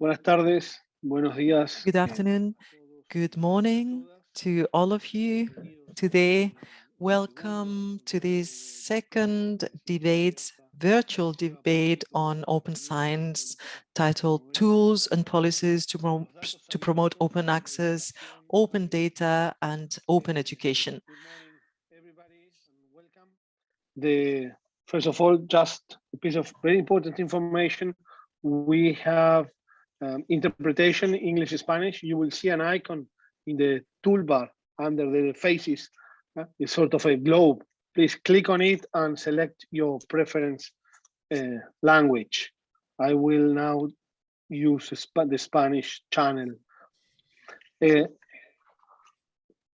Buenas tardes, buenos días. Good afternoon, good morning to all of you today. Welcome to this second virtual debate on open science titled Tools and Policies to Promote Open Access, Open Data and Open Education. Good morning, everybody, and welcome. First of all, just a piece of very important information. We have interpretation, English, Spanish. You will see an icon in the toolbar under the faces. It's sort of a globe. Please click on it and select your preference language. I will now use the Spanish channel. I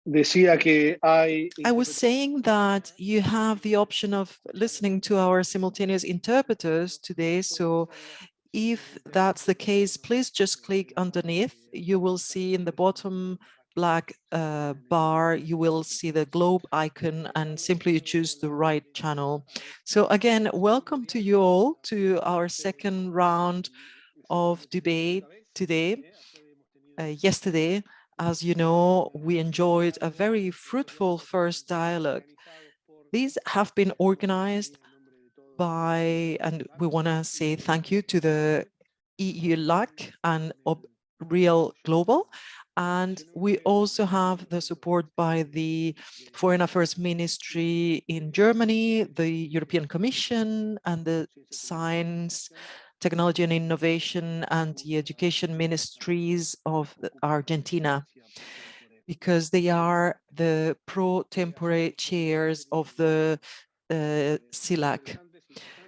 was saying that you have the option of listening to our simultaneous interpreters today. So if that's the case, please just click underneath. You will see in the bottom black bar, you will see the globe icon and simply choose the right channel. So again, welcome to you all to our second round of debate today. Yesterday, as you know, we enjoyed a very fruitful first dialogue. These have been organized by, and we want to say thank you to the EU-LAC and Obreal Global. And we also have the support by the Foreign Affairs Ministry in Germany, the European Commission, and the Science, Technology and Innovation and the Education Ministries of Argentina, because they are the pro tempore chairs of the CELAC.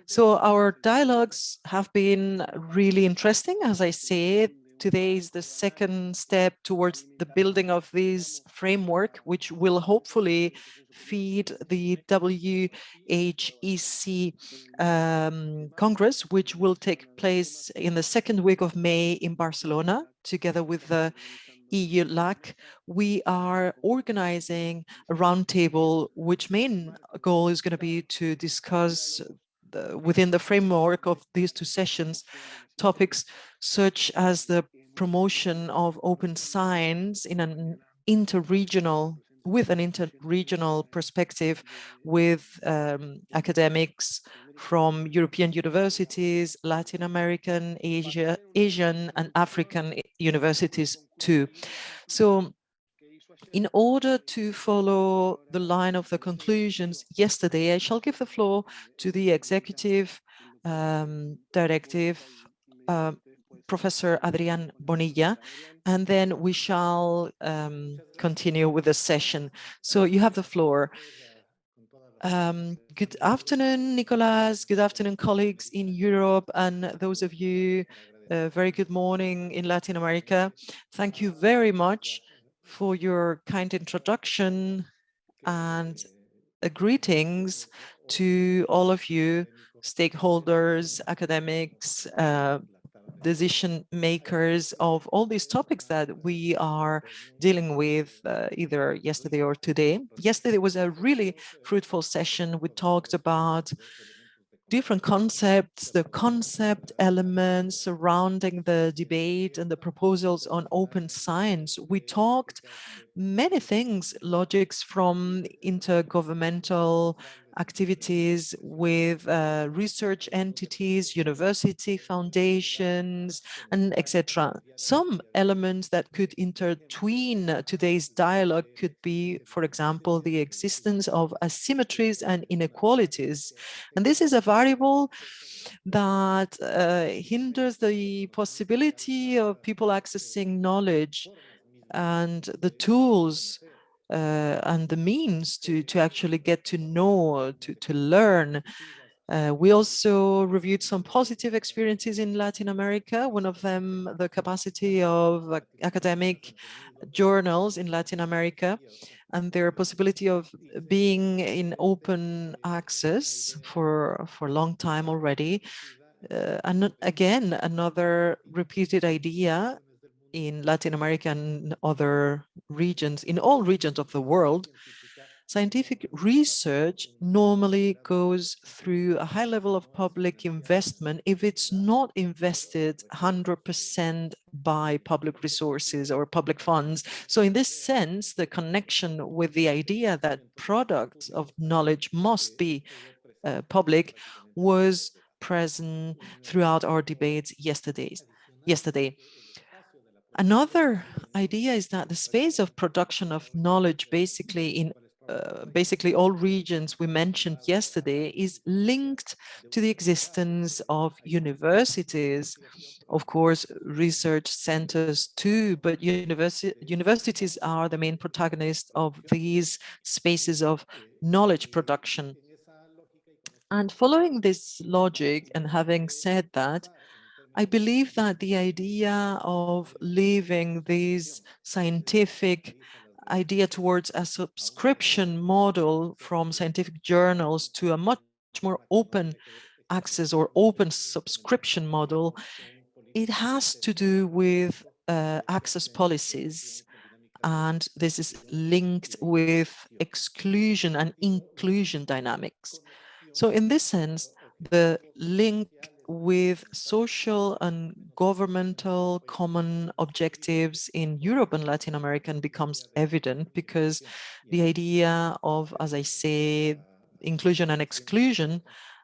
So our dialogues have been really interesting. As I said, today is the second step towards the building of this framework, which will hopefully feed the WHEC Congress, which will take place in the second week of May in Barcelona, together with the EU-LAC. We are organizing a roundtable, which main goal is going to be to discuss within the framework of these two sessions, topics such as the promotion of open science in an interregional perspective with academics from European universities, Latin American, Asian and African universities too. So in order to follow the line of the conclusions yesterday, I shall give the floor to the executive directive, Professor Adrián Bonilla, and then we shall continue with the session. So you have the floor. Good afternoon, Nicolas. Good afternoon, colleagues in Europe, and those of you, very good morning in Latin America. Thank you very much for your kind introduction and greetings to all of you, stakeholders, academics, decision makers of all these topics that we are dealing with either yesterday or today. Yesterday was a really fruitful session. We talked about different concepts, the concept elements surrounding the debate and the proposals on open science. We talked many things, logics from intergovernmental activities with research entities, university foundations, and etc. Some elements that could intertwine today's dialogue could be, for example, the existence of asymmetries and inequalities. And this is a variable that hinders the possibility of people accessing knowledge and the tools and the means to actually get to know, to learn. We also reviewed some positive experiences in Latin America. One of them, the capacity of academic journals in Latin America and their possibility of being in open access for a long time already. And again, another repeated idea in Latin America and other regions, in all regions of the world, Scientific research normally goes through a high level of public investment if it's not invested 100% by public resources or public funds. So in this sense, the connection with the idea that products of knowledge must be public was present throughout our debates yesterday. Another idea is that the space of production of knowledge basically all regions we mentioned yesterday is linked to the existence of universities, of course, research centers too, but universities are the main protagonists of these spaces of knowledge production. And following this logic, and having said that, I believe that the idea of leaving this scientific idea towards a subscription model from scientific journals to a much more open access or open subscription model, it has to do with access policies. And this is linked with exclusion and inclusion dynamics. So in this sense, the link with social and governmental common objectives in Europe and Latin America becomes evident, because the idea of, as I say, inclusion and exclusion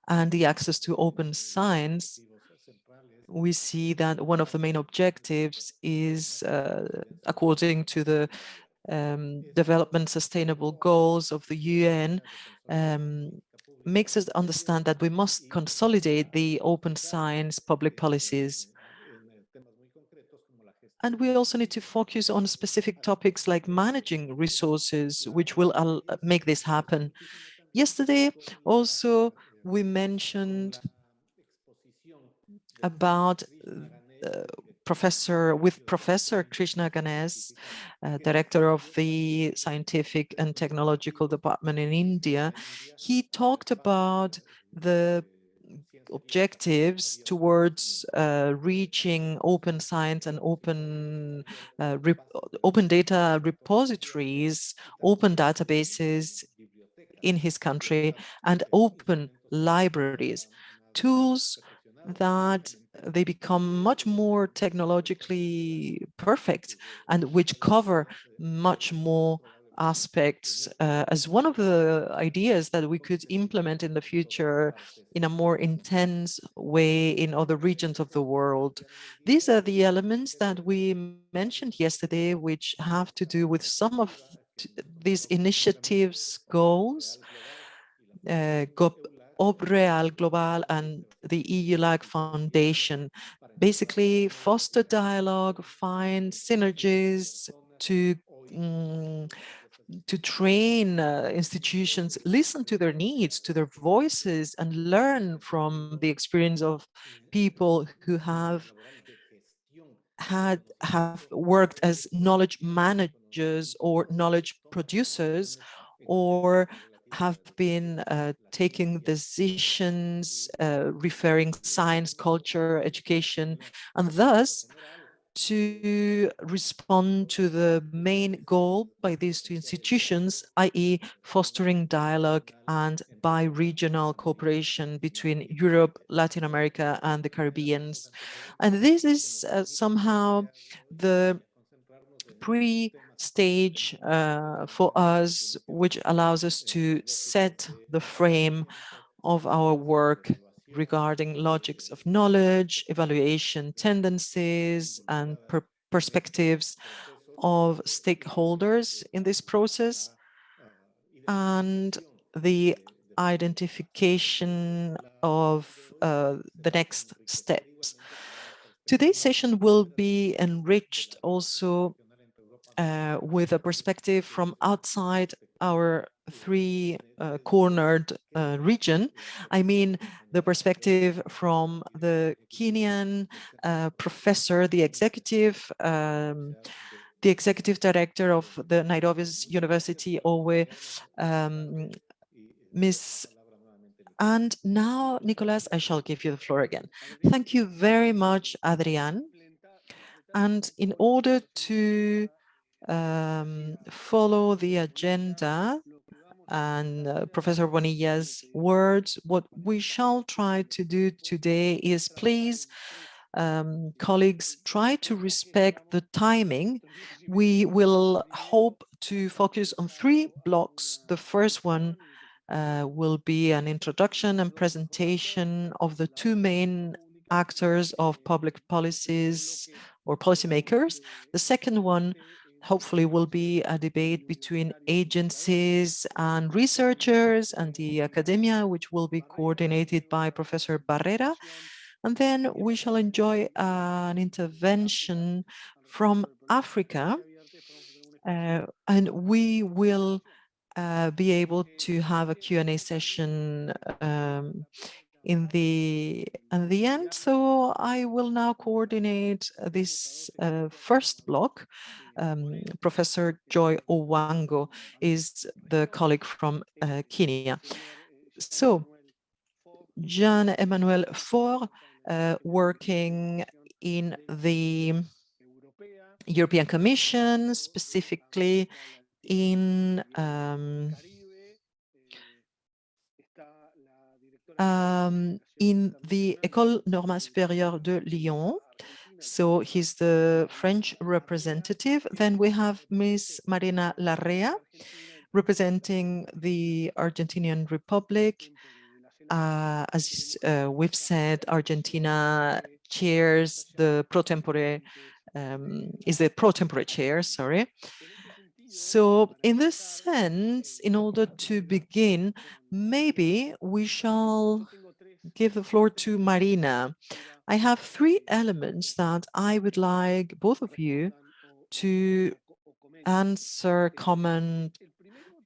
and the access to open science, we see that one of the main objectives is, according to the Development Sustainable Goals of the UN, makes us understand that we must consolidate the open science public policies. And we also need to focus on specific topics like managing resources, which will make this happen. Yesterday, also, we mentioned about Professor Krishna Ganesh, director of the Scientific and Technological Department in India. He talked about the objectives towards reaching open science and open data repositories, open databases in his country, and open libraries, tools that they become much more technologically perfect and which cover much more aspects, as one of the ideas that we could implement in the future in a more intense way in other regions of the world. These are the elements that we mentioned yesterday, which have to do with some of these initiatives' goals, Obreal Global and the EU-LAC Foundation, basically foster dialogue, find synergies to train institutions, listen to their needs, to their voices, and learn from the experience of people who have worked as knowledge managers or knowledge producers, or have been taking decisions, referring science, culture, education, and thus to respond to the main goal by these two institutions, i.e. fostering dialogue and bi-regional cooperation between Europe, Latin America, and the Caribbean. And this is somehow the pre-stage for us, which allows us to set the frame of our work regarding logics of knowledge, evaluation tendencies, and perspectives of stakeholders in this process, and the identification of the next steps. Today's session will be enriched also with a perspective from outside our three-cornered region. I mean, the perspective from the Kenyan professor, the executive director of the Nairobi University, Owe, Miss. And now, Nicolas, I shall give you the floor again. Thank you very much, Adrian. And in order to follow the agenda and Professor Bonilla's words, what we shall try to do today is please, colleagues, try to respect the timing. We will hope to focus on 3 blocks. The first one will be an introduction and presentation of the 2 main actors of public policies or policymakers. The second one hopefully will be a debate between agencies and researchers and the academia, which will be coordinated by Professor Barrera. And then we shall enjoy an intervention from Africa, and we will be able to have a Q&A session in the end. So I will now coordinate this first block. Professor Joy Owango is the colleague from Kenya. So Jean Emmanuel Faure, working in the European Commission, specifically in the École Normale Supérieure de Lyon. So he's the French representative. Then we have Ms. Marina Larrea, representing the Argentinian Republic. As we've said, Argentina chairs the pro tempore, is the pro tempore chair, sorry. So in this sense, in order to begin, maybe we shall give the floor to Marina. I have 3 elements that I would like both of you to answer, comment,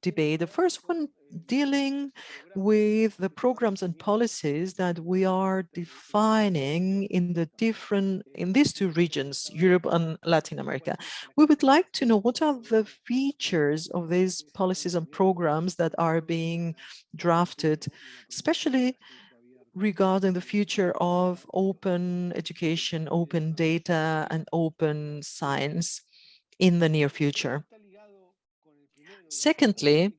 debate. The first one dealing with the programs and policies that we are defining in these 2 regions, Europe and Latin America. We would like to know what are the features of these policies and programs that are being drafted, especially regarding the future of open education, open data, and open science in the near future. Secondly,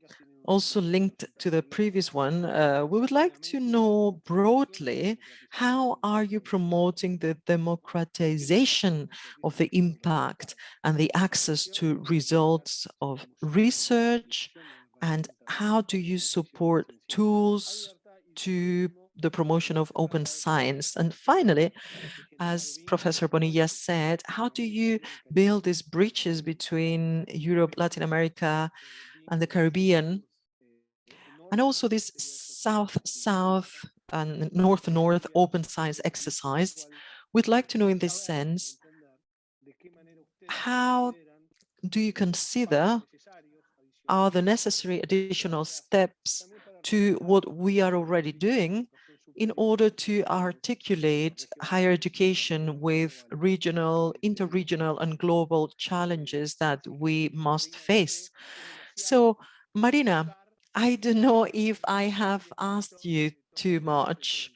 also linked to the previous one, we would like to know broadly, how are you promoting the democratization of the impact and the access to results of research, and how do you support tools to the promotion of open science? And finally, as Professor Bonilla said, how do you build these bridges between Europe, Latin America, and the Caribbean, and also this South-South and North-North open science exercise? We'd like to know in this sense, how do you consider are the necessary additional steps to what we are already doing in order to articulate higher education with regional, interregional, and global challenges that we must face? So, Marina, I don't know if I have asked you too much,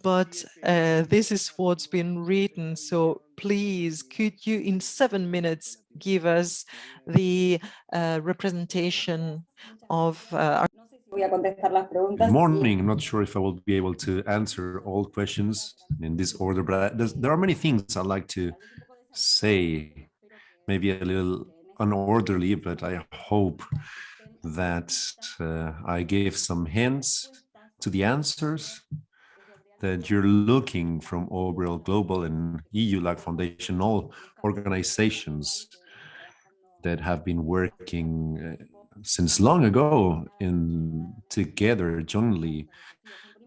but this is what's been written. So please, could you in 7 minutes give us the representation of our... Good morning. I'm not sure if I will be able to answer all questions in this order, but there are many things I'd like to say, maybe a little unorderly, but I hope that I gave some hints to the answers that you're looking from Obreal Global and EU-LAC Foundation, all organizations that have been working since long ago together jointly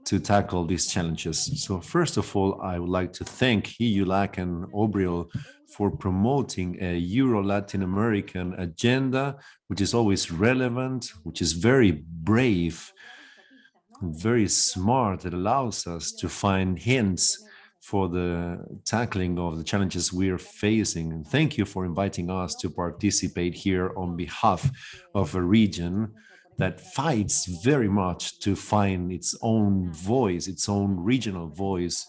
to tackle these challenges. So first of all, I would like to thank EU-LAC and Obreal for promoting a Euro-Latin American agenda, which is always relevant, which is very brave, very smart. It allows us to find hints for the tackling of the challenges we are facing. And thank you for inviting us to participate here on behalf of a region that fights very much to find its own voice, its own regional voice,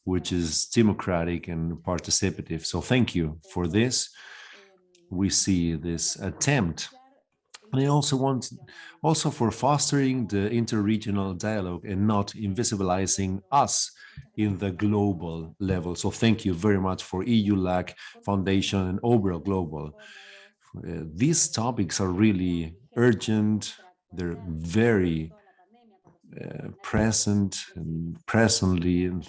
which is democratic and participative. So thank you for this. We see this attempt And I also want for fostering the interregional dialogue and not invisibilizing us in the global level. So thank you very much for EU-LAC Foundation and Obreal Global. These topics are really urgent. They're very present and presently on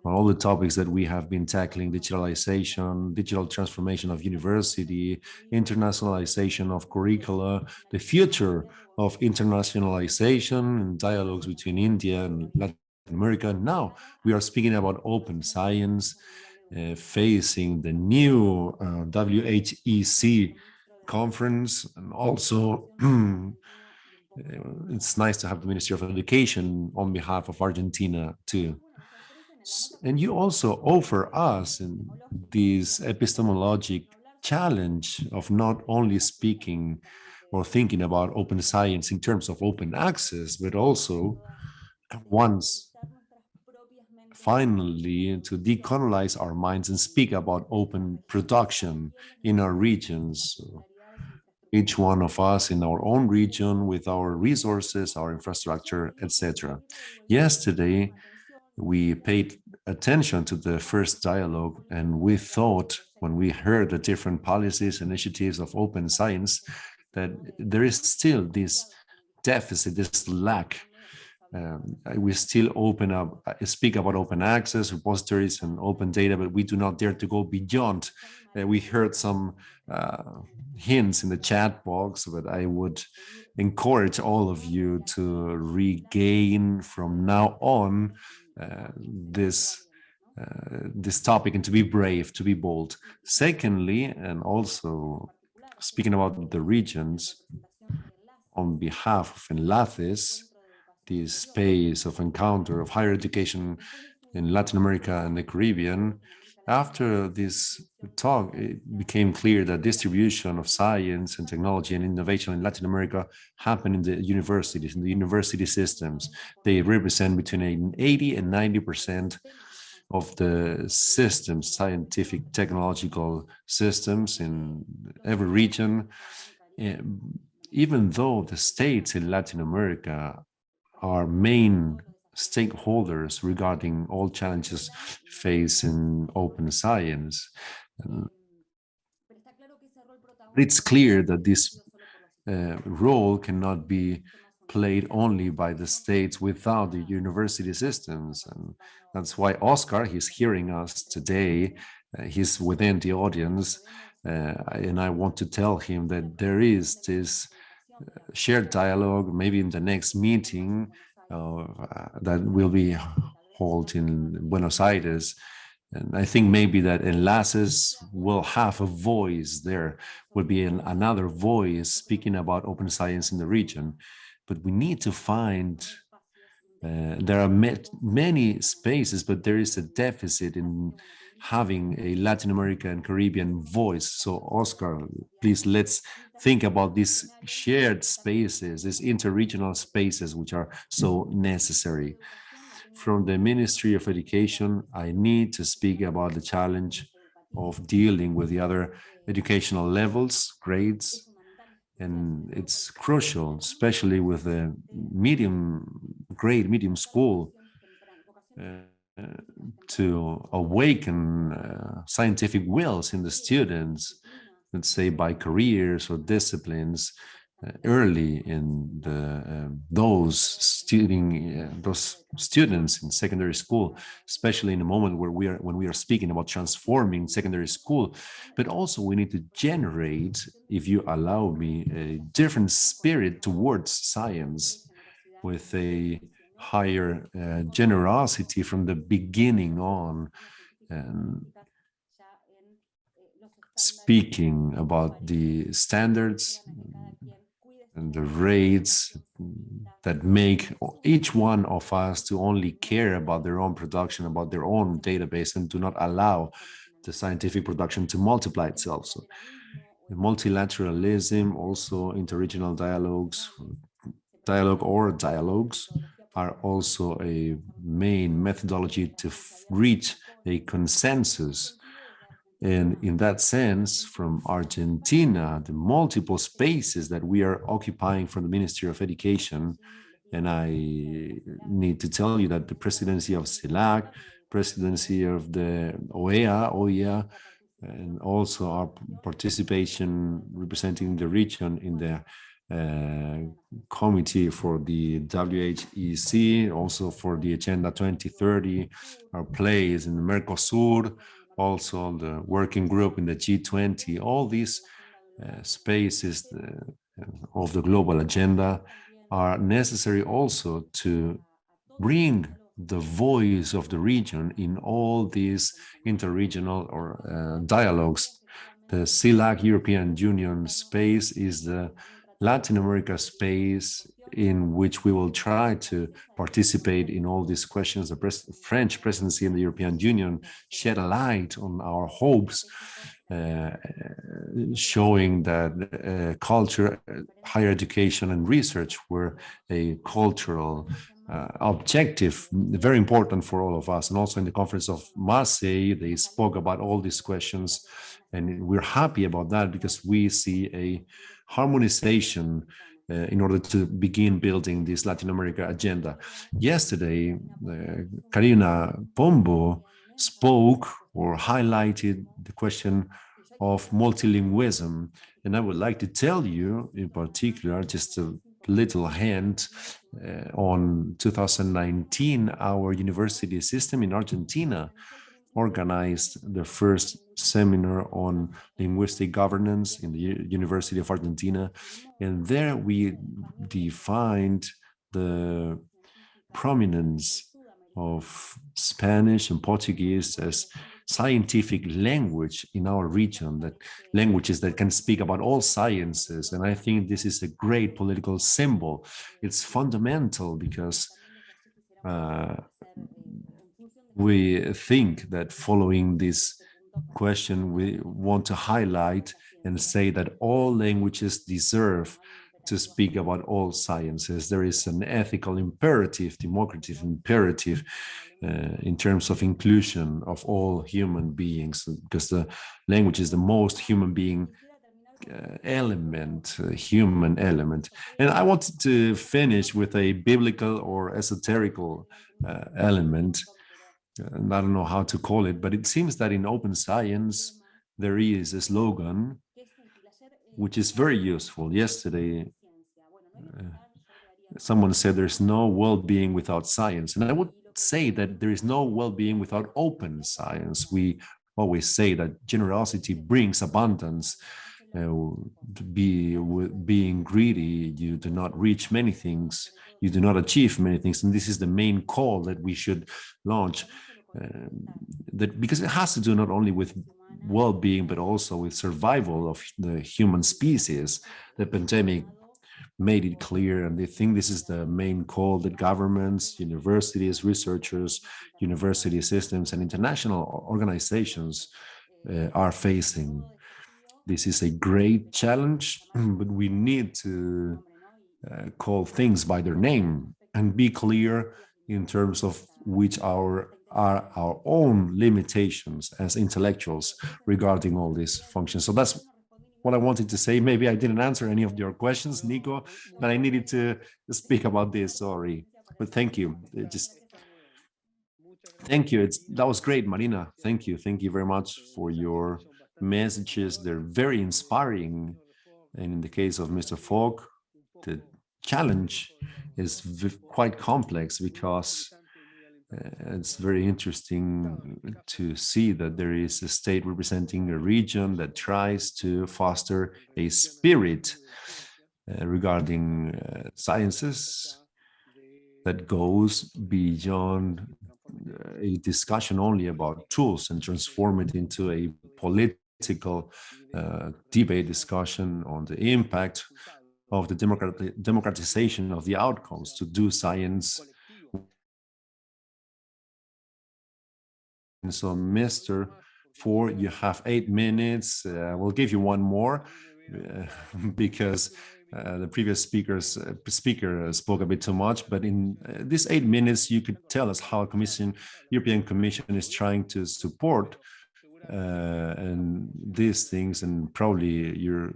all the topics that we have been tackling: digitalization, digital transformation of university, internationalization of curricula, the future of internationalization and dialogues between India and Latin America. Now we are speaking about open science, facing the new WHEC conference, and also it's nice to have the Ministry of Education on behalf of Argentina too. And you also offer us in this epistemologic challenge of not only speaking or thinking about open science in terms of open access, but also once finally to decolonize our minds and speak about open production in our regions. Each one of us in our own region with our resources, our infrastructure, etc. Yesterday, we paid attention to the first dialogue, and we thought, when we heard the different policies, initiatives of open science, that there is still this deficit, this lack. We still speak about open access, repositories, and open data, but we do not dare to go beyond. We heard some hints in the chat box, but I would encourage all of you to regain from now on this topic and to be brave, to be bold. Secondly, and also speaking about the regions, on behalf of Enlaces, this space of encounter of higher education in Latin America and the Caribbean, after this talk, it became clear that distribution of science and technology and innovation in Latin America happen in the universities, in the university systems. They represent between 80 and 90% of the systems, scientific, technological systems in every region. Even though the states in Latin America are main stakeholders regarding all challenges faced in open science, it's clear that this role cannot be played only by the states without the university systems. And that's why Oscar, he's hearing us today, he's within the audience, and I want to tell him that there is this shared dialogue, maybe in the next meeting that will be held in Buenos Aires. And I think maybe that Enlaces will have a voice there, will be another voice speaking about open science in the region. But we need to find, there are many spaces, but there is a deficit in having a Latin American and Caribbean voice. So Oscar, please, let's think about these shared spaces, these interregional spaces, which are so necessary. From the Ministry of Education, I need to speak about the challenge of dealing with the other educational levels, grades, and it's crucial, especially with the medium school, to awaken scientific wills in the students, let's say by careers or disciplines, early in those students in secondary school, especially in a moment where when we are speaking about transforming secondary school. But also we need to generate, if you allow me, a different spirit towards science with a higher generosity from the beginning on, and speaking about the standards and the rates that make each one of us to only care about their own production, about their own database, and do not allow the scientific production to multiply itself. So the multilateralism, also interregional dialogues are also a main methodology to reach a consensus And in that sense, from Argentina, the multiple spaces that we are occupying from the Ministry of Education, and I need to tell you that the presidency of CELAC, presidency of the OEA, and also our participation representing the region in the committee for the WHEC, also for the Agenda 2030, our place in the Mercosur, also the working group in the G20, all these spaces of the global agenda are necessary also to bring the voice of the region in all these interregional or dialogues. The CELAC European Union space is the Latin America space in which we will try to participate in all these questions. The French presidency in the European Union shed a light on our hopes, showing that culture, higher education, and research were a cultural objective, very important for all of us. And also in the conference of Marseille, they spoke about all these questions, and we're happy about that because we see a harmonization in order to begin building this Latin America agenda. Yesterday, Karina Pombo spoke or highlighted the question of multilingualism. And I would like to tell you in particular, just a little hint, on 2019, our university system in Argentina organized the first seminar on linguistic governance in the University of Argentina. And there we defined the prominence of Spanish and Portuguese as scientific language in our region, that languages that can speak about all sciences. And I think this is a great political symbol. It's fundamental because we think that following this question, we want to highlight and say that all languages deserve to speak about all sciences. There is an ethical imperative, democratic imperative in terms of inclusion of all human beings, because the language is the most human being human element. And I wanted to finish with a biblical or esoterical element. And I don't know how to call it, but it seems that in open science, there is a slogan which is very useful. Yesterday, someone said there's no well-being without science. And I would say that there is no well-being without open science. We always say that generosity brings abundance. Being greedy, you do not reach many things, you do not achieve many things. And this is the main call that we should launch, because it has to do not only with well-being, but also with survival of the human species. The pandemic made it clear, and I think this is the main call that governments, universities, researchers, university systems, and international organizations are facing. This is a great challenge, but we need to call things by their name and be clear in terms of which are our own limitations as intellectuals regarding all these functions. So that's what I wanted to say. Maybe I didn't answer any of your questions, Nico, but I needed to speak about this, sorry. But thank you. Thank you. That was great, Marina. Thank you. Thank you very much for your messages. They're very inspiring. And in the case of Mr. Fogg, the challenge is quite complex because it's very interesting to see that there is a state representing a region that tries to foster a spirit regarding sciences that goes beyond a discussion only about tools and transform it into a political debate discussion on the impact of the democratization of the outcomes to do science. And so, Mr. Ford, you have 8 minutes. We'll give you one more because the previous speaker spoke a bit too much. But in these 8 minutes, you could tell us how European Commission is trying to support and these things, and probably you're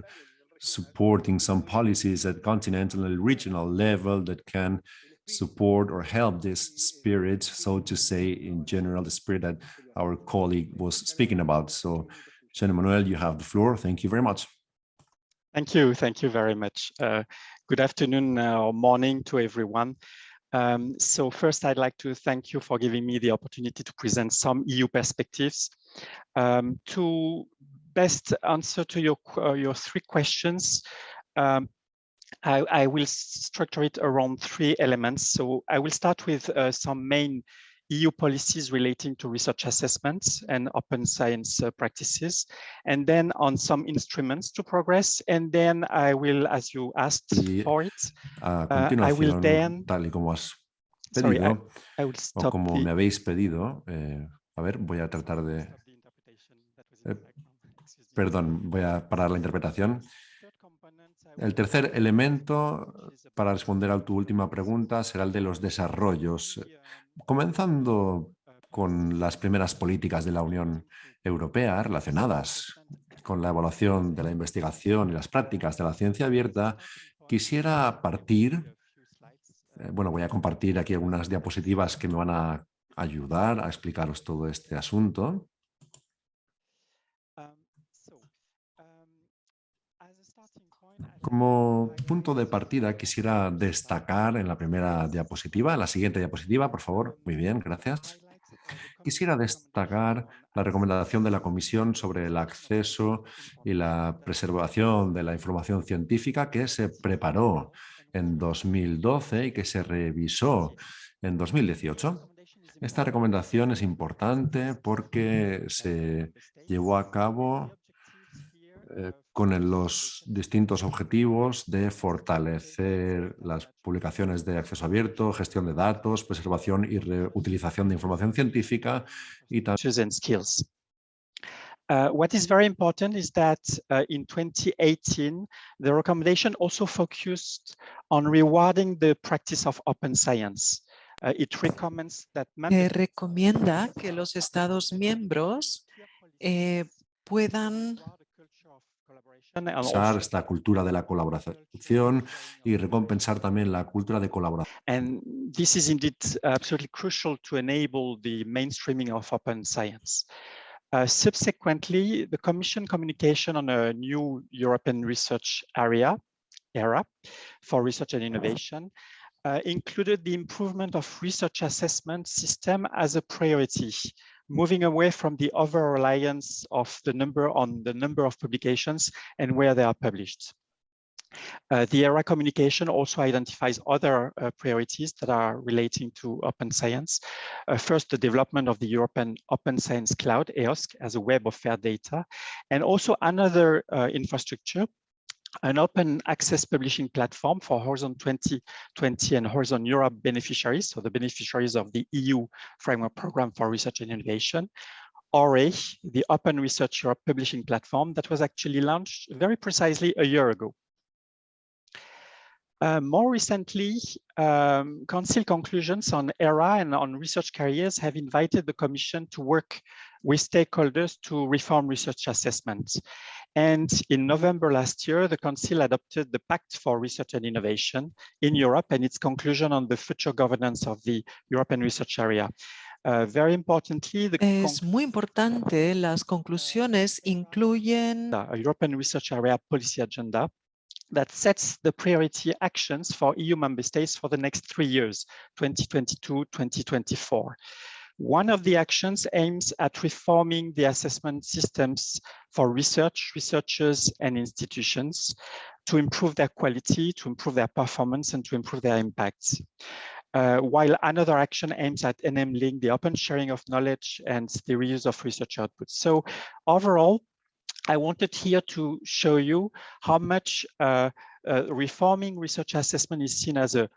supporting some policies at continental and regional level that can support or help this spirit, so to say, in general, the spirit that our colleague was speaking about. So, Jean Emmanuel, you have the floor. Thank you very much. Thank you very much. Good afternoon or morning to everyone. So first, I'd like to thank you for giving me the opportunity to present some EU perspectives. To best answer to your three questions, I will structure it around three elements. So I will start with some main EU policies relating to research assessments and open science practices, and then on some instruments to progress. And then I will, as you asked for it, I will then, tal y como has sorry, pedido, I will o stop como the, me habéis pedido, a ver, voy a tratar de... Perdón, voy a parar la interpretación. El tercer elemento para responder a tu última pregunta será el de los desarrollos, comenzando con las primeras políticas de la Unión Europea relacionadas con la evaluación de la investigación y las prácticas de la ciencia abierta. Quisiera partir, bueno, voy a compartir aquí algunas diapositivas que me van a ayudar a explicaros todo este asunto. Como punto de partida, quisiera destacar en la primera diapositiva, la siguiente diapositiva, por favor. Muy bien, gracias. Quisiera destacar la recomendación de la Comisión sobre el acceso y la preservación de la información científica que se preparó en 2012 y que se revisó en 2018. Esta recomendación es importante porque se llevó a cabo con los distintos objetivos de fortalecer las publicaciones de acceso abierto, gestión de datos, preservación y reutilización de información científica y también skills. What is very important is that in 2018, the recommendation also focused on rewarding the practice of open science. It recommends that recomienda que los Estados miembros puedan usar esta cultura de la colaboración y recompensar también la cultura de colaboración. And this is indeed absolutely crucial to enable the mainstreaming of open science. Subsequently, the Commission communication on a new European research era for research and innovation included the improvement of research assessment system as a priority, moving away from the over-reliance of the number of publications and where they are published. The ERA communication also identifies other priorities that are relating to open science. First, the development of the European Open Science Cloud, EOSC, as a web of fair data, and also another infrastructure, an open access publishing platform for Horizon 2020 and Horizon Europe beneficiaries, so the beneficiaries of the EU Framework Program for Research and Innovation, ORE, the Open Research Europe publishing platform that was actually launched very precisely a year ago. More recently, Council conclusions on ERA and on research careers have invited the Commission to work with stakeholders to reform research assessment. And in November last year, the Council adopted the Pact for Research and Innovation in Europe and its conclusion on the future governance of the European research area. Very importantly, es muy importante, las conclusiones incluyen a European research area policy agenda that sets the priority actions for EU member states for the next 3 years, 2022-2024. One of the actions aims at reforming the assessment systems for researchers and institutions to improve their quality, to improve their performance, and to improve their impacts. While another action aims at enabling the open sharing of knowledge and the reuse of research outputs. So overall, I wanted here to show you how much reforming research assessment is seen as a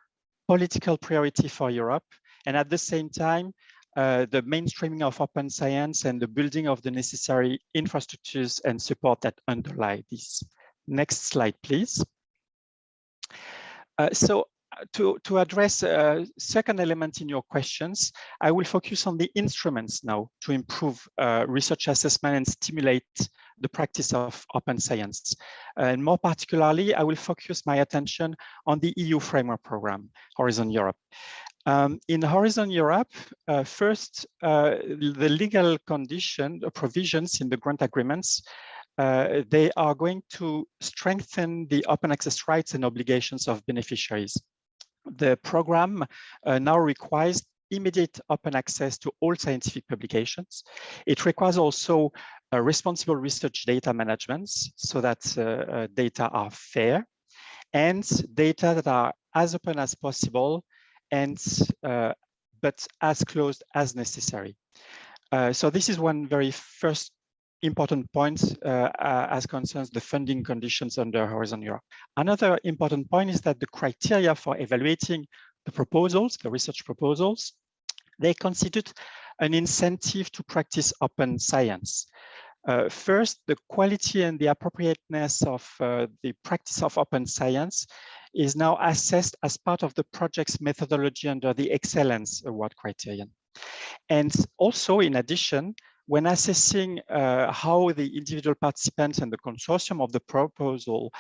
political priority for Europe, and at the same time, the mainstreaming of open science and the building of the necessary infrastructures and support that underlie this. Next slide, please. So to address a second element in your questions, I will focus on the instruments now to improve research assessment and stimulate the practice of open science. And more particularly, I will focus my attention on the EU framework program, Horizon Europe. In Horizon Europe, first, the legal provisions in the grant agreements, they are going to strengthen the open access rights and obligations of beneficiaries. The program now requires immediate open access to all scientific publications. It requires also responsible research data management so that data are fair and data that are as open as possible and but as closed as necessary. So this is one very first important point as concerns the funding conditions under Horizon Europe. Another important point is that the criteria for evaluating the proposals, the research proposals, they constitute an incentive to practice open science. First, the quality and the appropriateness of the practice of open science is now assessed as part of the project's methodology under the Excellence Award criterion. And also, in addition, when assessing how the individual participants and the consortium of the proposal,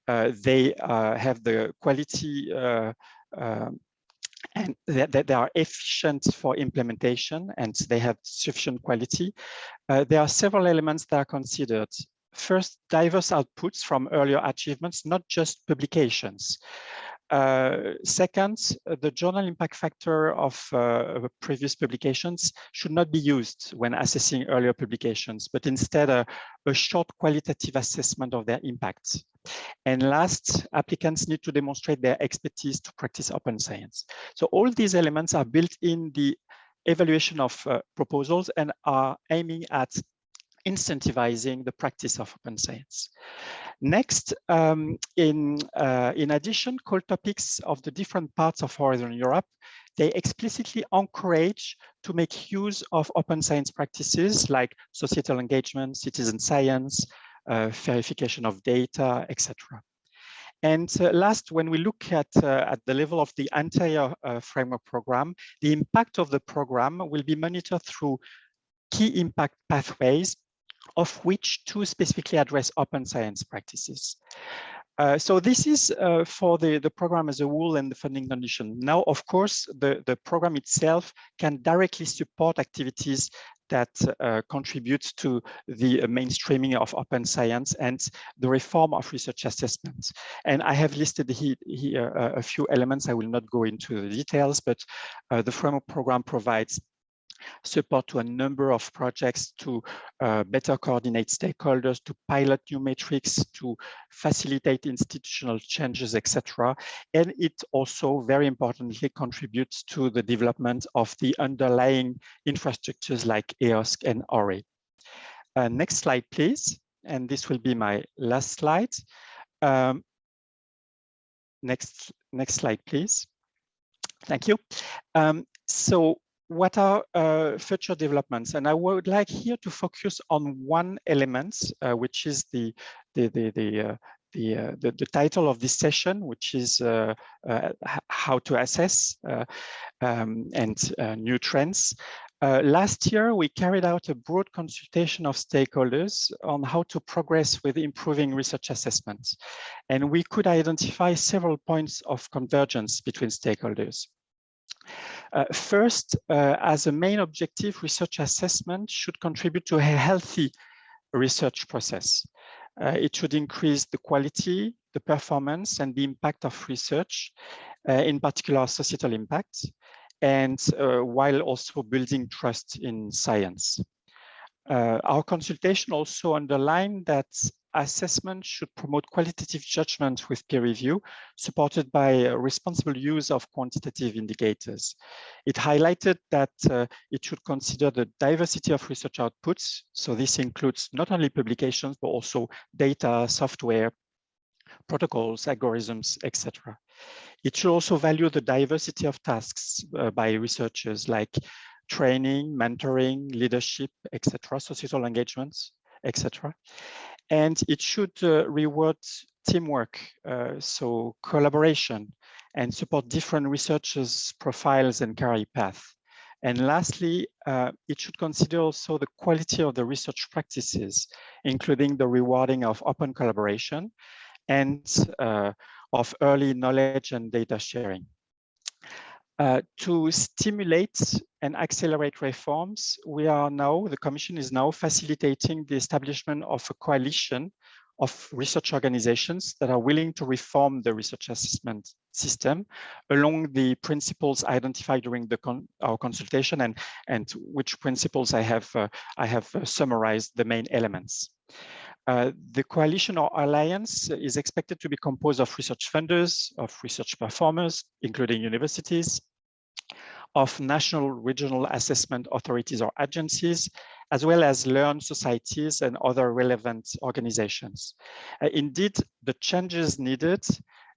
they have the quality and that they are efficient for implementation and they have sufficient quality, there are several elements that are considered. First, diverse outputs from earlier achievements, not just publications. Second, the journal impact factor of previous publications should not be used when assessing earlier publications, but instead a short qualitative assessment of their impact. And last, applicants need to demonstrate their expertise to practice open science. So all these elements are built in the evaluation of proposals and are aiming at incentivizing the practice of open science. Next, in addition, call topics of the different parts of Horizon Europe, they explicitly encourage to make use of open science practices like societal engagement, citizen science, verification of data, etc. And last, when we look at the level of the entire framework program, the impact of the program will be monitored through key impact pathways, of which 2 specifically address open science practices. So this is for the program as a whole and the funding condition. Now, of course, the program itself can directly support activities that contribute to the mainstreaming of open science and the reform of research assessment. And I have listed here a few elements. I will not go into the details, but the framework program provides support to a number of projects to better coordinate stakeholders, to pilot new metrics, to facilitate institutional changes, etc. And it also, very importantly, contributes to the development of the underlying infrastructures like EOSC and ORE. Next slide, please. And this will be my last slide. Next slide, please. Thank you. So what are future developments? And I would like here to focus on one element, which is the title of this session, which is how to assess and new trends. Last year, we carried out a broad consultation of stakeholders on how to progress with improving research assessment. And we could identify several points of convergence between stakeholders. First, as a main objective, research assessment should contribute to a healthy research process. It should increase the quality, the performance, and the impact of research, in particular societal impact, and while also building trust in science. Our consultation also underlined that assessment should promote qualitative judgment with peer review, supported by responsible use of quantitative indicators. It highlighted that it should consider the diversity of research outputs. So this includes not only publications, but also data, software, protocols, algorithms, etc. It should also value the diversity of tasks by researchers like training, mentoring, leadership, etc., societal engagements, etc. And it should reward teamwork, so collaboration and support different researchers' profiles and career path. And lastly, it should consider also the quality of the research practices, including the rewarding of open collaboration and of early knowledge and data sharing. To stimulate and accelerate reforms, the Commission is now facilitating the establishment of a coalition of research organizations that are willing to reform the research assessment system along the principles identified during our consultation, and which principles I have summarized the main elements. The coalition or alliance is expected to be composed of research funders, of research performers, including universities, of national regional assessment authorities or agencies, as well as learned societies and other relevant organizations. Indeed, the changes needed,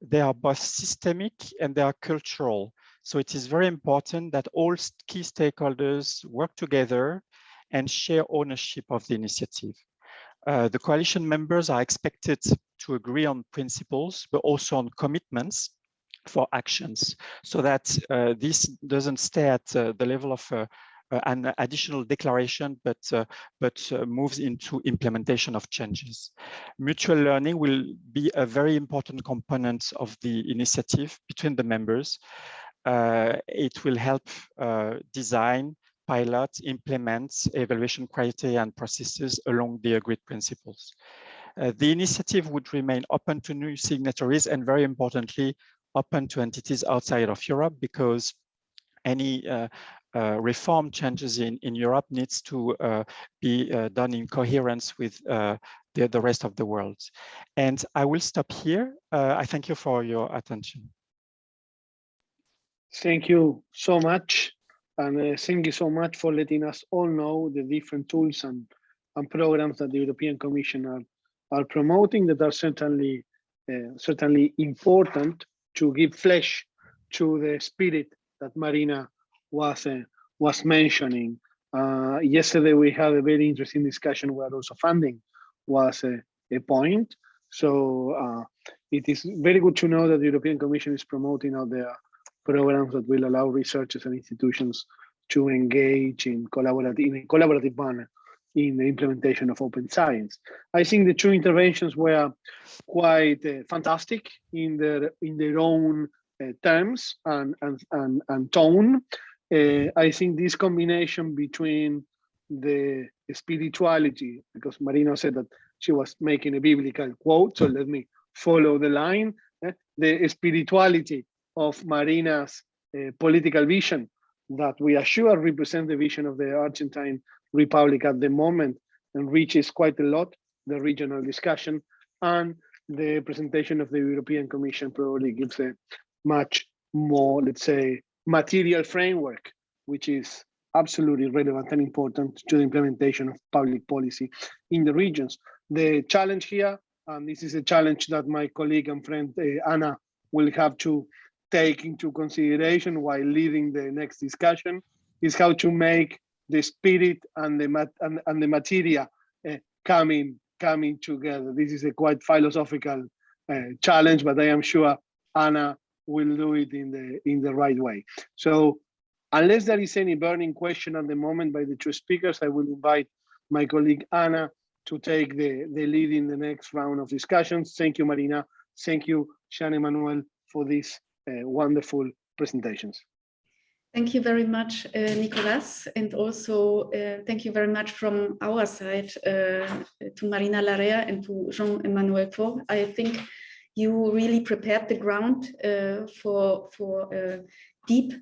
they are both systemic and they are cultural. So it is very important that all key stakeholders work together and share ownership of the initiative. The coalition members are expected to agree on principles, but also on commitments for actions, so that this doesn't stay at the level of an additional declaration, but moves into implementation of changes. Mutual learning will be a very important component of the initiative between the members. It will help design, pilot, implement evaluation criteria and processes along the agreed principles. The initiative would remain open to new signatories and, very importantly, open to entities outside of Europe, because any reform changes in Europe needs to be done in coherence with the rest of the world. And I will stop here. I thank you for your attention. Thank you so much. And thank you so much for letting us all know the different tools and programs that the European Commission are promoting, that are certainly important to give flesh to the spirit that Marina was mentioning. Yesterday we had a very interesting discussion where also funding was a point. So it is very good to know that the European Commission is promoting out there programs that will allow researchers and institutions to engage in a collaborative manner in the implementation of open science. I think the two interventions were quite fantastic in their own terms and tone. I think this combination between the spirituality, because Marina said that she was making a biblical quote, so let me follow the line, the spirituality of Marina's political vision that we are sure represent the vision of the Argentine Republic at the moment and reaches quite a lot, the regional discussion, and the presentation of the European Commission probably gives a much more, let's say, material framework, which is absolutely relevant and important to the implementation of public policy in the regions. The challenge here, and this is a challenge that my colleague and friend Anna will have to take into consideration while leading the next discussion, is how to make the spirit and the materia coming together. This is a quite philosophical challenge, but I am sure Anna will do it in the right way. So unless there is any burning question at the moment by the two speakers, I will invite my colleague Anna to take the lead in the next round of discussions. Thank you, Marina. Thank you, Jean-Emmanuel, for these wonderful presentations. Thank you very much, Nicolas, and also thank you very much from our side to Marina Larrea and to Jean-Emmanuel Faure. I think you really prepared the ground for a deep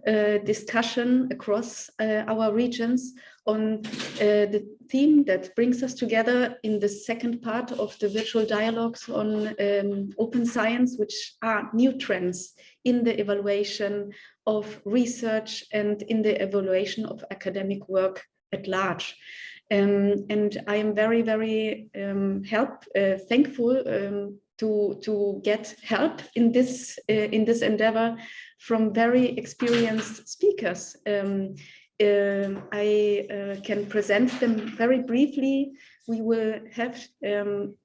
discussion across our regions on the theme that brings us together in the second part of the virtual dialogues on open science, which are new trends in the evaluation of research and in the evaluation of academic work at large. And I am very, very thankful to get help in this endeavor from very experienced speakers. I can present them very briefly. We will have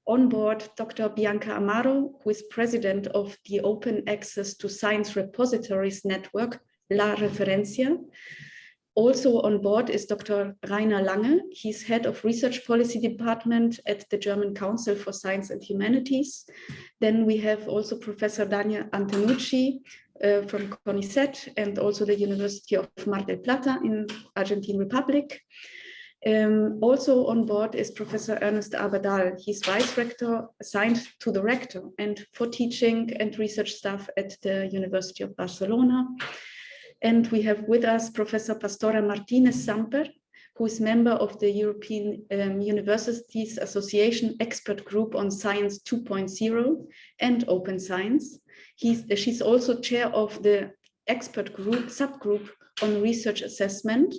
on board Dr. Bianca Amaro, who is president of the Open Access to Science Repositories Network, La Referencia. Also on board is Dr. Rainer Lange. He's head of research policy department at the German Council for Science and Humanities. Then we have also Professor Daniel Antenucci from CONICET and also the University of Mar del Plata in Argentine Republic. Also on board is Professor Ernest Abadal. He's vice rector assigned to the rector and for teaching and research staff at the University of Barcelona. And we have with us Professor Pastora Martinez Samper, who is member of the European Universities Association Expert Group on Science 2.0 and Open Science. She's also chair of the expert group subgroup on research assessment,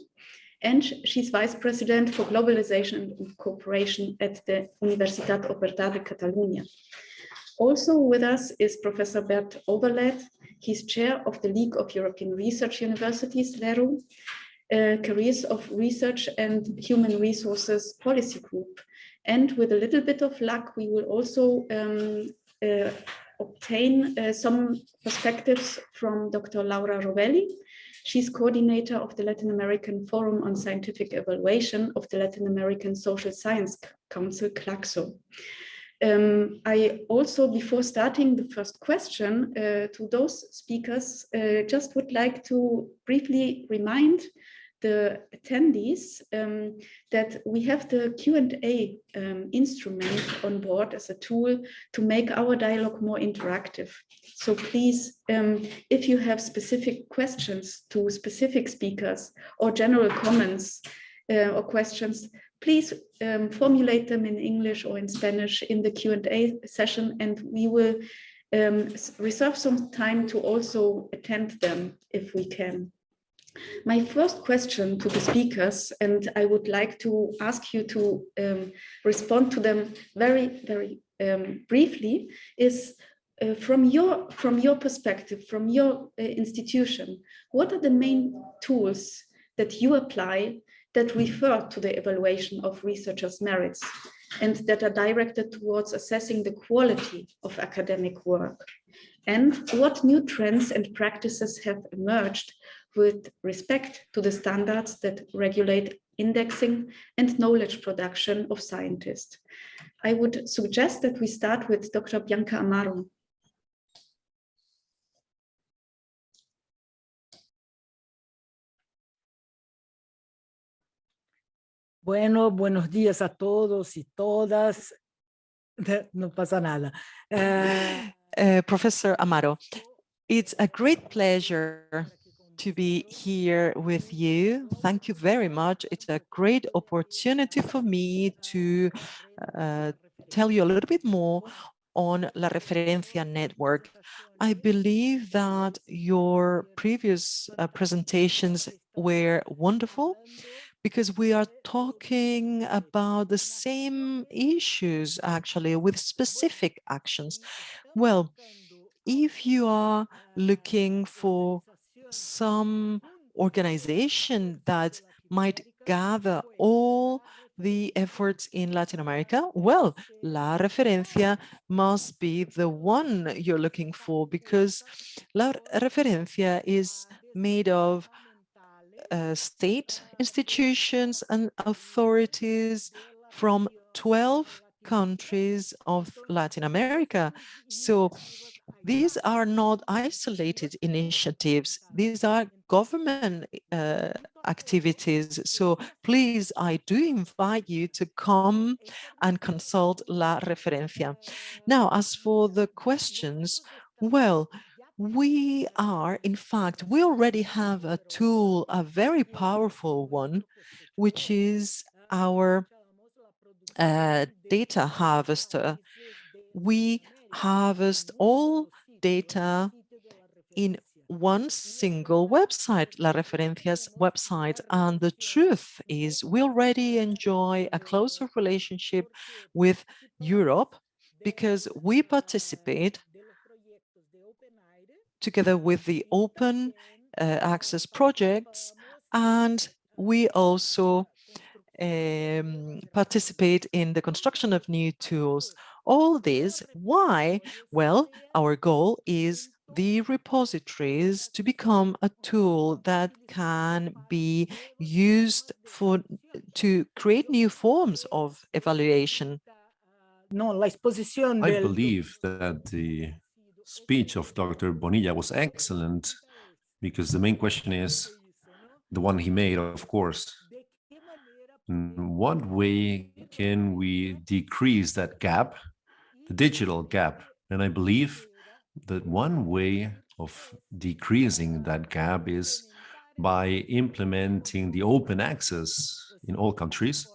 and she's vice president for globalization and cooperation at the Universitat Oberta de Catalunya. Also with us is Professor Bert Oberlet. He's chair of the League of European Research Universities, LERU, Careers of Research and Human Resources Policy Group. And with a little bit of luck, we will also obtain some perspectives from Dr. Laura Rovelli. She's coordinator of the Latin American Forum on Scientific Evaluation of the Latin American Social Science Council, CLACSO. I also, before starting the first question to those speakers, just would like to briefly remind the attendees that we have the Q&A instrument on board as a tool to make our dialogue more interactive. So please, if you have specific questions to specific speakers or general comments or questions, please formulate them in English or in Spanish in the Q&A session, and we will reserve some time to also attend them if we can. My first question to the speakers, and I would like to ask you to respond to them very, very briefly, is from your perspective, from your institution, what are the main tools that you apply that refer to the evaluation of researchers' merits and that are directed towards assessing the quality of academic work? And what new trends and practices have emerged with respect to the standards that regulate indexing and knowledge production of scientists? I would suggest that we start with Dr. Bianca Amaro. Bueno, buenos días a todos y todas. No pasa nada. Professor Amaro, it's a great pleasure to be here with you. Thank you very much. It's a great opportunity for me to tell you a little bit more on La Referencia Network. I believe that your previous presentations were wonderful, because we are talking about the same issues, actually, with specific actions. Well, if you are looking for some organization that might gather all the efforts in Latin America, well, La Referencia must be the one you're looking for, because La Referencia is made of state institutions and authorities from 12 countries of Latin America. So these are not isolated initiatives. These are government activities. So please, I do invite you to come and consult La Referencia. Now, as for the questions, well, we already have a tool, a very powerful one, which is our data harvester. We harvest all data in one single website, La Referencia's website. And the truth is, we already enjoy a closer relationship with Europe, because we participate together with the open access projects, and we also participate in the construction of new tools. All this, why? Well, our goal is the repositories to become a tool that can be used to create new forms of evaluation. I believe that the speech of Dr. Bonilla was excellent, because the main question is the one he made, of course. In what way can we decrease that gap, the digital gap? And I believe that one way of decreasing that gap is by implementing the open access in all countries,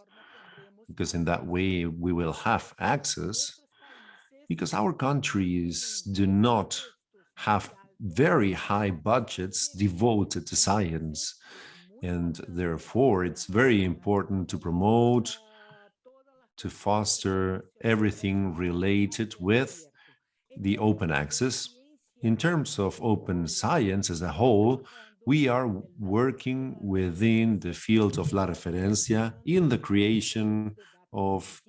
because in that way we will have access, because our countries do not have very high budgets devoted to science. And therefore, it's very important to promote, to foster everything related with the open access. In terms of open science as a whole, we are working within the field of La Referencia in the creation of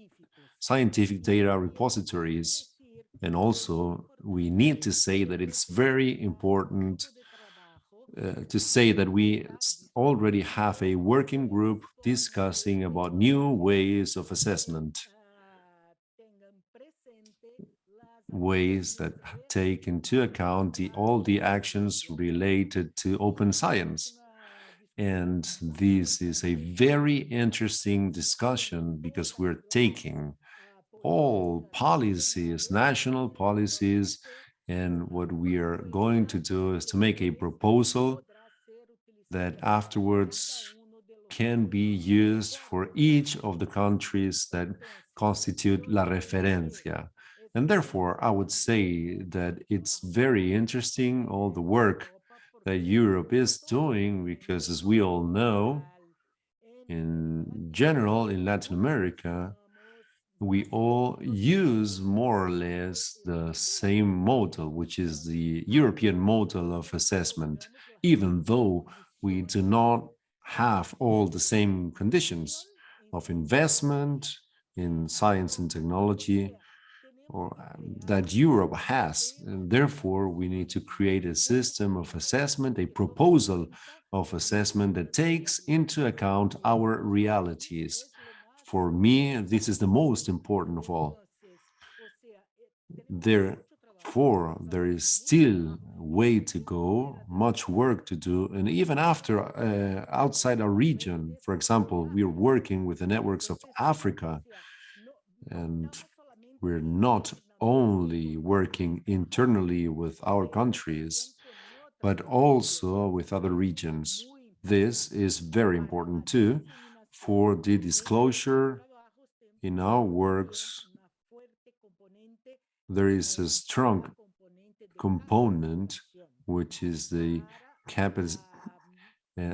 scientific data repositories. And also, we need to say that it's very important to say that we already have a working group discussing about new ways of assessment, ways that take into account all the actions related to open science. And this is a very interesting discussion, because we're taking all policies, national policies, and what we are going to do is to make a proposal that afterwards can be used for each of the countries that constitute La Referencia. And therefore, I would say that it's very interesting, all the work that Europe is doing, because as we all know, in general, in Latin America, we all use more or less the same model, which is the European model of assessment, even though we do not have all the same conditions of investment in science and technology, or that Europe has. And therefore, we need to create a system of assessment, a proposal of assessment that takes into account our realities. For me, this is the most important of all. Therefore, there is still a way to go, much work to do, and even after outside our region, for example, we're working with the networks of Africa, and we're not only working internally with our countries, but also with other regions. This is very important too for the disclosure in our works. There is a strong component, which is the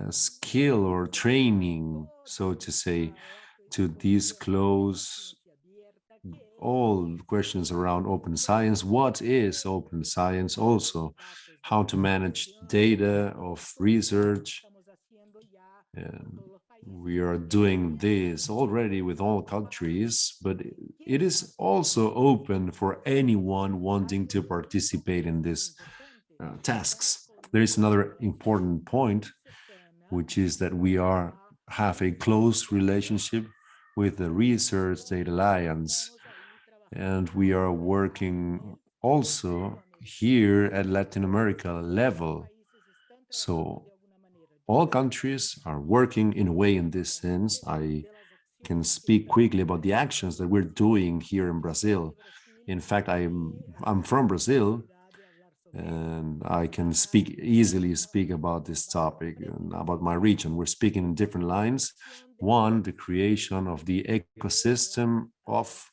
skill or training, so to say, to disclose all questions around open science. What is open science? Also, how to manage data of research. And we are doing this already with all countries, but it is also open for anyone wanting to participate in these tasks. There is another important point, which is that we have a close relationship with the Research Data Alliance, and we are working also here at Latin America level. So all countries are working in a way in this sense. I can speak quickly about the actions that we're doing here in Brazil. In fact, I'm from Brazil, and I can easily speak about this topic and about my region. We're speaking in different lines. One, the creation of the ecosystem of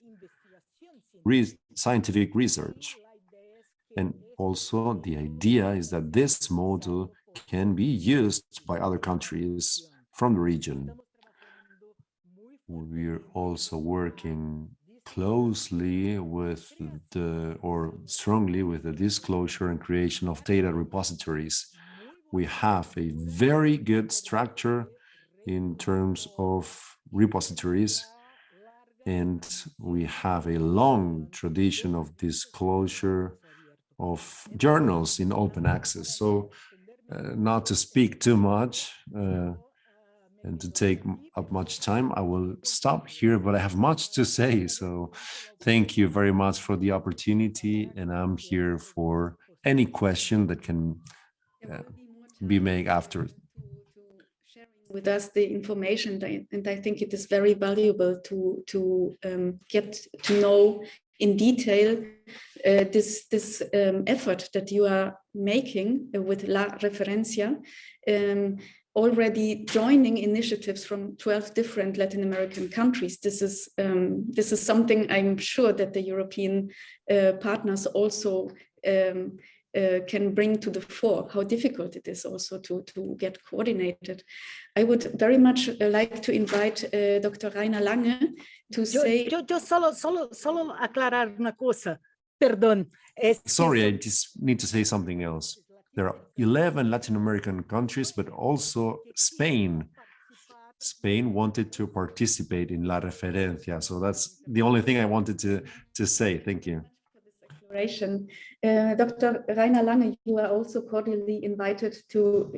scientific research. And also the idea is that this model can be used by other countries from the region. We're also working closely with strongly with the disclosure and creation of data repositories. We have a very good structure in terms of repositories, and we have a long tradition of disclosure of journals in open access. So not to speak too much and to take up much time, I will stop here, but I have much to say. So thank you very much for the opportunity, and I'm here for any question that can be made after. With us the information, and I think it is very valuable to get to know in detail this effort that you are making with La Referencia, already joining initiatives from 12 different Latin American countries. This is something I'm sure that the European partners also can bring to the fore, how difficult it is also to get coordinated. I would very much like to invite Dr. Rainer Lange to say... Yo solo aclarar una cosa, perdón. Sorry, I just need to say something else. There are 11 Latin American countries, but also Spain. Spain wanted to participate in La Referencia. So that's the only thing I wanted to say. Thank you. Dr. Rainer Lange, you are also cordially invited to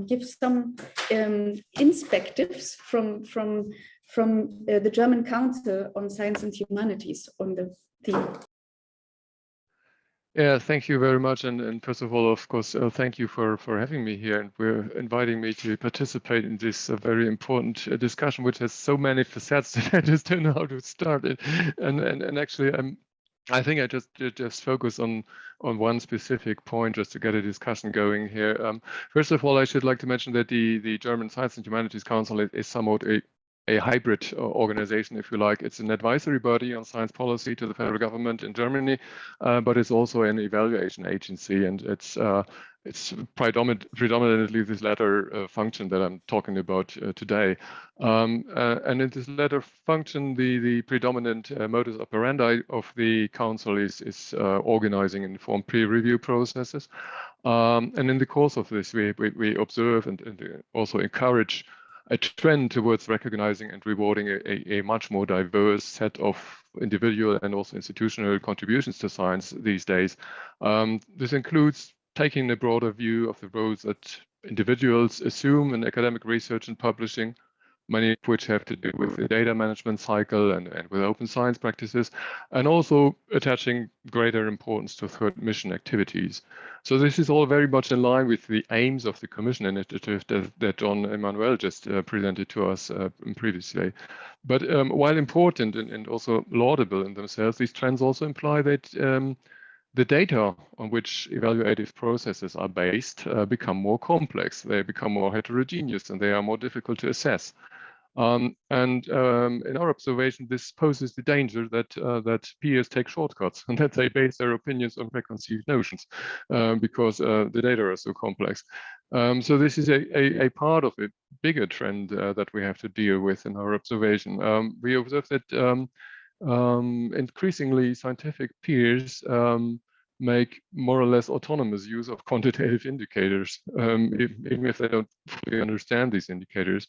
give some inspectives from the German Council on Science and Humanities on the theme. Yeah, thank you very much. And first of all, of course, thank you for having me here and we're inviting me to participate in this very important discussion, which has so many facets that I just don't know how to start it. And actually, I think I just focus on one specific point just to get a discussion going here. First of all, I should like to mention that the German Science and Humanities Council is somewhat a hybrid organization, if you like. It's an advisory body on science policy to the federal government in Germany, but it's also an evaluation agency, and it's predominantly this latter function that I'm talking about today. And in this latter function, the predominant modus operandi of the council is organizing informed peer review processes. And in the course of this, we observe and also encourage a trend towards recognizing and rewarding a much more diverse set of individual and also institutional contributions to science these days. This includes taking a broader view of the roles that individuals assume in academic research and publishing, many of which have to do with the data management cycle and with open science practices, and also attaching greater importance to third mission activities. So this is all very much in line with the aims of the Commission initiative that John Emmanuel just presented to us previously. But while important and also laudable in themselves, these trends also imply that the data on which evaluative processes are based become more complex, they become more heterogeneous, and they are more difficult to assess. In our observation, this poses the danger that peers take shortcuts and that they base their opinions on preconceived notions because the data are so complex. So this is a part of a bigger trend that we have to deal with in our observation. We observe that increasingly scientific peers make more or less autonomous use of quantitative indicators, even if they don't fully understand these indicators.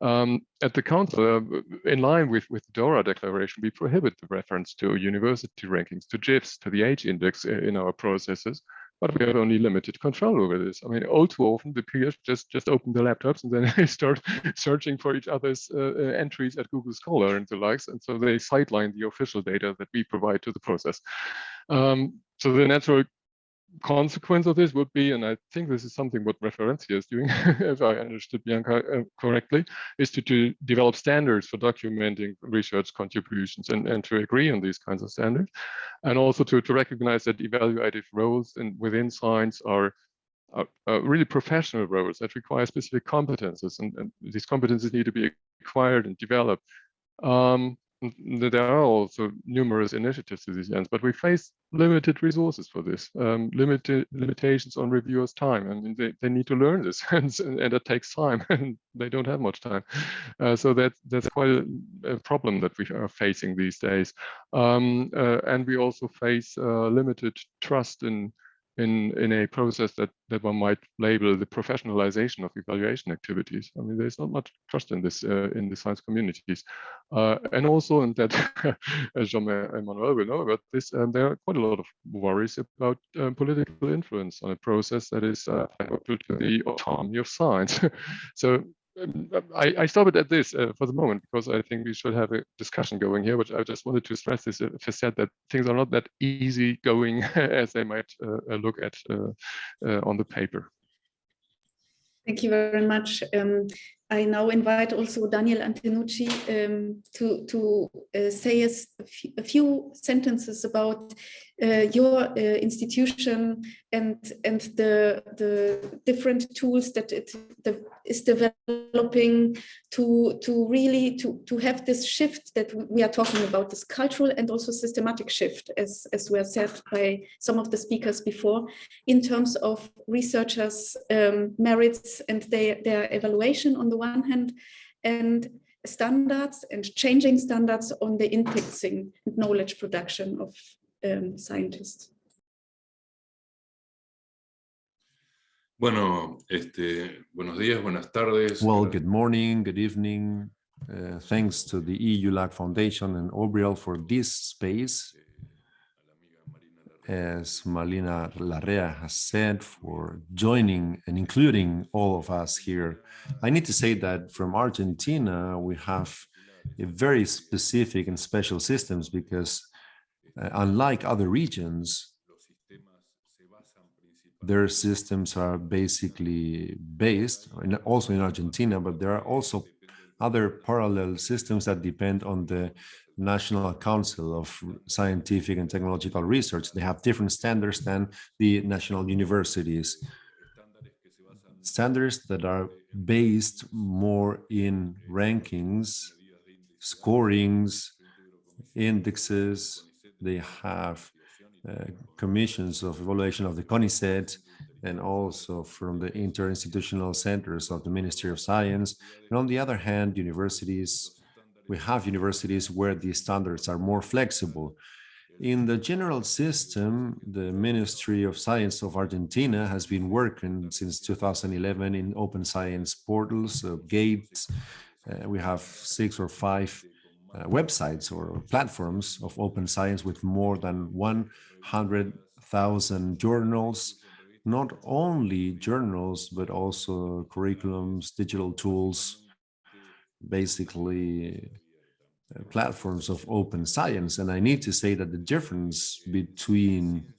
At the Council, in line with the DORA declaration, we prohibit the reference to university rankings, to GIFs, to the age index in our processes, but we have only limited control over this. I mean, all too often the peers just open the laptops and then they start searching for each other's entries at Google Scholar and the likes, and so they sideline the official data that we provide to the process. So the natural consequence of this would be, and I think this is something what Referencia is doing, if I understood Bianca correctly, is to develop standards for documenting research contributions and to agree on these kinds of standards, and also to recognize that evaluative roles within science are really professional roles that require specific competences, and these competences need to be acquired and developed. There are also numerous initiatives to these ends, but we face limited resources for this, limitations on reviewers' time. I mean, they need to learn this, and it takes time, and they don't have much time. So that's quite a problem that we are facing these days. And we also face limited trust in in a process that one might label the professionalization of evaluation activities. I mean, there's not much trust in this in the science communities, and also in that, as Jean-Emmanuel will know about this, there are quite a lot of worries about political influence on a process that is favorable to the autonomy of science. So. I stop it at this for the moment, because I think we should have a discussion going here, but I just wanted to stress this facet that things are not that easy going as they might look at on the paper. Thank you very much. I now invite also Daniel Antenucci to say us a few sentences about your institution and the different tools that it is developing to really have this shift that we are talking about, this cultural and also systematic shift, as were said by some of the speakers before, in terms of researchers' merits and their evaluation on the one hand, and standards and changing standards on the indexing and knowledge production of scientists. Bueno, buenos días, buenas tardes. Well, good morning, good evening. Thanks to the EU-LAC Foundation and Obreal for this space. As Marina Larrea has said, for joining and including all of us here. I need to say that from Argentina, we have a very specific and special systems, because unlike other regions, their systems are basically based, also in Argentina, but there are also other parallel systems that depend on the National Council of Scientific and Technological Research. They have different standards than the national universities. Standards that are based more in rankings, scorings, indexes. They have commissions of evaluation of the CONICET, and also from the interinstitutional centers of the Ministry of Science. And on the other hand, universities, we have universities where the standards are more flexible. In the general system, the Ministry of Science of Argentina has been working since 2011 in open science portals, gates. We have 6 or 5 websites or platforms of open science with more than 100,000 journals, not only journals, but also curriculums, digital tools, basically platforms of open science. And I need to say that the difference between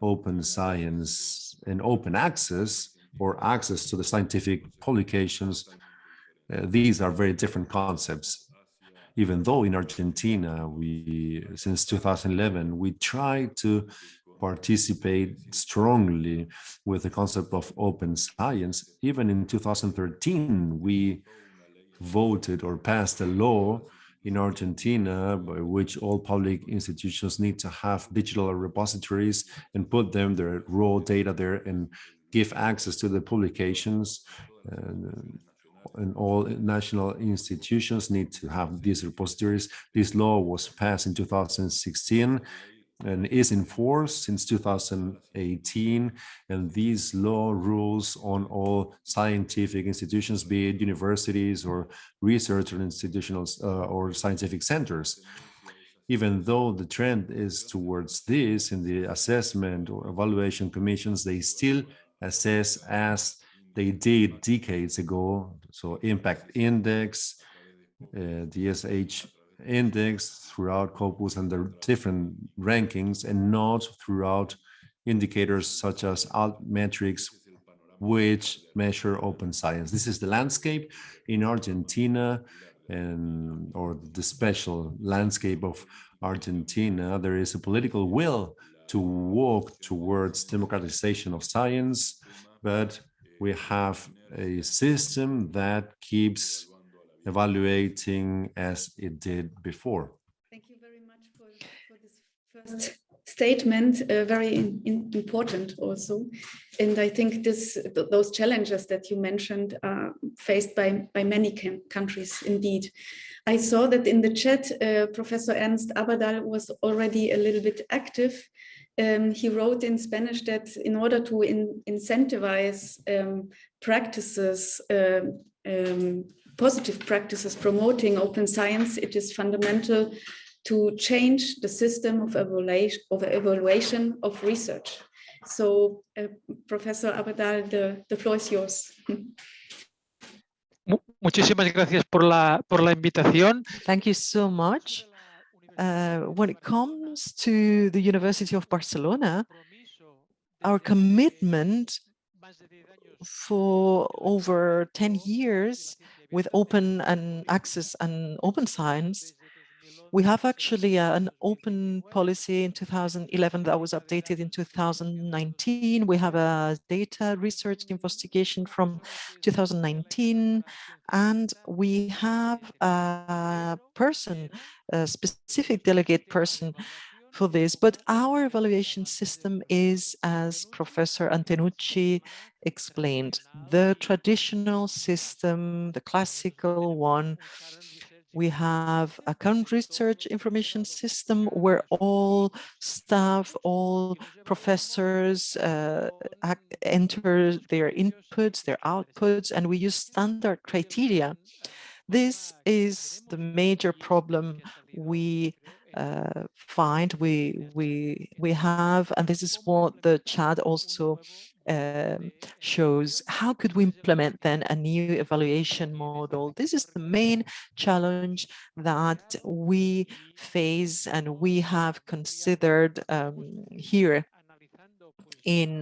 open science and open access, or access to the scientific publications, these are very different concepts. Even though in Argentina, since 2011, we try to participate strongly with the concept of open science. Even in 2013, we voted or passed a law in Argentina by which all public institutions need to have digital repositories and put their raw data there and give access to the publications. And all national institutions need to have these repositories. This law was passed in 2016 and is in force since 2018. And these law rules on all scientific institutions, be it universities or research or institutions or scientific centers. Even though the trend is towards this in the assessment or evaluation commissions, they still assess as they did decades ago. So impact index, DSH index throughout corpus and the different rankings, and not throughout indicators such as altmetrics, which measure open science. This is the landscape in Argentina, or the special landscape of Argentina. There is a political will to walk towards democratization of science, but we have a system that keeps evaluating as it did before. Thank you very much for this first statement, very important also. And I think those challenges that you mentioned are faced by many countries indeed. I saw that in the chat, Professor Ernst Abadal was already a little bit active. he wrote in Spanish that in order to incentivize practices, positive practices promoting open science, it is fundamental to change the system of evaluation of research. So, Professor Obreal, the floor is yours. Muchísimas gracias por la invitación. Thank you so much. When it comes to the University of Barcelona, our commitment for over 10 years with open and access and open science, we have actually an open policy in 2011 that was updated in 2019. We have a data research investigation from 2019, and we have a person, a specific delegate person for this. But our evaluation system is, as Professor Antenucci explained, the traditional system, the classical one. We have a current research information system where all staff, all professors enter their inputs, their outputs, and we use standard criteria. This is the major problem we find we have, and this is what the chat also shows. How could we implement then a new evaluation model? This is the main challenge that we face and we have considered here in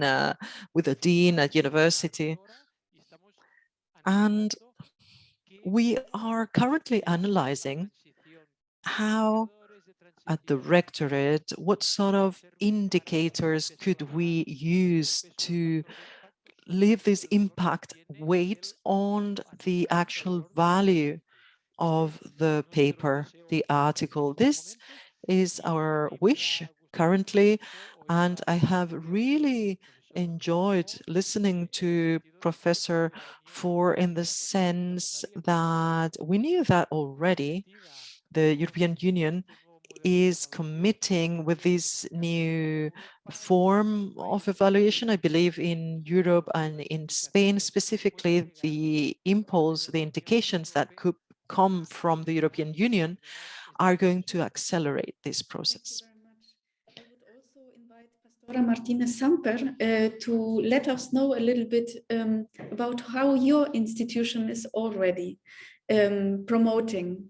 with the dean at university. And we are currently analyzing how at the rectorate, what sort of indicators could we use to leave this impact weight on the actual value of the paper, the article. This is our wish currently, and I have really enjoyed listening to Professor Four in the sense that we knew that already. The European Union is committing with this new form of evaluation. I believe in Europe and in Spain specifically, the impulse, the indications that could come from the European Union are going to accelerate this process. I would also invite Pastora Martinez Samper to let us know a little bit about how your institution is already promoting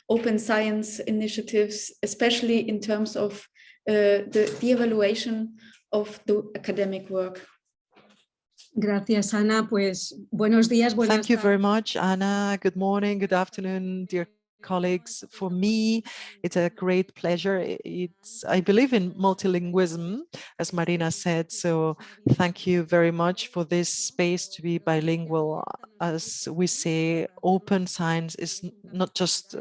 open science initiatives, especially in terms of the evaluation of the academic work. Gracias, Ana. Pues buenos días, buenas Thank you very much, Anna. Good morning, good afternoon, dear colleagues. For me, it's a great pleasure. I believe in multilingualism, as Marina said, so thank you very much for this space to be bilingual. As we say, open science is not just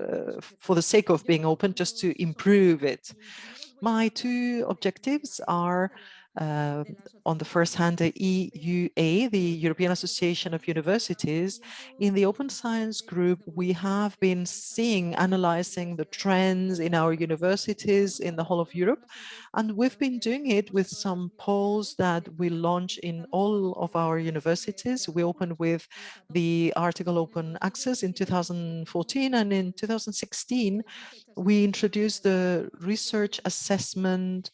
for the sake of being open, just to improve it. My two objectives are on the first hand, the EUA, the European Association of Universities. In the Open Science Group, we have been analyzing the trends in our universities in the whole of Europe. And we've been doing it with some polls that we launch in all of our universities. We opened with the article Open Access in 2014, and in 2016, we introduced the research assessment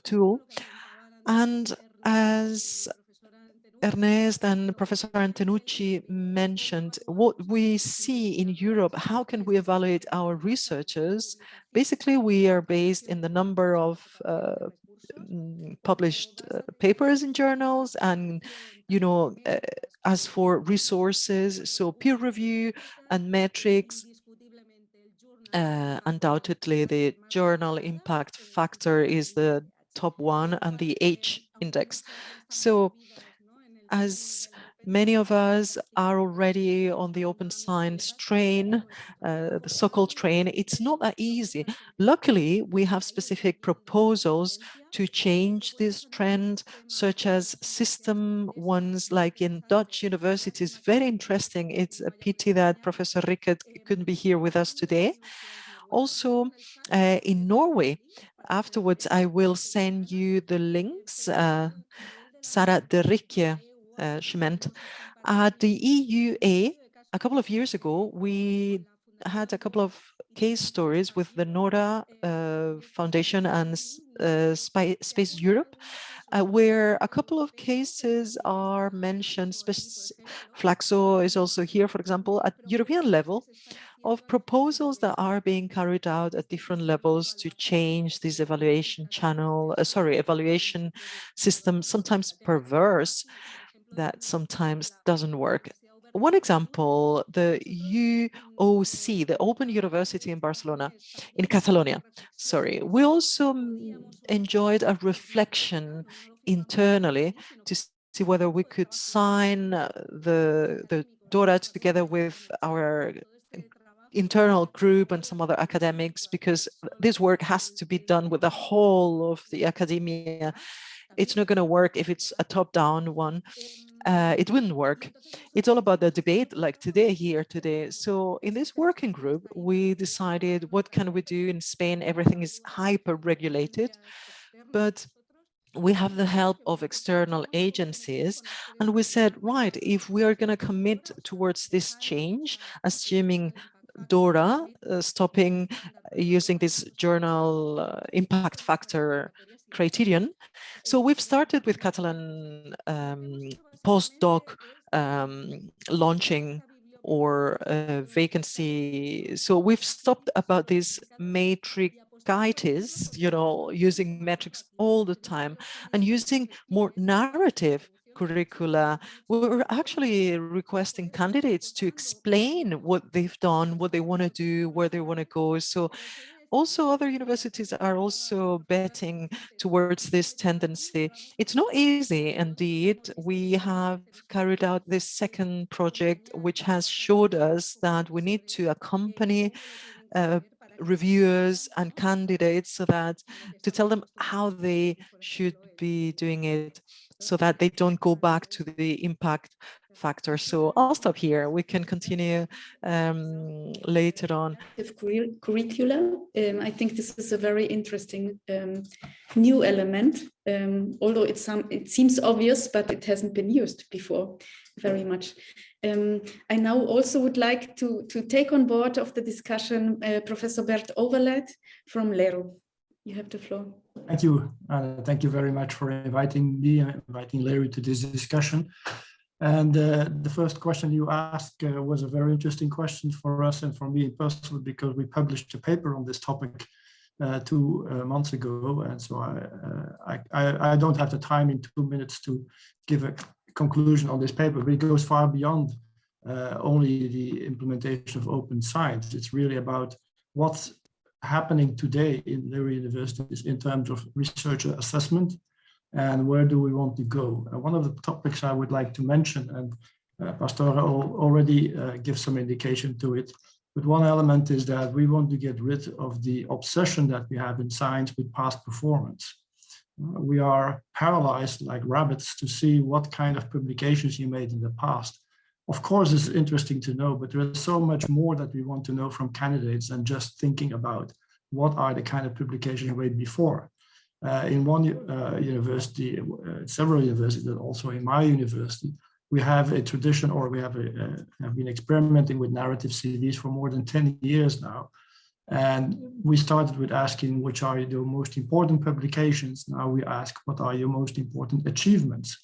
tool. And as Ernest and Professor Antenucci mentioned, what we see in Europe, how can we evaluate our researchers? Basically, we are based in the number of published papers in journals, and as for resources, so peer review and metrics. Undoubtedly, the journal impact factor is the top one, and the H index. So as many of us are already on the open science train, the so-called train, it's not that easy. Luckily, we have specific proposals to change this trend, such as system ones like in Dutch universities. Very interesting. It's a pity that Professor Rickert couldn't be here with us today. Also in Norway. Afterwards, I will send you the links. Sarah de Rikke, she meant. At the EUA, a couple of years ago, we had a couple of case stories with the NORA Foundation and Space Europe, where a couple of cases are mentioned. Flaxo is also here, for example, at European level, of proposals that are being carried out at different levels to change this evaluation evaluation system, sometimes perverse, that sometimes doesn't work. One example, the UOC, the Open University in Catalonia, sorry. We also enjoyed a reflection internally to see whether we could sign the DORA together with our internal group and some other academics, because this work has to be done with the whole of the academia. It's not going to work if it's a top-down one. It wouldn't work. It's all about the debate, like today. So in this working group, we decided, what can we do? In Spain, everything is hyper-regulated, but we have the help of external agencies. And we said, right, if we are going to commit towards this change, assuming DORA, stopping using this journal impact factor criterion. So we've started with Catalan postdoc launching or vacancy. So we've stopped about this matricitis, using metrics all the time and using more narrative curricula. We're actually requesting candidates to explain what they've done, what they want to do, where they want to go. So also other universities are also betting towards this tendency. It's not easy indeed. We have carried out this second project, which has showed us that we need to accompany reviewers and candidates to tell them how they should be doing it, so that they don't go back to the impact factor. So I'll stop here. We can continue later on. Curricula. I think this is a very interesting new element, although it seems obvious, but it hasn't been used before very much. I now also would like to take on board of the discussion Professor Bert Overlaat from LERU. You have the floor. Thank you. Thank you very much for inviting me and inviting Larry to this discussion. And the first question you asked was a very interesting question for us and for me personally, because we published a paper on this topic 2 months ago. And so I don't have the time in 2 minutes to give a conclusion on this paper, but it goes far beyond only the implementation of open science. It's really about what's happening today in Leru universities in terms of researcher assessment and where do we want to go. One of the topics I would like to mention, and Pastora already gives some indication to it, but one element is that we want to get rid of the obsession that we have in science with past performance. We are paralyzed like rabbits to see what kind of publications you made in the past. Of course, it's interesting to know, but there is so much more that we want to know from candidates than just thinking about what are the kind of publications you made before. In one university, several universities, and also in my university, we have a tradition, or we have been experimenting with narrative CVs for more than 10 years now. And we started with asking, which are your most important publications? Now we ask, what are your most important achievements?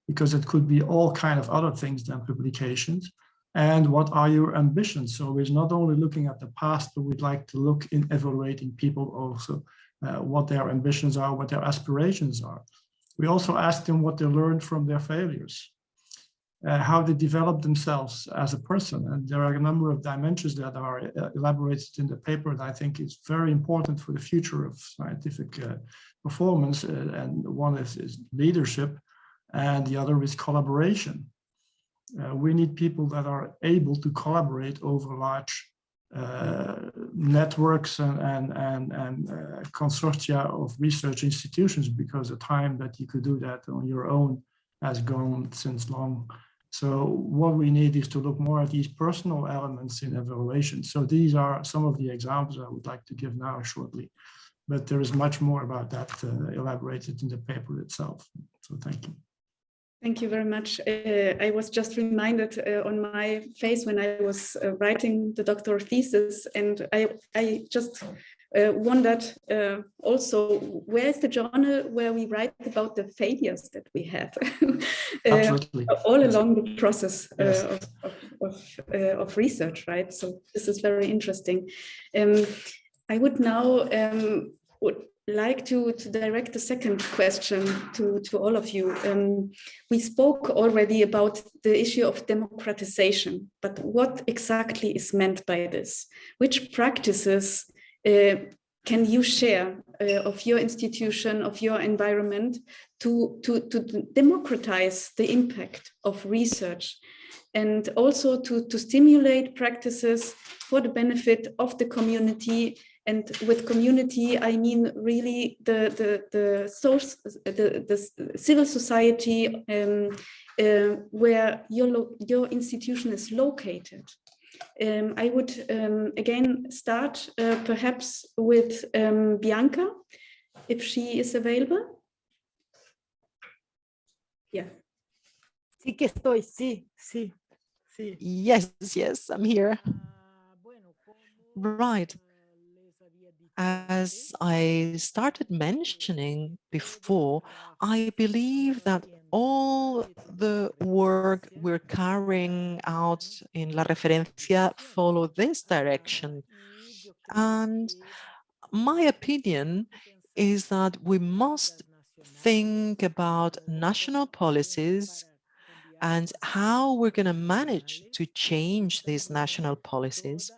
Because it could be all kind of other things than publications. And what are your ambitions? So we're not only looking at the past, but we'd like to look in evaluating people also, what their ambitions are, what their aspirations are. We also ask them what they learned from their failures, how they develop themselves as a person. And there are a number of dimensions that are elaborated in the paper that I think is very important for the future of scientific performance. And one is leadership, and the other is collaboration. We need people that are able to collaborate over large networks and consortia of research institutions, because the time that you could do that on your own has gone since long So what we need is to look more at these personal elements in evaluation. So these are some of the examples I would like to give now shortly, but there is much more about that elaborated in the paper itself. So thank you. Thank you very much. I was just reminded on my face when I was writing the doctoral thesis, and I just wondered also, where is the journal where we write about the failures that we have all along the process of research, right? So this is very interesting. I would now would like to direct the second question to all of you. We spoke already about the issue of democratization, but what exactly is meant by this? Which practices can you share of your institution, of your environment to democratize the impact of research, and also to stimulate practices for the benefit of the community? And with community, I mean really the civil society where your institution is located. I would again start perhaps with Bianca, if she is available. Yeah. Sí que estoy, sí. Yes, I'm here. Right. As I started mentioning before, I believe that all the work we're carrying out in La Referencia follow this direction. And my opinion is that we must think about national policies and how we're going to manage to change these national policies.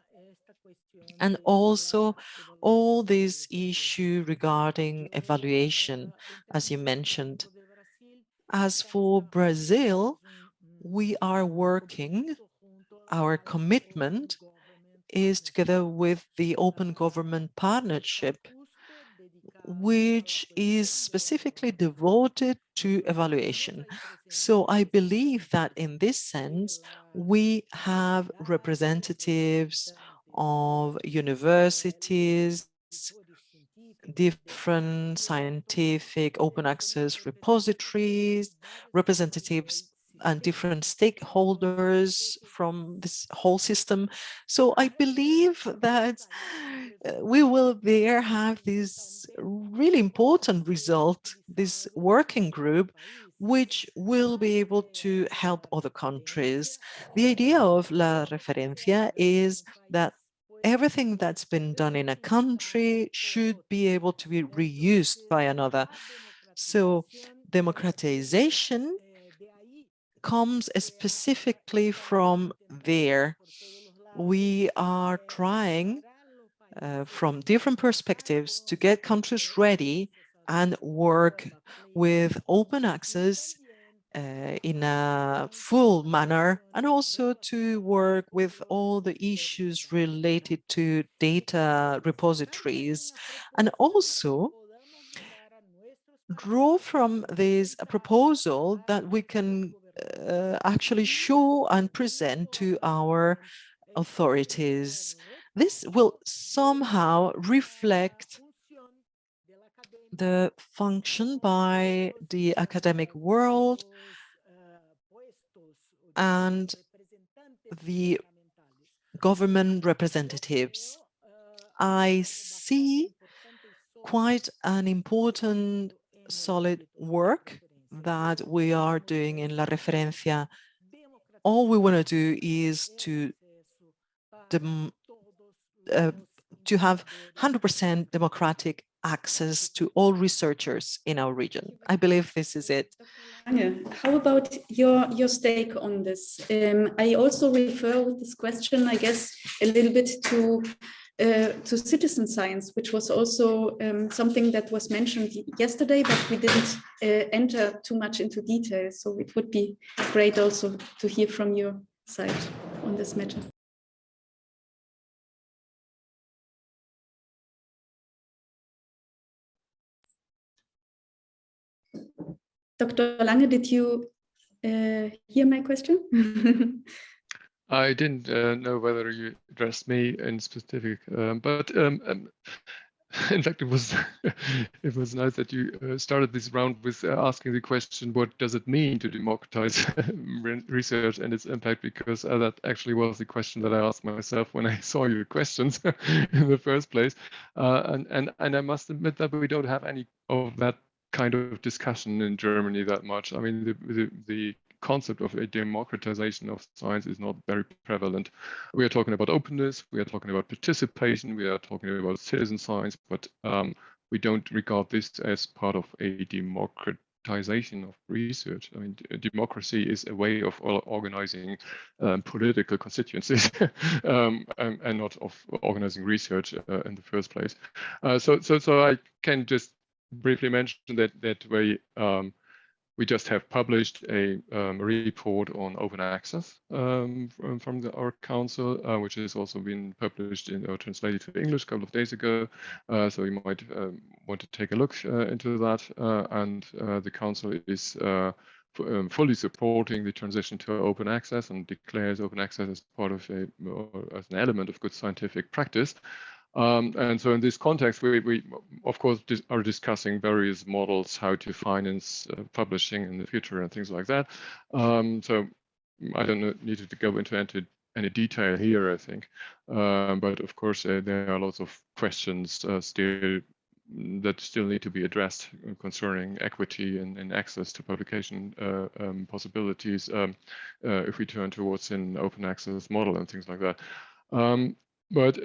And also all this issue regarding evaluation, as you mentioned. As for Brazil, we are working, our commitment is together with the Open Government Partnership, which is specifically devoted to evaluation. So I believe that in this sense, we have representatives of universities, different scientific open access repositories, representatives and different stakeholders from this whole system. So I believe that we will there have this really important result, this working group, which will be able to help other countries. The idea of La Referencia is that everything that's been done in a country should be able to be reused by another. So democratization comes specifically from there. We are trying from different perspectives to get countries ready and work with open access in a full manner, and also to work with all the issues related to data repositories, and also draw from this a proposal that we can actually show and present to our authorities. This will somehow reflect the function by the academic world and the government representatives. I see quite an important solid work that we are doing in La Referencia. All we want to do is to have 100% democratic access to all researchers in our region. I believe this is it. How about your stake on this? I also refer with this question, I guess, a little bit to citizen science, which was also something that was mentioned yesterday, but we didn't enter too much into detail. So it would be great also to hear from your side on this matter. Dr. Lange, did you hear my question? I didn't know whether you addressed me in specific, but in fact, it was it was nice that you started this round with asking the question, what does it mean to democratize research and its impact? Because that actually was the question that I asked myself when I saw your questions in the first place. And I must admit that we don't have any of that kind of discussion in Germany that much. I mean, the concept of a democratization of science is not very prevalent. We are talking about openness, we are talking about participation, we are talking about citizen science, but we don't regard this as part of a democratization of research. I mean, democracy is a way of organizing political constituencies and not of organizing research in the first place. So I can just briefly mention that we just have published a report on open access from our council, which has also been published or translated to English a couple of days ago. So you might want to take a look into that. And the council is fully supporting the transition to open access and declares open access as part of as an element of good scientific practice. And so in this context, we of course are discussing various models, how to finance publishing in the future and things like that. So I don't need to go into any detail here, I think. But of course, there are lots of questions that still need to be addressed concerning equity and access to publication possibilities if we turn towards an open access model and things like that. But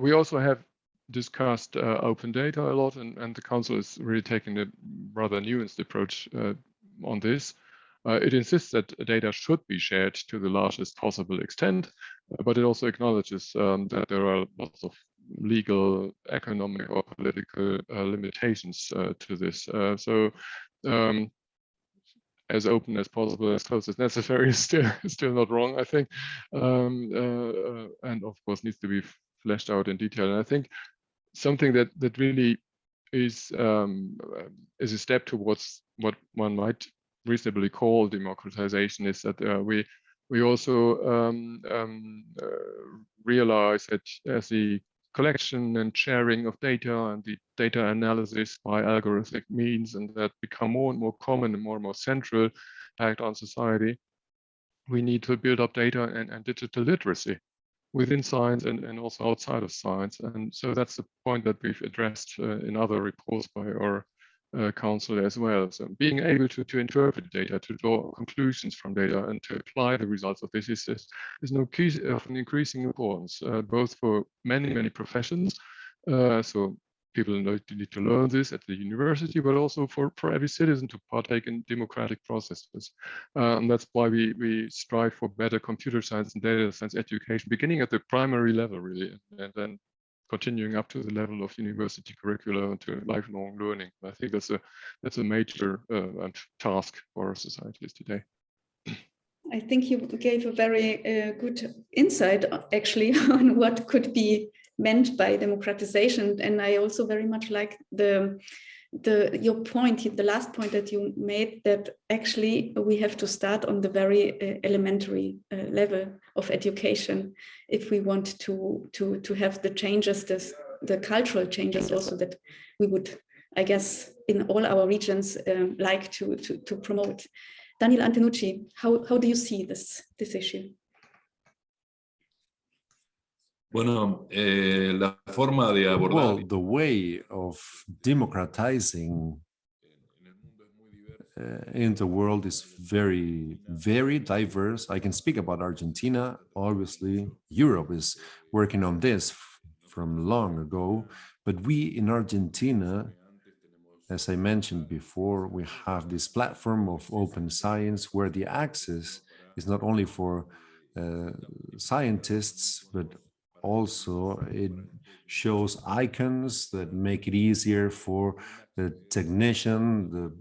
we also have discussed open data a lot, and the council is really taking a rather nuanced approach on this. It insists that data should be shared to the largest possible extent, but it also acknowledges that there are lots of legal, economic, or political limitations to this. So as open as possible, as close as necessary is still not wrong, I think, and of course needs to be fleshed out in detail. And I think something that really is a step towards what one might reasonably call democratization is that we also realize that as the collection and sharing of data and the data analysis by algorithmic means, and that become more and more common and more central impact on society, we need to build up data and digital literacy within science and also outside of science. And so that's the point that we've addressed in other reports by our council as well. So being able to interpret data, to draw conclusions from data, and to apply the results of this is no key of an increasing importance, both for many professions. So people need to learn this at the university, but also for every citizen to partake in democratic processes. And that's why we strive for better computer science and data science education, beginning at the primary level, really, and then continuing up to the level of university curricula and to lifelong learning. I think that's a major task for our societies today. I think you gave a very good insight, actually, on what could be meant by democratization. And I also very much like your point, the last point that you made, that actually we have to start on the very elementary level of education if we want to have the changes, the cultural changes also that we would, I guess, in all our regions like to promote. Daniel Antenucci, how do you see this issue? Bueno, la forma de abordar. Well, the way of democratizing in the world is very diverse. I can speak about Argentina. Obviously, Europe is working on this from long ago, but we in Argentina, as I mentioned before, we have this platform of open science where the access is not only for scientists, but also it shows icons that make it easier for the technician, the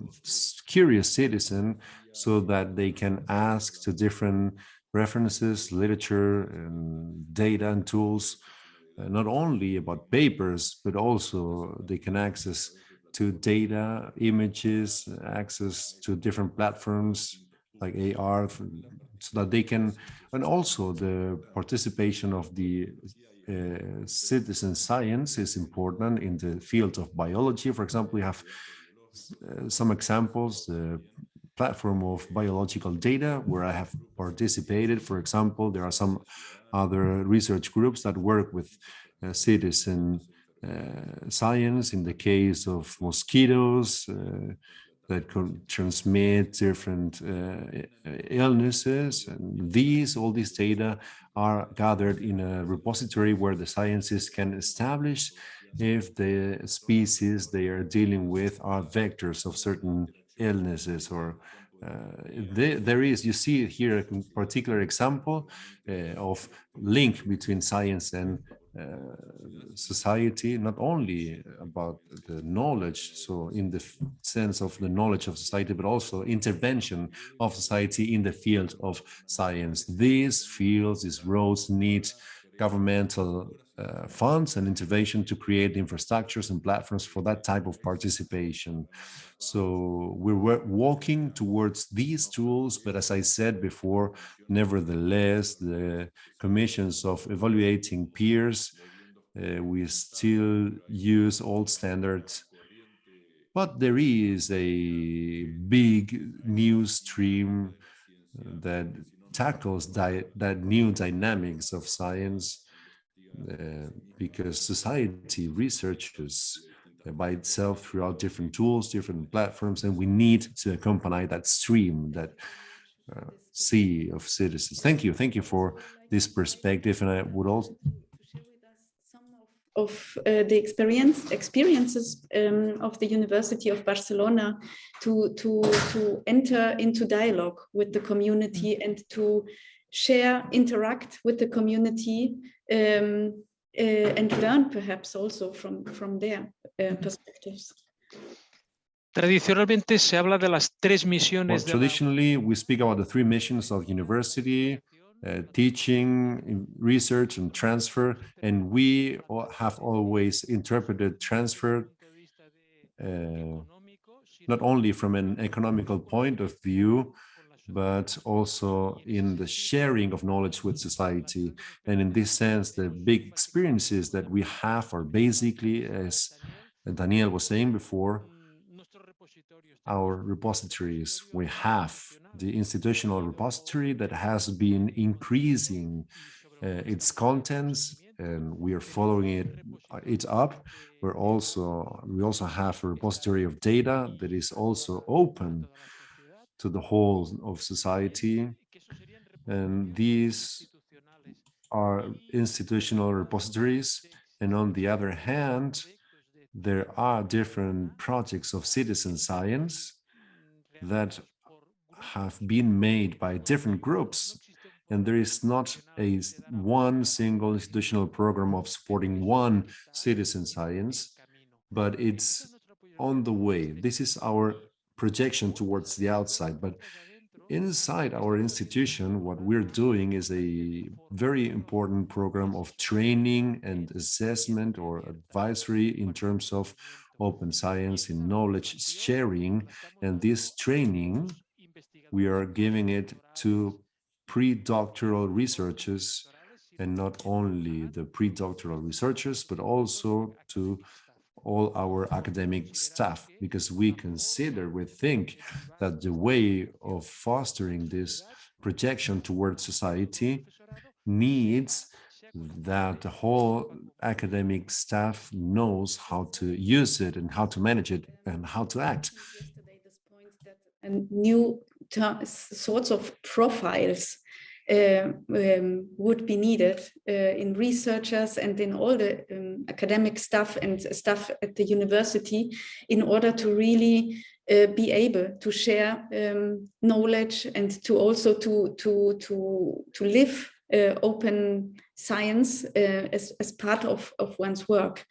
curious citizen, so that they can ask to different references, literature, and data and tools, not only about papers, but also they can access to data, images, access to different platforms like AR, so that they can, and also the participation of the citizen science is important in the field of biology. For example, we have some examples, the platform of biological data where I have participated. For example, there are some other research groups that work with citizen science in the case of mosquitoes that can transmit different illnesses. And all these data are gathered in a repository where the scientists can establish if the species they are dealing with are vectors of certain illnesses, or there is, you see here a particular example of link between science and society, not only about the knowledge, so in the sense of the knowledge of society, but also intervention of society in the field of science. These fields, these roads need governmental funds and intervention to create infrastructures and platforms for that type of participation. So we're walking towards these tools, but as I said before, nevertheless, the commissions of evaluating peers, we still use old standards. But there is a big new stream that tackles that new dynamics of science, because society researches by itself throughout different tools, different platforms, and we need to accompany that stream, that sea of citizens. Thank you for this perspective, and I would also of the experiences of the University of Barcelona to enter into dialogue with the community and to interact with the community and learn perhaps also from their perspectives. Tradicionalmente se habla de las tres misiones. Traditionally, we speak about the three missions of university: teaching, research, and transfer. And we have always interpreted transfer not only from an economical point of view, but also in the sharing of knowledge with society. And in this sense, the big experiences that we have are basically, as Daniel was saying before, our repositories. We have the institutional repository that has been increasing its contents, and we are following it up. We also have a repository of data that is also open to the whole of society, and these are institutional repositories. And on the other hand, there are different projects of citizen science that have been made by different groups, and there is not one single institutional program of supporting one citizen science, but it's on the way. This is our projection towards the outside, but inside our institution, what we're doing is a very important program of training and assessment or advisory in terms of open science and knowledge sharing. And this training, we are giving it to pre-doctoral researchers, and not only the pre-doctoral researchers, but also to all our academic staff, because we think that the way of fostering this projection towards society needs that the whole academic staff knows how to use it and how to manage it and how to act. And new sorts of profiles would be needed in researchers and in all the academic staff and staff at the university in order to really be able to share knowledge and to also to live open science as part of one's work.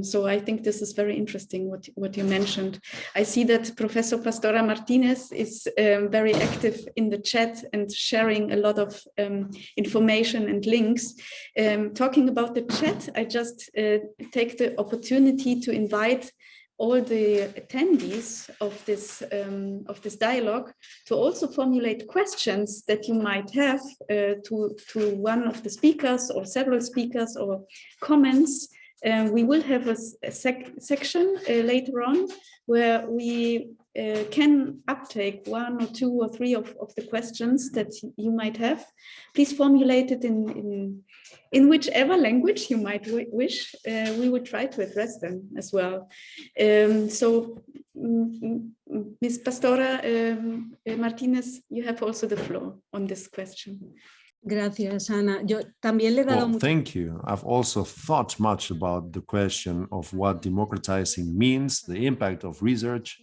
So I think this is very interesting what you mentioned. I see that Professor Pastora Martinez is very active in the chat and sharing a lot of information and links. Talking about the chat, I just take the opportunity to invite all the attendees of this dialogue to also formulate questions that you might have to one of the speakers or several speakers, or comments. We will have a section later on where we can uptake 1 or 2 or 3 of the questions that you might have. Please formulate it in whichever language you might wish. We will try to address them as well. So, Ms. Pastora Martinez, you have also the floor on this question. Gracias, Ana. Yo también le he dado Well, thank you. I've also thought much about the question of what democratizing means, the impact of research.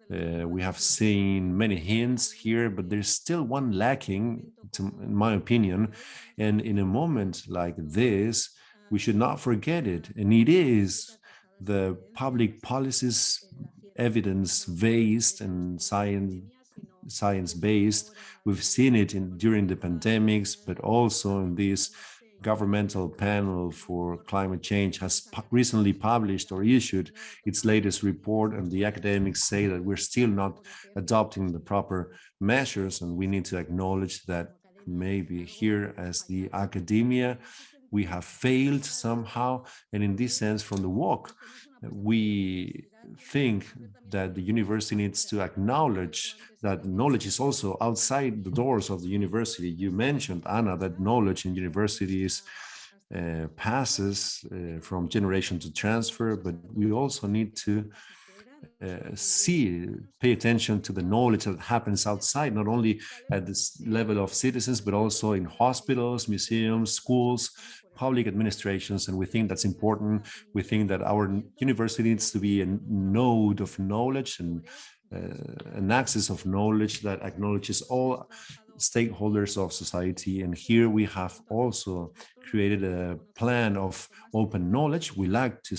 We have seen many hints here, but there's still one lacking, in my opinion. And in a moment like this, we should not forget it. And it is the public policies, evidence-based and science-based. We've seen it during the pandemics, but also in this governmental panel for climate change has recently published or issued its latest report, and the academics say that we're still not adopting the proper measures, and we need to acknowledge that maybe here as the academia we have failed somehow. And in this sense, from the walk, we think that the university needs to acknowledge that knowledge is also outside the doors of the university. You mentioned, Anna, that knowledge in universities passes from generation to transfer, but we also need to pay attention to the knowledge that happens outside, not only at this level of citizens, but also in hospitals, museums, schools, public administrations. And we think that's important. We think that our university needs to be a node of knowledge and an axis of knowledge that acknowledges all stakeholders of society. And here we have also created a plan of open knowledge. We like to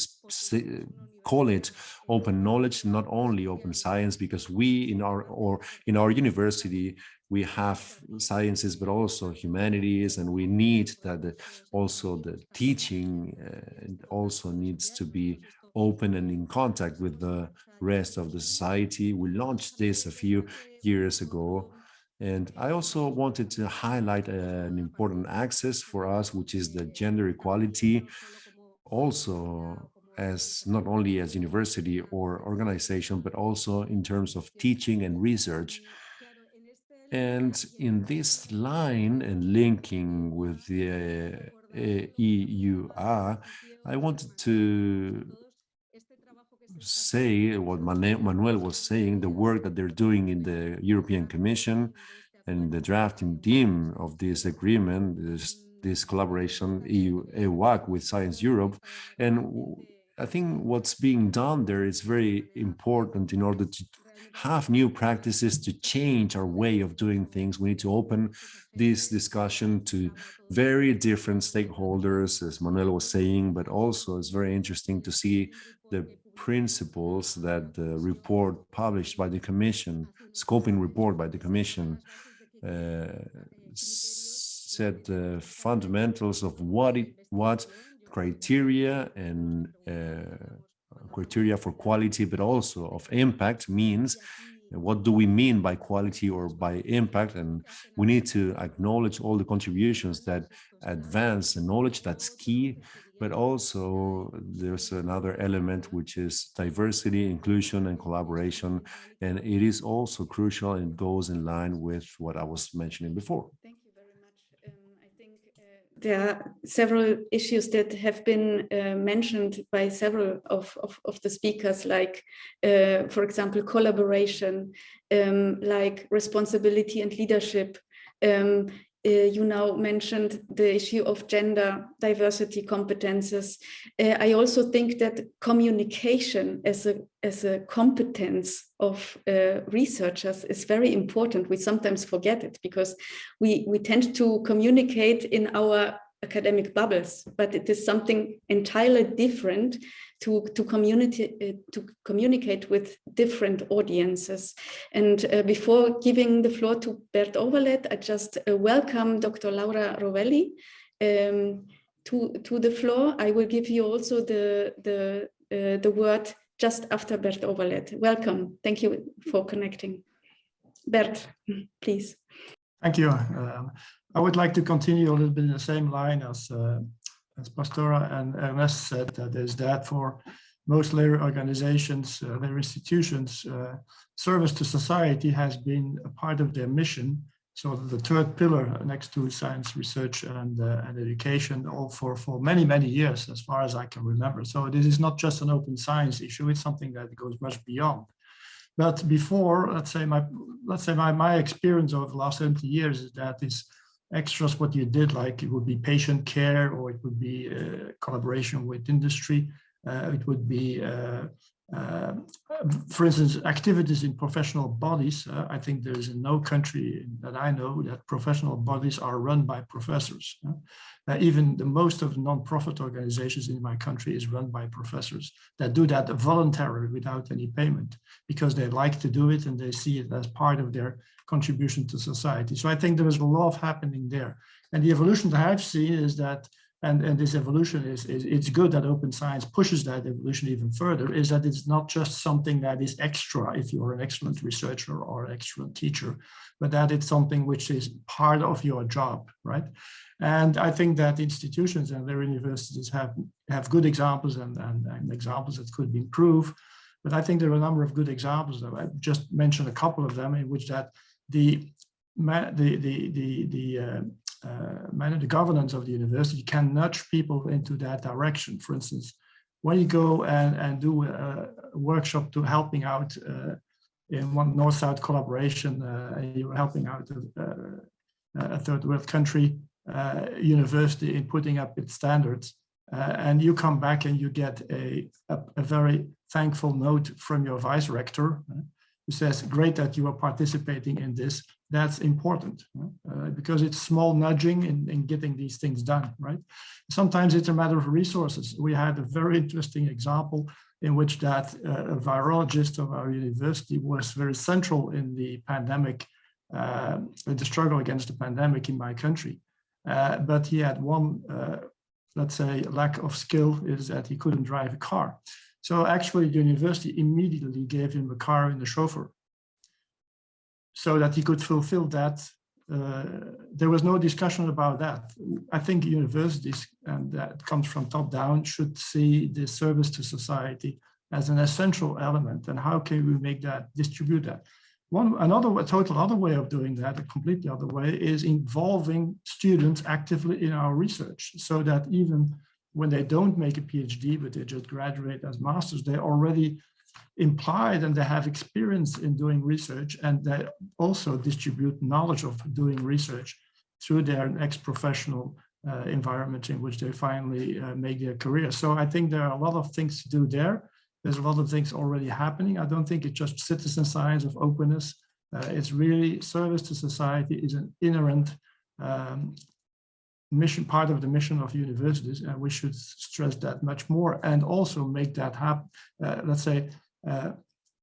call it open knowledge, not only open science, because we in our university we have sciences, but also humanities, and we need that also the teaching also needs to be open and in contact with the rest of the society. We launched this a few years ago. And I also wanted to highlight an important axis for us, which is the gender equality, also as not only as university or organization, but also in terms of teaching and research. And in this line and linking with the EU-LAC, I wanted to say what Manuel was saying, the work that they're doing in the European Commission and the drafting team of this agreement, this collaboration EU-LAC with Science Europe. And I think what's being done there is very important in order to have new practices, to change our way of doing things. We need to open this discussion to very different stakeholders, as Manuel was saying, but also it's very interesting to see the principles that the report published by the Commission, scoping report by the Commission, set the fundamentals of what criteria and criteria for quality, but also of impact means. What do we mean by quality or by impact? And we need to acknowledge all the contributions that advance the knowledge, that's key. But also there's another element, which is diversity, inclusion, and collaboration. And it is also crucial and goes in line with what I was mentioning before. Thank you very much. I think there are several issues that have been mentioned by several of the speakers, like, for example, collaboration, like responsibility and leadership. You now mentioned the issue of gender diversity competences. I also think that communication as a competence of researchers is very important. We sometimes forget it because we tend to communicate in our academic bubbles, but it is something entirely different to communicate with different audiences. And before giving the floor to Bert Overlet, I just welcome Dr. Laura Rovelli to the floor. I will give you also the word just after Bert Overlet. Welcome. Thank you for connecting. Bert, please. Thank you. I would like to continue a little bit in the same line as Pastora and Ernest said, that is that for most labor organizations, labor institutions, service to society has been a part of their mission. So the third pillar next to science research and education, all for many, many years, as far as I can remember. So this is not just an open science issue, it's something that goes much beyond. But before, let's say my experience over the last 70 years is that this extras, what you did, like it would be patient care, or it would be collaboration with industry, it would be, for instance, activities in professional bodies. I think there is no country that I know that professional bodies are run by professors. Even the most of non-profit organizations in my country is run by professors that do that voluntarily without any payment, because they like to do it and they see it as part of their contribution to society. So I think there is a lot happening there. And the evolution that I've seen is that, and this evolution it's good that open science pushes that evolution even further, is that it's not just something that is extra if you're an excellent researcher or an excellent teacher, but that it's something which is part of your job, right? And I think that institutions and their universities have good examples and examples that could improve. But I think there are a number of good examples. I just mentioned a couple of them in which that the governance of the university can nudge people into that direction. For instance, when you go and do a workshop to helping out in one North-South collaboration, and you're helping out a third world country university in putting up its standards, and you come back and you get a very thankful note from your vice rector who says, great that you are participating in this. That's important because it's small nudging in getting these things done, right? Sometimes it's a matter of resources. We had a very interesting example in which that a virologist of our university was very central in the pandemic, the struggle against the pandemic in my country. But he had one, let's say, lack of skill, is that he couldn't drive a car. So actually the university immediately gave him a car and a chauffeur so that he could fulfill that. There was no discussion about that. I think universities, and that comes from top down, should see the service to society as an essential element. And how can we make that, distribute that? A total other way of doing that, a completely other way, is involving students actively in our research, so that even when they don't make a PhD, but they just graduate as masters, they're already implied and they have experience in doing research, and they also distribute knowledge of doing research through their next professional environment in which they finally make their career. So I think there are a lot of things to do there. There's a lot of things already happening. I don't think it's just citizen science of openness. It's really service to society is an inherent mission, part of the mission of universities, and we should stress that much more, and also make that happen. Let's say,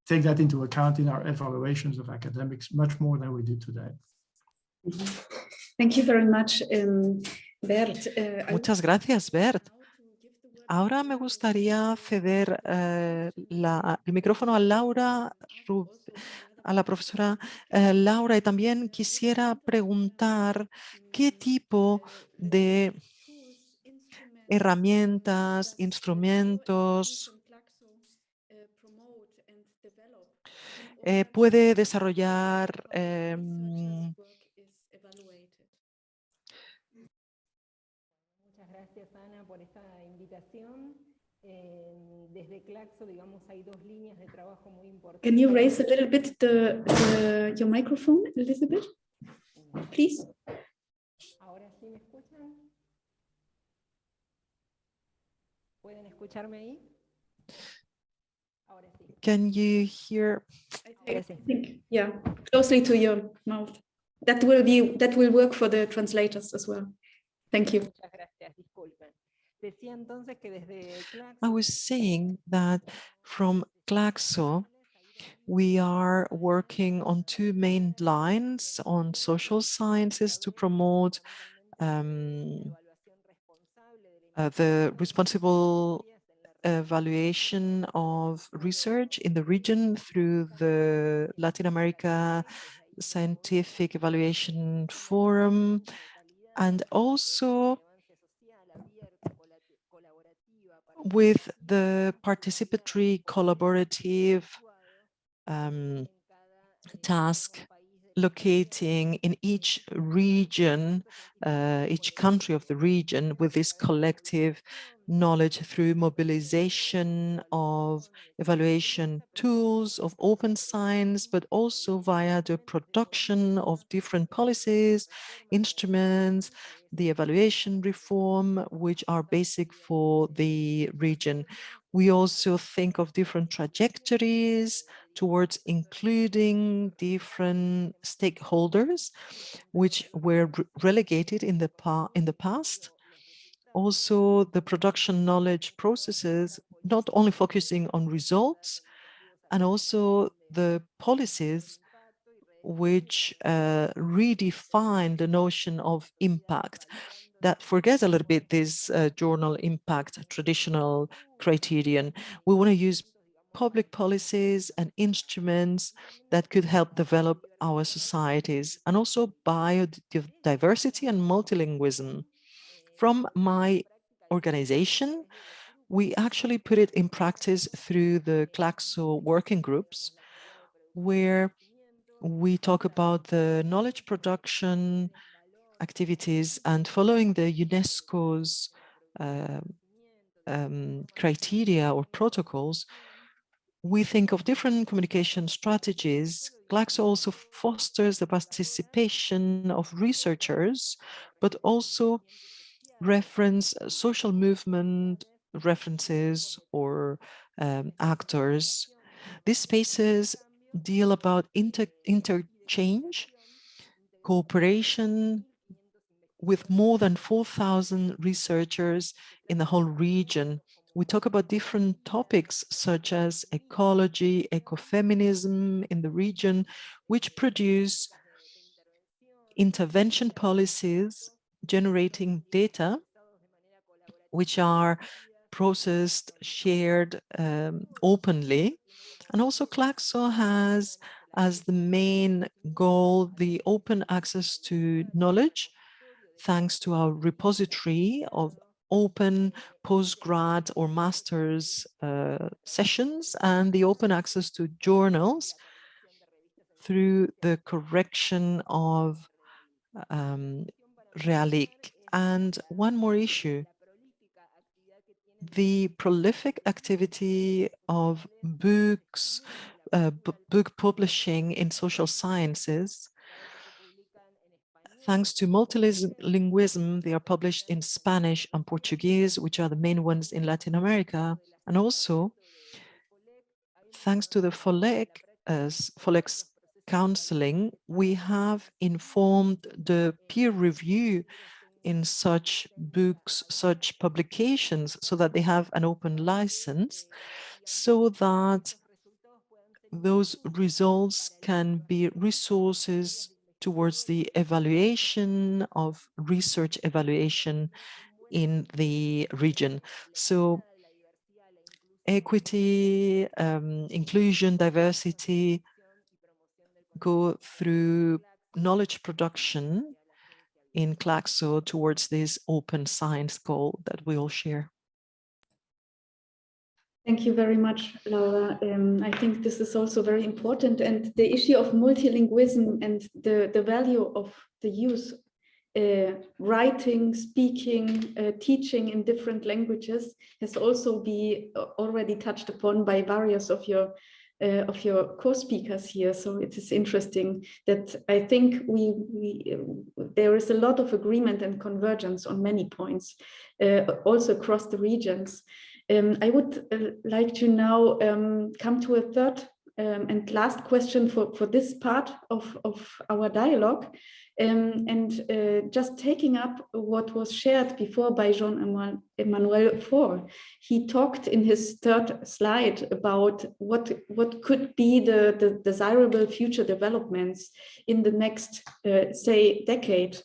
take that into account in our evaluations of academics much more than we do today. Thank you very much, Bert. Muchas gracias, Bert. Ahora me gustaría ceder el micrófono a Laura, a la profesora Laura, y también quisiera preguntar qué tipo de herramientas, instrumentos puede desarrollar Muchas gracias, Ana, por esta invitación. Desde Claxo, digamos, hay dos líneas de trabajo muy importantes. Can you raise a little bit your microphone a little bit, please? Ahora sí me escuchan. ¿Pueden escucharme ahí? Ahora sí. Can you hear? I think, yeah, closely to your mouth. That will work for the translators as well. Thank you. Muchas gracias, disculpen. Decía entonces que desde Claxo, I was saying that from Claxo, we are working on two main lines on social sciences to promote the responsible evaluation of research in the region through the Latin America Scientific Evaluation Forum, and also with the participatory collaborative task locating in each region, each country of the region, with this collective knowledge through mobilization of evaluation tools of open science, but also via the production of different policies, instruments, the evaluation reform, which are basic for the region. We also think of different trajectories towards including different stakeholders, which were relegated in the past. Also, the production knowledge processes, not only focusing on results, and also the policies which redefine the notion of impact, that forgets a little bit this journal impact traditional criterion. We want to use public policies and instruments that could help develop our societies, and also biodiversity and multilingualism. From my organization, we actually put it in practice through the CLACSO working groups, where we talk about the knowledge production activities, and following the UNESCO's criteria or protocols, we think of different communication strategies. CLACSO also fosters the participation of researchers, but also reference social movement references or actors. These spaces deal about interchange, cooperation with more than 4,000 researchers in the whole region. We talk about different topics such as ecology, ecofeminism in the region, which produce intervention policies generating data, which are processed, shared openly. And also CLACSO has as the main goal the open access to knowledge, thanks to our repository of open postgrad or master's sessions, and the open access to journals through the correction of REALIC. And one more issue, the prolific activity of books, book publishing in social sciences. Thanks to multilingualism, they are published in Spanish and Portuguese, which are the main ones in Latin America. And also, thanks to the FOLEX counseling, we have informed the peer review in such books, such publications, so that they have an open license, so that those results can be resources towards the evaluation of research evaluation in the region. So equity, inclusion, diversity go through knowledge production in CLACSO towards this open science goal that we all share. Thank you very much, Laura. I think this is also very important, and the issue of multilingualism and the value of the use, writing, speaking, teaching in different languages has also been already touched upon by various of your co-speakers here. So it is interesting that I think there is a lot of agreement and convergence on many points, also across the regions. I would like to now come to a third and last question for this part of our dialogue, and just taking up what was shared before by Jean-Emmanuel Faure. He talked in his third slide about what could be the desirable future developments in the next, say, decade.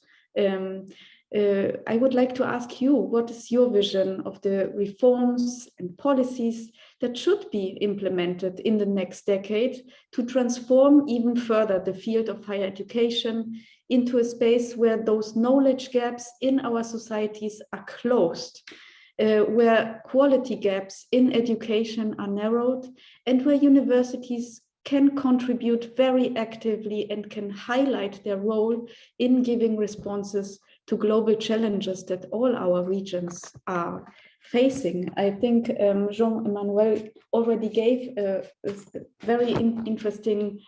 I would like to ask you, what is your vision of the reforms and policies that should be implemented in the next decade to transform even further the field of higher education into a space where those knowledge gaps in our societies are closed, where quality gaps in education are narrowed, and where universities can contribute very actively and can highlight their role in giving responses to global challenges that all our regions are facing. I think Jean-Emmanuel already gave very interesting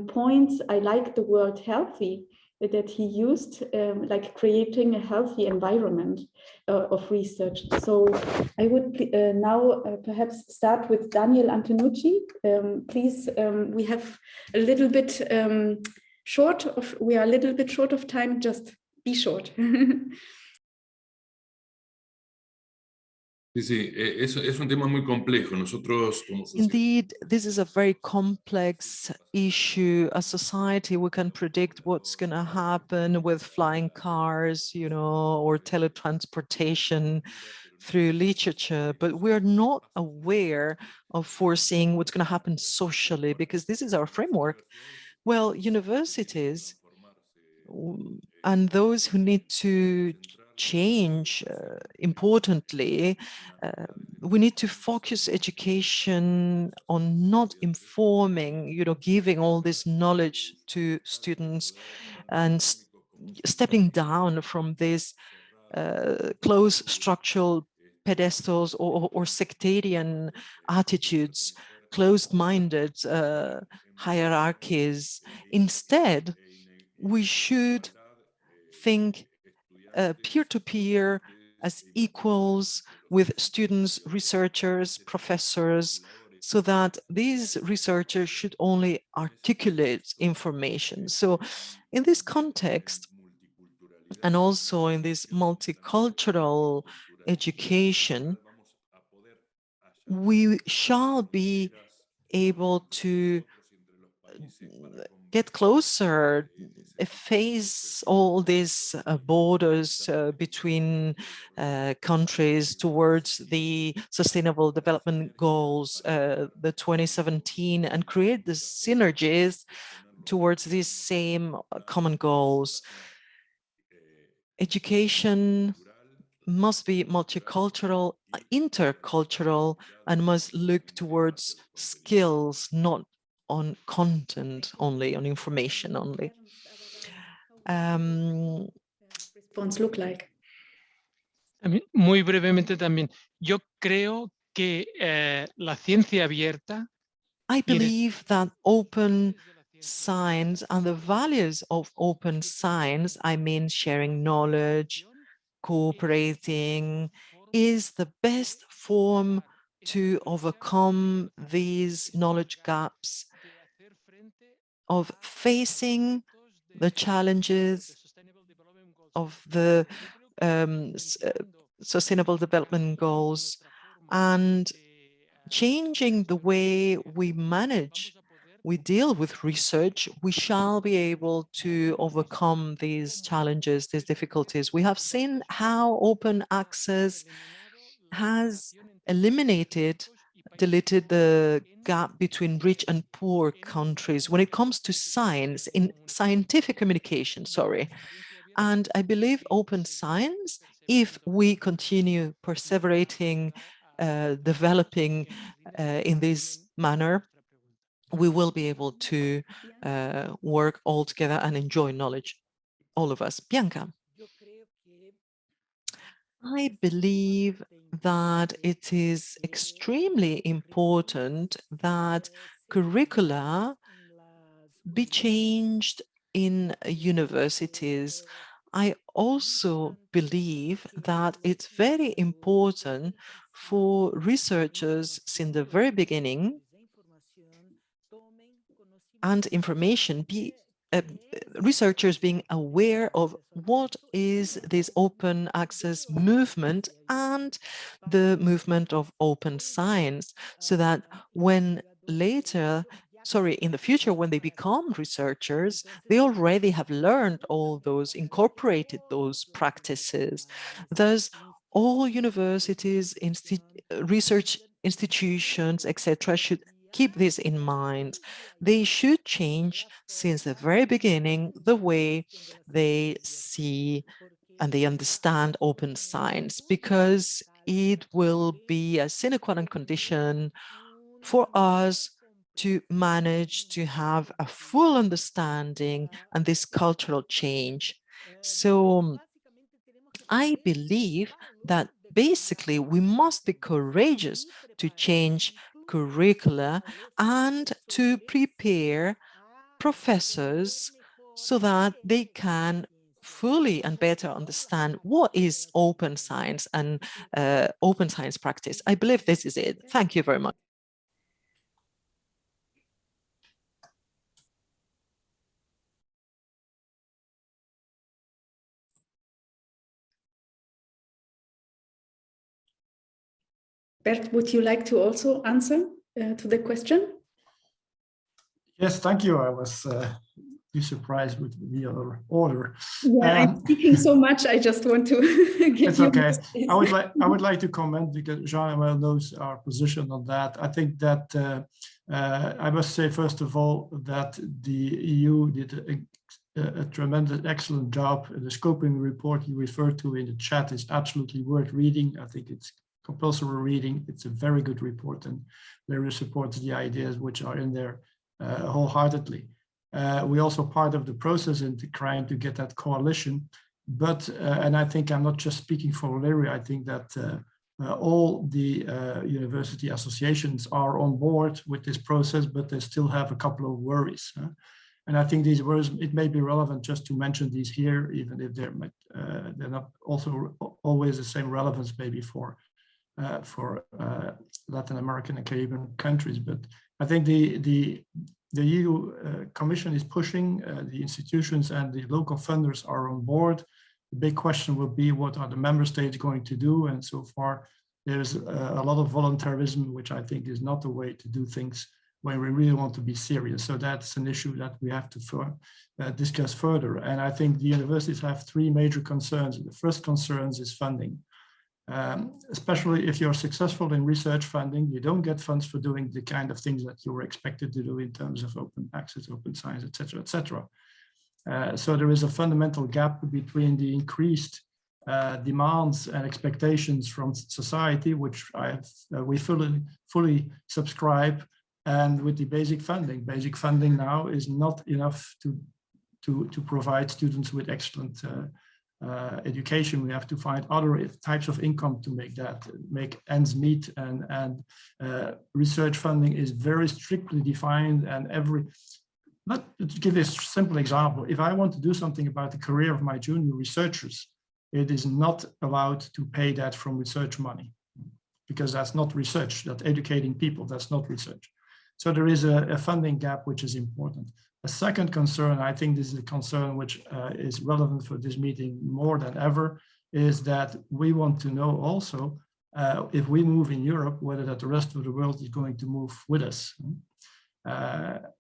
points. I like the word healthy that he used, like creating a healthy environment of research. So I would now perhaps start with Daniel Antonucci. Please, we have a little bit we are a little bit short of time, just be short. Sí, es un tema muy complejo. Nosotros, como sociedad, Indeed, this is a very complex issue. As society, we can predict what's going to happen with flying cars, you know, or teletransportation through literature, but we're not aware of foreseeing what's going to happen socially, because this is our framework. Well, universities and those who need to change importantly, we need to focus education on not informing, you know, giving all this knowledge to students and stepping down from this close structural pedestals or sectarian attitudes, closed-minded hierarchies. Instead, we should think peer-to-peer as equals with students, researchers, professors, so that these researchers should only articulate information. So in this context, and also in this multicultural education, we shall be able to get closer, efface all these borders between countries towards the Sustainable Development Goals, the 2017, and create the synergies towards these same common goals. Education must be multicultural, intercultural, and must look towards skills, not on content only, on information only. Response look like? Muy brevemente también. Yo creo que la ciencia abierta. I believe that open science and the values of open science, I mean sharing knowledge, cooperating, is the best form to overcome these knowledge gaps, of facing the challenges of the Sustainable Development Goals and changing the way we manage, we deal with research. We shall be able to overcome these challenges, these difficulties. We have seen how open access has deleted the gap between rich and poor countries when it comes to science, in scientific communication, And I believe open science, if we continue perseverating, developing in this manner, we will be able to work all together and enjoy knowledge, all of us. Bianca. I believe that it is extremely important that curricula be changed in universities. I also believe that it's very important for researchers since the very beginning and information researchers being aware of what is this open access movement and the movement of open science, so that when later in the future, when they become researchers, they already have learned all those, incorporated those practices. Thus, all universities, research institutions, etc., should keep this in mind. They should change since the very beginning the way they see and they understand open science, because it will be a sine qua non condition for us to manage to have a full understanding and this cultural change. So I believe that basically we must be courageous to change curricula and to prepare professors so that they can fully and better understand what is open science and open science practice. I believe this is it. Thank you very much. Bert, would you like to also answer to the question? Yes, thank you. I was surprised with the other order. Yeah, I'm speaking so much. I just want to give it's you okay. I would like to comment because Jean-Emmanuel knows our position on that. I think that I must say, first of all, that the EU did a tremendous, excellent job. The scoping report you referred to in the chat is absolutely worth reading. I think it's compulsory reading. It's a very good report, and Larry supports the ideas which are in there wholeheartedly. We're also part of the process in trying to get that coalition. But, and I think I'm not just speaking for Larry, I think that all the university associations are on board with this process, but they still have a couple of worries. And I think these worries, it may be relevant just to mention these here, even if they're not also always the same relevance maybe for Latin American and Caribbean countries. But I think the EU Commission is pushing, the institutions and the local funders are on board. The big question will be, what are the member states going to do? And so far, there's a lot of voluntarism, which I think is not the way to do things when we really want to be serious. So that's an issue that we have to discuss further. And I think the universities have three major concerns. The first concern is funding. Especially if you're successful in research funding, you don't get funds for doing the kind of things that you were expected to do in terms of open access, open science, etc., etc. So there is a fundamental gap between the increased demands and expectations from society, which we fully subscribe, and with the basic funding. Basic funding now is not enough to provide students with excellent education. We have to find other types of income to make ends meet, and research funding is very strictly defined. And to give a simple example, if I want to do something about the career of my junior researchers, it is not allowed to pay that from research money, because that's not research. That's educating people, that's not research. So there is a funding gap, which is important. A second concern, I think this is a concern which is relevant for this meeting more than ever, is that we want to know also if we move in Europe, whether that the rest of the world is going to move with us.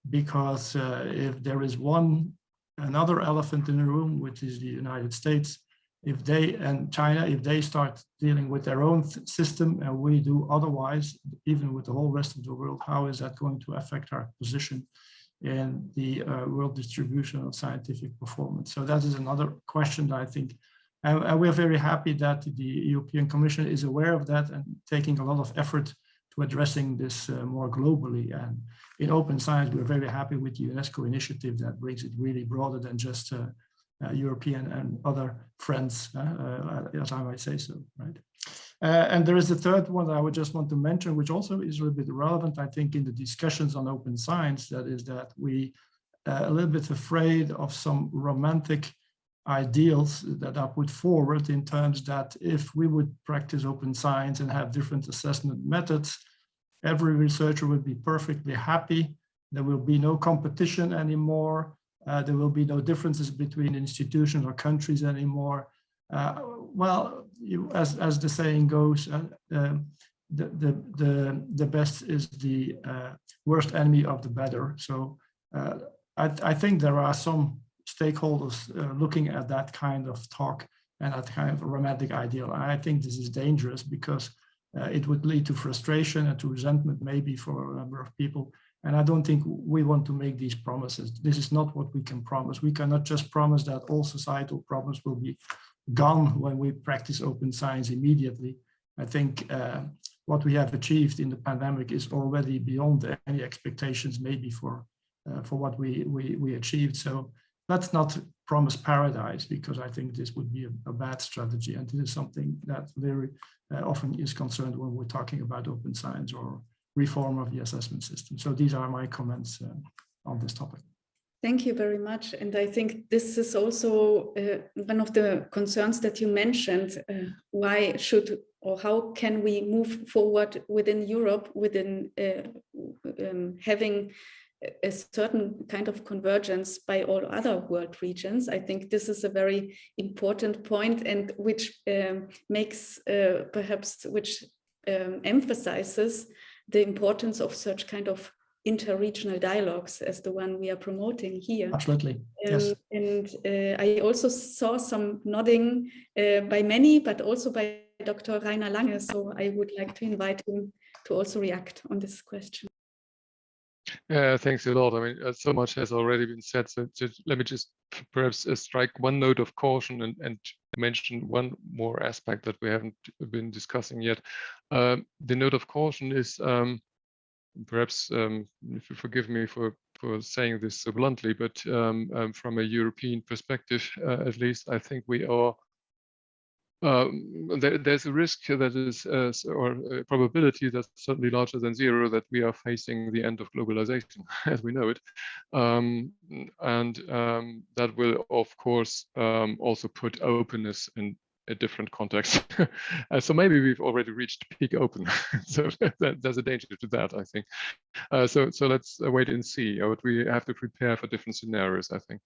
Because if there is another elephant in the room, which is the United States, if they and China, if they start dealing with their own system and we do otherwise, even with the whole rest of the world, how is that going to affect our position in the world distribution of scientific performance? So that is another question that I think, and we're very happy that the European Commission is aware of that and taking a lot of effort to addressing this more globally. And in open science, we're very happy with the UNESCO initiative that brings it really broader than just European and other friends, as I might say so, right? And there is a third one that I would just want to mention, which also is a little bit relevant, I think, in the discussions on open science. That is that we a little bit afraid of some romantic ideals that are put forward in terms that if we would practice open science and have different assessment methods, every researcher would be perfectly happy. There will be no competition anymore. There will be no differences between institutions or countries anymore. Well, as the saying goes, the best is the worst enemy of the better. So I think there are some stakeholders looking at that kind of talk and that kind of romantic ideal. I think this is dangerous because it would lead to frustration and to resentment maybe for a number of people. And I don't think we want to make these promises. This is not what we can promise. We cannot just promise that all societal problems will be gone when we practice open science immediately. I think what we have achieved in the pandemic is already beyond any expectations maybe for what we achieved. So let's not promise paradise, because I think this would be a bad strategy. And this is something that very often is concerned when we're talking about open science or reform of the assessment system. So these are my comments on this topic. Thank you very much. And I think this is also one of the concerns that you mentioned. Why should or how can we move forward within Europe within having a certain kind of convergence by all other world regions? I think this is a very important point, and which makes which emphasizes the importance of such kind of interregional dialogues as the one we are promoting here. Absolutely. Yes. And I also saw some nodding by many, but also by Dr. Rainer Lange. So I would like to invite him to also react on this question. Thanks a lot. I mean, so much has already been said. So let me just perhaps strike one note of caution and mention one more aspect that we haven't been discussing yet. The note of caution is perhaps, if you forgive me for saying this so bluntly, but from a European perspective, at least, I think we are. There's a risk that is, or a probability that's certainly larger than zero, that we are facing the end of globalization as we know it. And that will, of course, also put openness in a different context. So maybe we've already reached peak open. So there's a danger to that, I think. So let's wait and see. But we have to prepare for different scenarios, I think.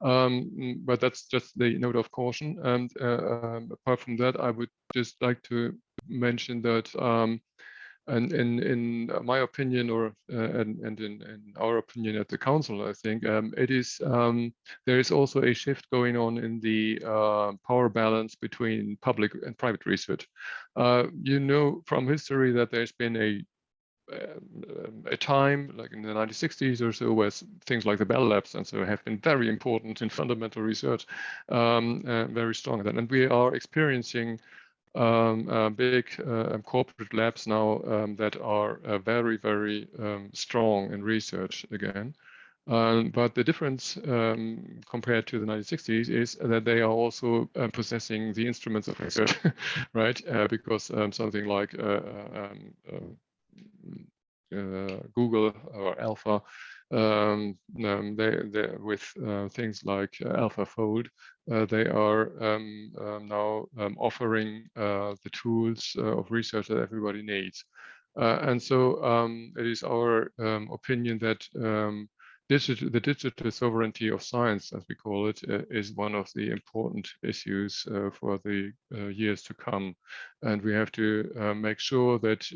But that's just the note of caution. And apart from that, I would just like to mention that and in my opinion, or and in our opinion at the Council, I think it is there is also a shift going on in the power balance between public and private research. You know from history that there's been a time, like in the 1960s or so, where things like the Bell Labs and so have been very important in fundamental research, very strong. And we are experiencing big corporate labs now that are very, very strong in research again. But the difference compared to the 1960s is that they are also possessing the instruments of research, right? Because something like Google or Alpha, they with things like AlphaFold, they are now offering the tools of research that everybody needs. And so it is our opinion that the digital sovereignty of science, as we call it, is one of the important issues for the years to come. And we have to make sure that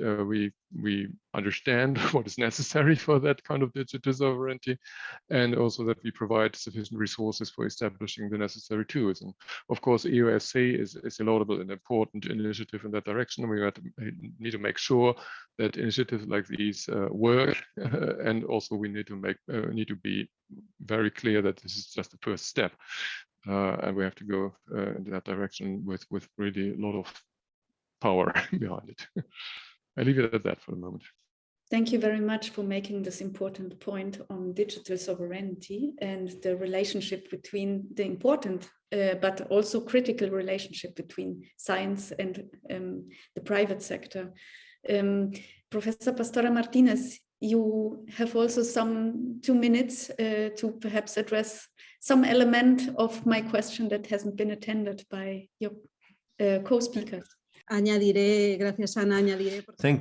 we understand what is necessary for that kind of digital sovereignty, and also that we provide sufficient resources for establishing the necessary tools. And of course, EU-LAC is a laudable and important initiative in that direction. We need to make sure that initiatives like these work, and also we need to be very clear that this is just the first step, and we have to go in that direction with really a lot of power behind it. I leave it at that for the moment. Thank you very much for making this important point on digital sovereignty and the relationship between the important but also critical relationship between science and the private sector. Professor Pastora Martinez, you have also some 2 minutes to perhaps address some element of my question that hasn't been attended by your co-speakers. Thank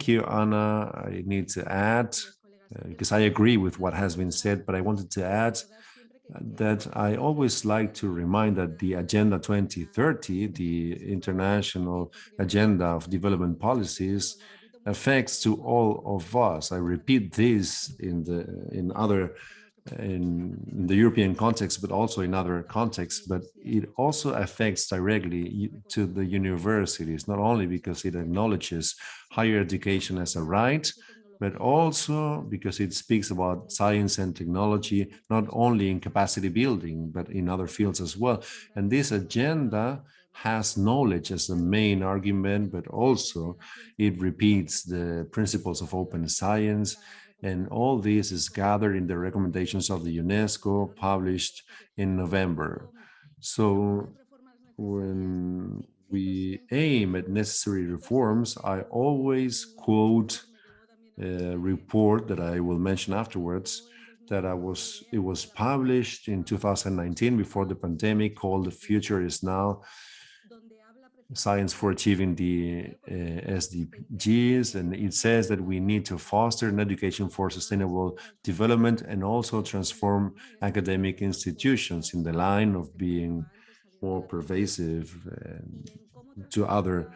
you, Anna. I need to add, because I agree with what has been said, but I wanted to add that I always like to remind that the Agenda 2030, the international agenda of development policies, affects to all of us. I repeat this in the European context, but also in other contexts, but it also affects directly to the universities, not only because it acknowledges higher education as a right, but also because it speaks about science and technology, not only in capacity building, but in other fields as well. And this agenda has knowledge as the main argument, but also it repeats the principles of open science. And all this is gathered in the recommendations of the UNESCO published in November. So when we aim at necessary reforms, I always quote a report that I will mention afterwards that it was published in 2019 before the pandemic, called The Future is Now, Science for Achieving the SDGs. And it says that we need to foster an education for sustainable development and also transform academic institutions in the line of being more pervasive to other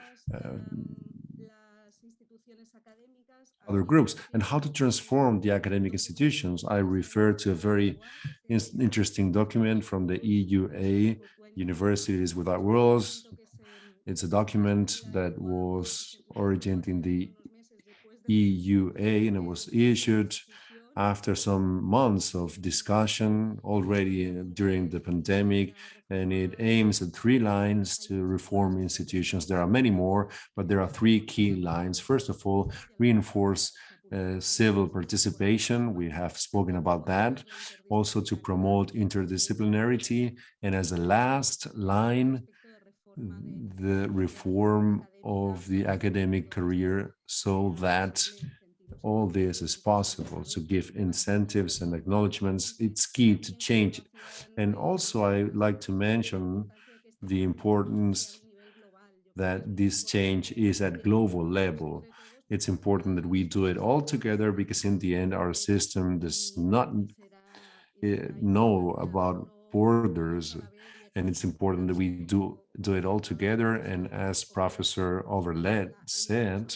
groups. And how to transform the academic institutions, I refer to a very interesting document from the EUA, Universities Without Walls. It's a document that was originated in the EUA, and it was issued after some months of discussion already during the pandemic, and it aims at 3 lines to reform institutions. There are many more, but there are 3 key lines. First of all, reinforce civil participation. We have spoken about that. Also to promote interdisciplinarity. And as a last line, the reform of the academic career so that all this is possible, to give incentives and acknowledgements. It's key to change. And also I'd like to mention the importance that this change is at global level. It's important that we do it all together, because in the end, our system does not know about borders, and it's important that we do it all together. And as Professor Obreal said,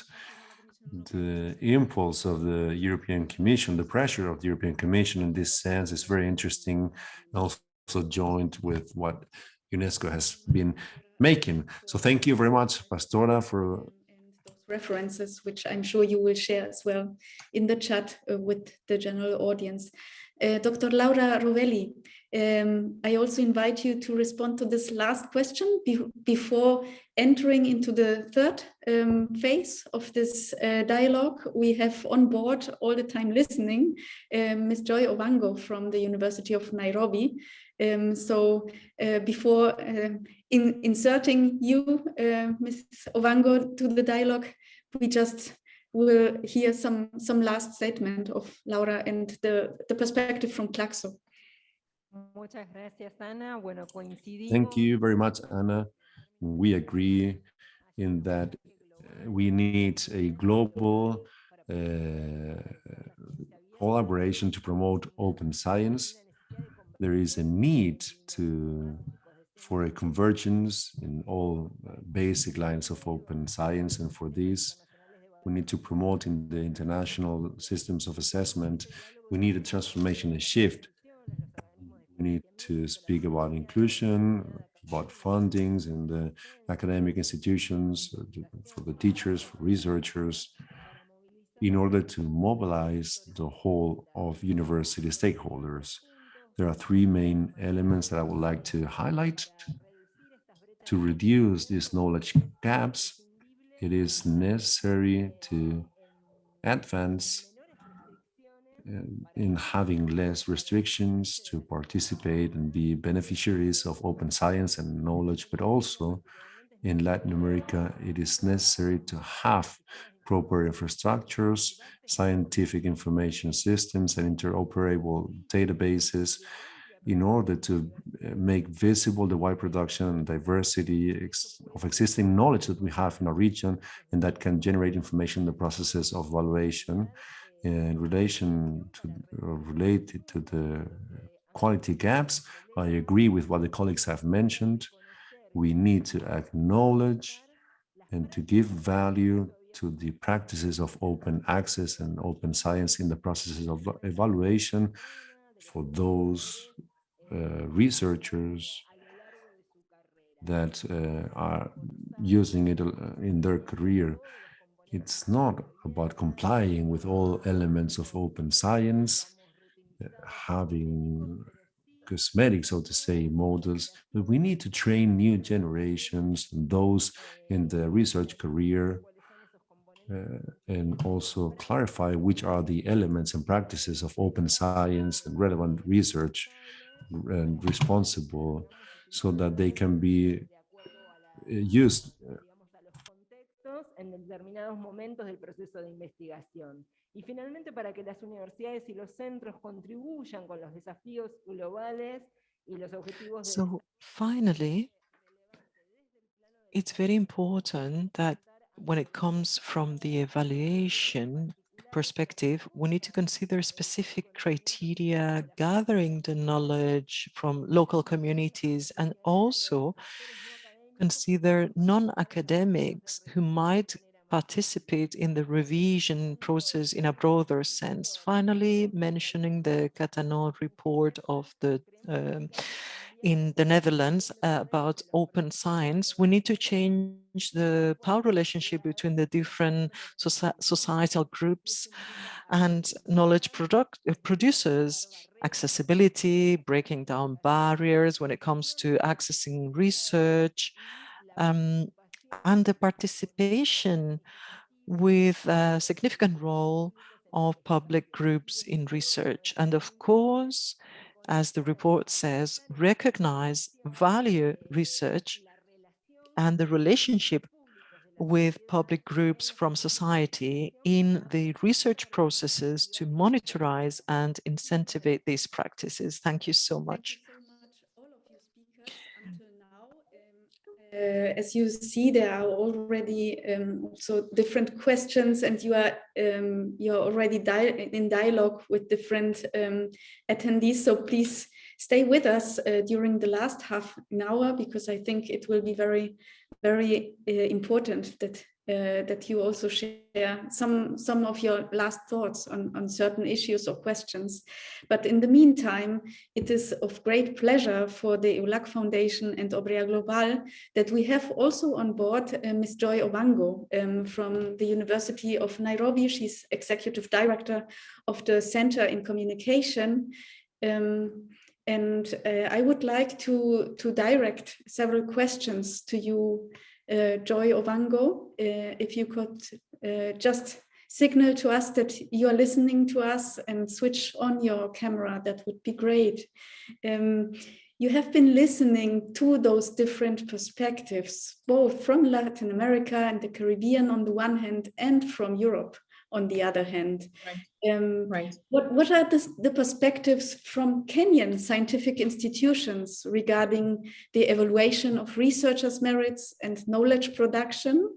the impulse of the European Commission, the pressure of the European Commission in this sense is very interesting, also joined with what UNESCO has been making. So thank you very much, Pastora, for references, which I'm sure you will share as well in the chat with the general audience. Dr. Laura Rovelli, I also invite you to respond to this last question before entering into the third phase of this dialogue. We have on board all the time listening Ms. Joy Ovango from the University of Nairobi. So before inserting you, Ms. Ovango, to the dialogue, we just will hear some last statement of Laura and the perspective from Claxo. Thank you very much, Anna. We agree in that we need a global collaboration to promote open science. There is a need for a convergence in all basic lines of open science, and for this, we need to promote in the international systems of assessment. We need a transformation, a shift. We need to speak about inclusion, about fundings in the academic institutions, for the teachers, for researchers, in order to mobilize the whole of university stakeholders. There are 3 main elements that I would like to highlight. To reduce these knowledge gaps, it is necessary to advance in having less restrictions to participate and be beneficiaries of open science and knowledge, but also in Latin America, it is necessary to have proper infrastructures, scientific information systems, and interoperable databases in order to make visible the wide production and diversity of existing knowledge that we have in our region, and that can generate information in the processes of evaluation. In relation to related to the quality gaps, I agree with what the colleagues have mentioned. We need to acknowledge and to give value to the practices of open access and open science in the processes of evaluation for those researchers that are using it in their career. It's not about complying with all elements of open science, having cosmetic, so to say, models, but we need to train new generations and those in the research career and also clarify which are the elements and practices of open science and relevant research and responsible so that they can be used en determinados momentos del proceso de investigación. Y finalmente, para que las universidades y los centros contribuyan con los desafíos globales y los objetivos de So finally, it's very important that when it comes from the evaluation perspective, we need to consider specific criteria, gathering the knowledge from local communities, and also consider non-academics who might participate in the revision process in a broader sense. Finally, mentioning the Catano report of the in the Netherlands about open science, we need to change the power relationship between the different societal groups and knowledge producers, accessibility, breaking down barriers when it comes to accessing research, and the participation with a significant role of public groups in research. And of course, as the report says, recognize, value research and the relationship with public groups from society in the research processes to monitorize and incentivize these practices. Thank you so much. As you see, there are already also different questions, and you're already in dialogue with different attendees. So please stay with us during the last half an hour, because I think it will be very, very important that you also share some of your last thoughts on certain issues or questions. But in the meantime, it is of great pleasure for the EU-LAC Foundation and Obreal Global that we have also on board Ms. Joy Obango from the University of Nairobi. She's Executive Director of the Center in Communication. And I would like to direct several questions to you, Joy Obango, if you could just signal to us that you are listening to us and switch on your camera, that would be great. You have been listening to those different perspectives, both from Latin America and the Caribbean on the one hand, and from Europe on the other hand. Right. What are the perspectives from Kenyan scientific institutions regarding the evaluation of researchers' merits and knowledge production?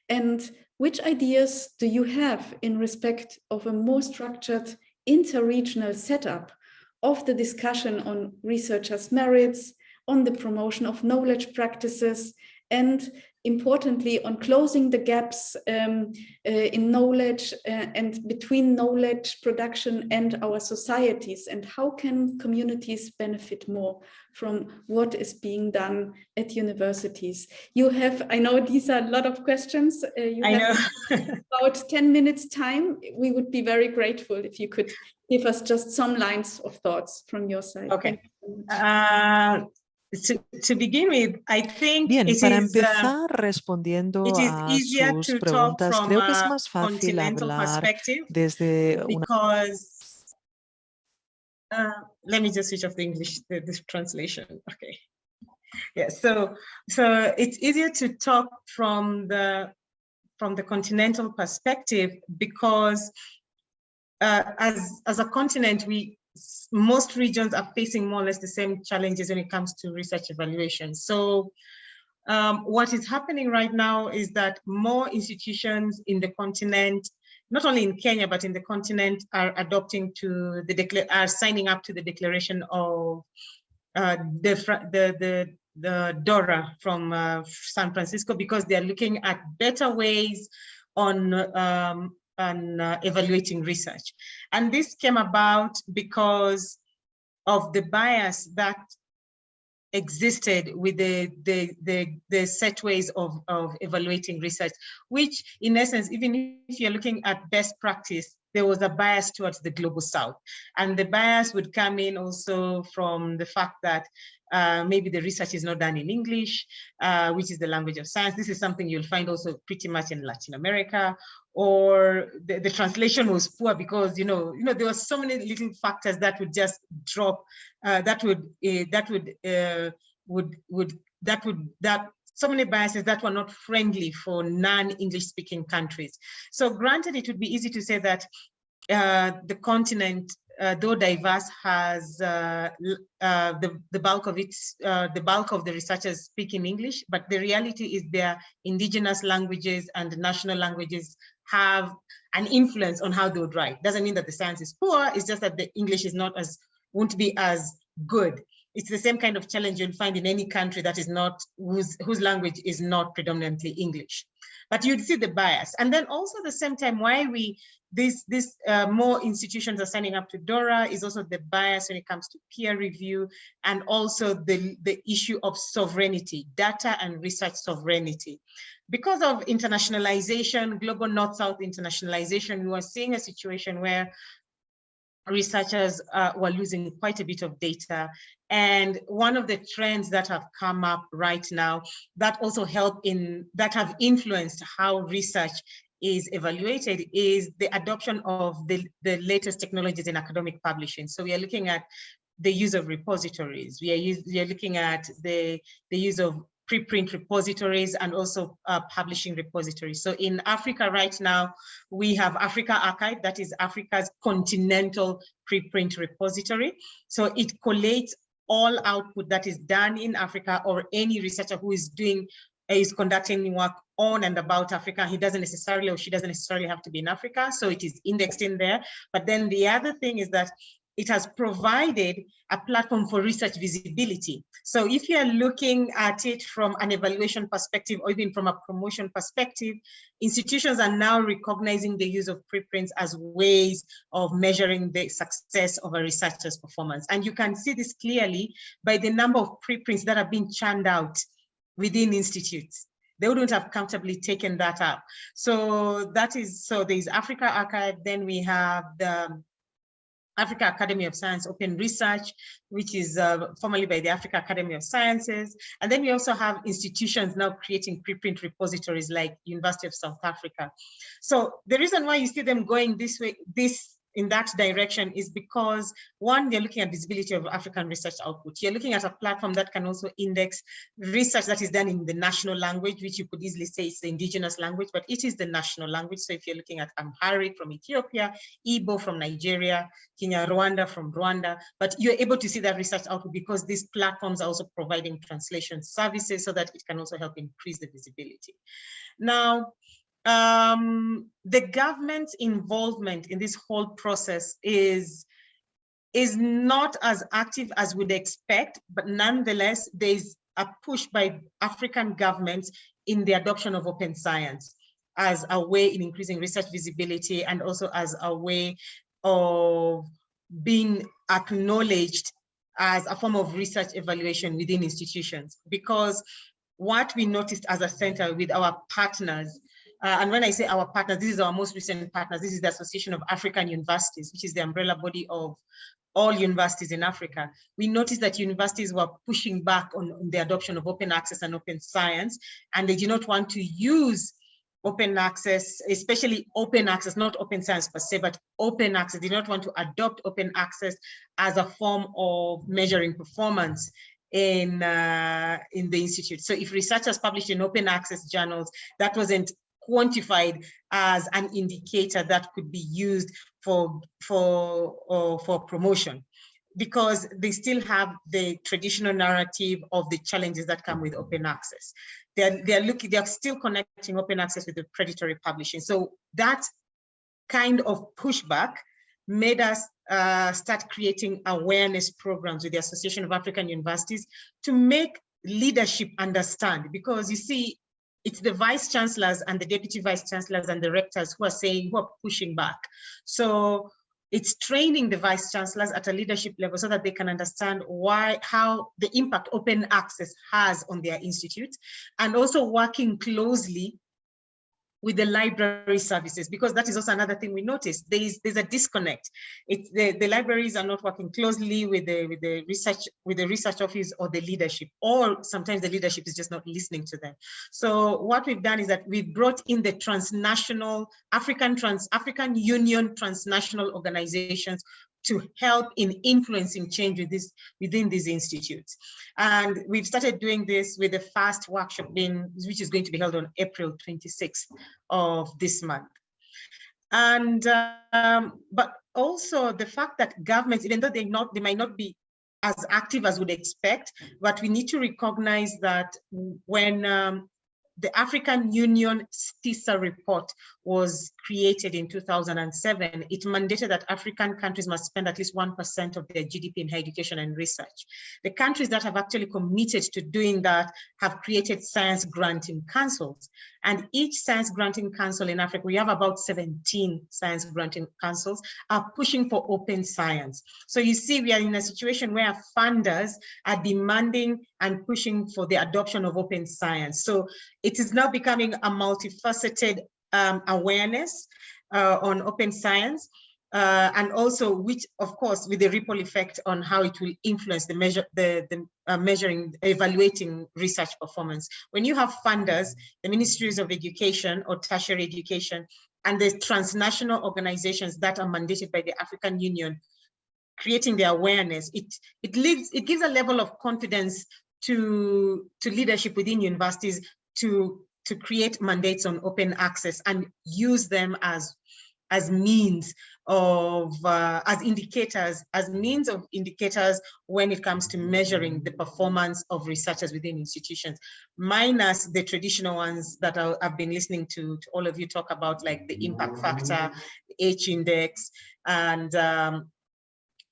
And which ideas do you have in respect of a more structured inter-regional setup of the discussion on researchers' merits, on the promotion of knowledge practices, and importantly, on closing the gaps in knowledge and between knowledge production and our societies, and how can communities benefit more from what is being done at universities? You have, I know these are a lot of questions. You have about 10 minutes time. We would be very grateful if you could give us just some lines of thoughts from your side. Okay. To begin with, I think Bien, para empezar respondiendo a sus preguntas, creo que es más fácil hablar desde una... let me just switch off the English, this translation. Okay. Yeah, so it's easier to talk from the continental perspective, because as a continent, most regions are facing more or less the same challenges when it comes to research evaluation. So what is happening right now is that more institutions in the continent, not only in Kenya, but in the continent, are adopting to are signing up to the declaration of the DORA from San Francisco, because they're looking at better ways on evaluating research. And this came about because of the bias that existed with the set ways of evaluating research, which in essence, even if you're looking at best practice, there was a bias towards the global south. And the bias would come in also from the fact that maybe the research is not done in English, which is the language of science. This is something you'll find also pretty much in Latin America, or the translation was poor because there were so many little factors that would just drop, so many biases that were not friendly for non-English speaking countries. So granted, it would be easy to say that the continent, though diverse, has the bulk of the researchers speak in English, but the reality is their indigenous languages and national languages have an influence on how they would write. Doesn't mean that the science is poor, it's just that the English is won't be as good. It's the same kind of challenge you'll find in any country that is not, whose language is not predominantly English. But you'd see the bias. And then also at the same time, why more institutions are signing up to DORA is also the bias when it comes to peer review, and also the issue of sovereignty, data and research sovereignty. Because of internationalization, global North-South internationalization, we were seeing a situation where researchers were losing quite a bit of data. And one of the trends that have come up right now that also that have influenced how research is evaluated is the adoption of the latest technologies in academic publishing. So we are looking at the use of repositories. We are looking at the use of preprint repositories and also publishing repositories. So in Africa right now, we have Africa Archive, that is Africa's continental preprint repository. So it collates all output that is done in Africa, or any researcher who is conducting work on and about Africa. He doesn't necessarily, or she doesn't necessarily have to be in Africa. So it is indexed in there. But then the other thing is that it has provided a platform for research visibility. So if you're looking at it from an evaluation perspective, or even from a promotion perspective, institutions are now recognizing the use of preprints as ways of measuring the success of a researcher's performance. And you can see this clearly by the number of preprints that have been churned out within institutes. They wouldn't have comfortably taken that up. So there's Africa Archive, then we have the Africa Academy of Science Open Research, which is formerly by the Africa Academy of Sciences. And then we also have institutions now creating preprint repositories like University of South Africa. So the reason why you see them going this way, in that direction, is because one, they're looking at visibility of African research output. You're looking at a platform that can also index research that is done in the national language, which you could easily say is the indigenous language, but it is the national language. So if you're looking at Amharic from Ethiopia, Igbo from Nigeria, Kinyarwanda from Rwanda, but you're able to see that research output because these platforms are also providing translation services so that it can also help increase the visibility. Now, the government's involvement in this whole process is not as active as we'd expect, but nonetheless, there's a push by African governments in the adoption of open science as a way in increasing research visibility, and also as a way of being acknowledged as a form of research evaluation within institutions. Because what we noticed as a center with our partners, and when I say our partners, this is our most recent partners. This is the Association of African Universities, which is the umbrella body of all universities in Africa. We noticed that universities were pushing back on the adoption of open access and open science, and they do not want to use open access, especially open access, not open science per se, but open access. They do not want to adopt open access as a form of measuring performance in the institute. So if researchers published in open access journals, that wasn't quantified as an indicator that could be used for promotion, because they still have the traditional narrative of the challenges that come with open access. They're still connecting open access with the predatory publishing. So that kind of pushback made us start creating awareness programs with the Association of African Universities to make leadership understand, because you see, it's the vice chancellors and the deputy vice chancellors and the rectors who are pushing back. So it's training the vice chancellors at a leadership level so that they can understand how the impact open access has on their institutes, and also working closely with the library services, because that is also another thing we noticed. There's a disconnect. The libraries are not working closely with the research office or the leadership, or sometimes the leadership is just not listening to them. So what we've done is that we brought in the transnational African Union transnational organizations to help in influencing change within these institutes. And we've started doing this with the first workshop which is going to be held on April 26th of this month. And but also the fact that governments, even though they might not be as active as we'd expect, but we need to recognize that when the African Union STISA report was created in 2007, it mandated that African countries must spend at least 1% of their GDP in higher education and research. The countries that have actually committed to doing that have created science granting councils. And each science granting council in Africa, we have about 17 science granting councils, are pushing for open science. So you see, we are in a situation where funders are demanding and pushing for the adoption of open science. So it is now becoming a multifaceted awareness on open science, and also, which of course, with the ripple effect on how it will influence evaluating research performance. When you have funders, the ministries of education or tertiary education, and the transnational organizations that are mandated by the African Union, creating the awareness, it gives a level of confidence to leadership within universities to create mandates on open access and use them as means of as indicators when it comes to measuring the performance of researchers within institutions, minus the traditional ones that I've been listening to all of you talk about, like the impact factor, H index, and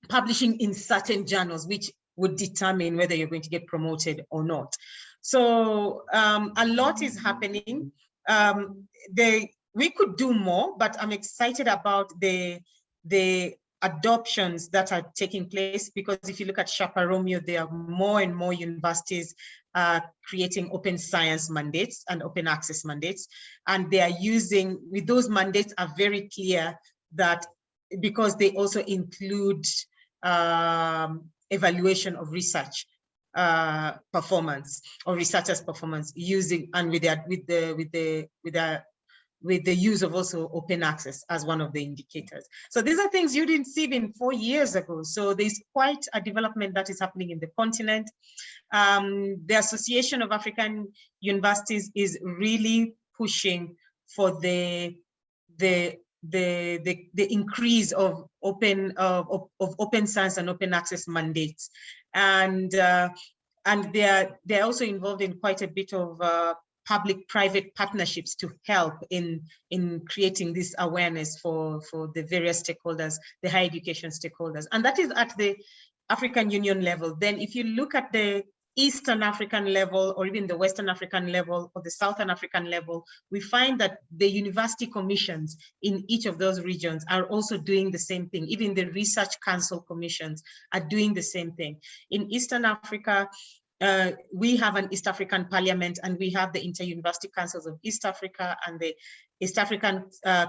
publishing in certain journals, which would determine whether you're going to get promoted or not. So a lot is happening. We could do more, but I'm excited about the adoptions that are taking place, because if you look at Sharper Romeo, there are more and more universities creating open science mandates and open access mandates. And they are using, with those mandates are very clear that, because they also include evaluation of research performance or researchers' performance, using and with the use of also open access as one of the indicators. So these are things you didn't see even 4 years ago. So there's quite a development that is happening in the continent. The Association of African Universities is really pushing for the increase of open science and open access mandates, and they're also involved in quite a bit of public-private partnerships to help in creating this awareness for the various stakeholders, the higher education stakeholders, and that is at the African Union level. Then, if you look at the Eastern African level, or even the Western African level, or the Southern African level, we find that the university commissions in each of those regions are also doing the same thing. Even the research council commissions are doing the same thing. In Eastern Africa, we have an East African Parliament, and we have the Inter-University Councils of East Africa and the East African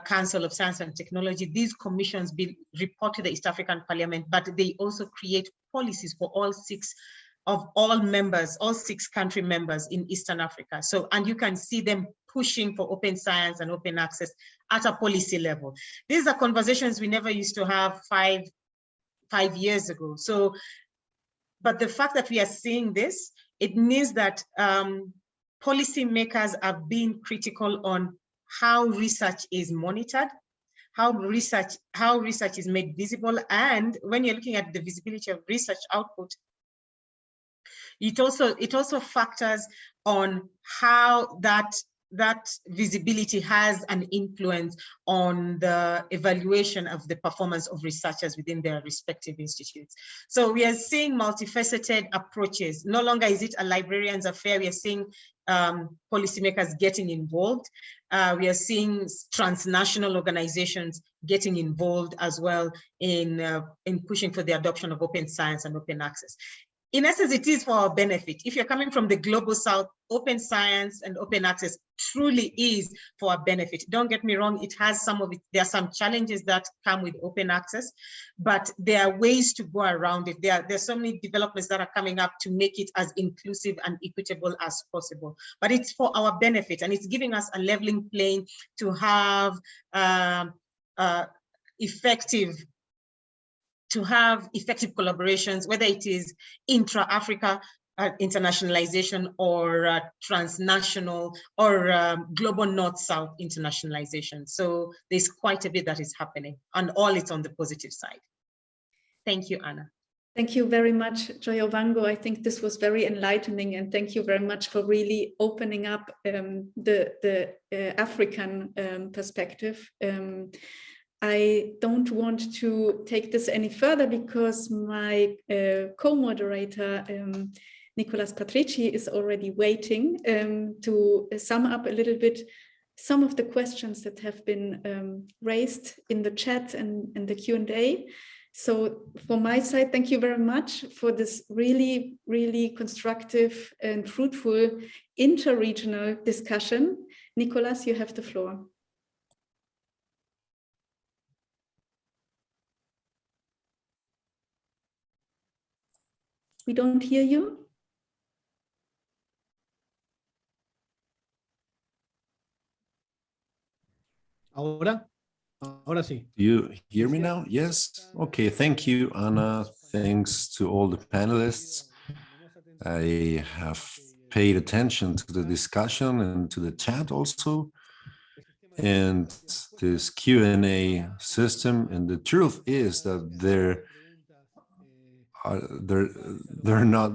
Council of Science and Technology. These commissions report to the East African Parliament, but they also create policies for all six country members in Eastern Africa. So, and you can see them pushing for open science and open access at a policy level. These are conversations we never used to have five years ago. So, but the fact that we are seeing this, it means that policymakers are being critical on how research is monitored, how research is made visible. And when you're looking at the visibility of research output, it also factors on how that that visibility has an influence on the evaluation of the performance of researchers within their respective institutes. So we are seeing multifaceted approaches. No longer is it a librarian's affair. We are seeing policymakers getting involved. We are seeing transnational organizations getting involved as well in pushing for the adoption of open science and open access. In essence, it is for our benefit. If you're coming from the global south, open science and open access truly is for our benefit. Don't get me wrong, it has some of it. There are some challenges that come with open access, but there are ways to go around it. There's so many developments that are coming up to make it as inclusive and equitable as possible. But it's for our benefit, and it's giving us a leveling plane to have effective collaborations, whether it is intra-Africa internationalization or transnational or global north-south internationalization. So there's quite a bit that is happening, and all it's on the positive side. Thank you, Anna. Thank you very much, Joy Ovango. I think this was very enlightening, and thank you very much for really opening up the African perspective. I don't want to take this any further because my co-moderator, Nicolas Patrici, is already waiting to sum up a little bit some of the questions that have been raised in the chat and the Q&A. So from my side, thank you very much for this really, really constructive and fruitful inter-regional discussion. Nicolas, you have the floor. We don't hear you. Ahora sí. Do you hear me now? Yes. Okay. Thank you, Anna. Thanks to all the panelists. I have paid attention to the discussion and to the chat also, and this Q&A system. And the truth is that there are not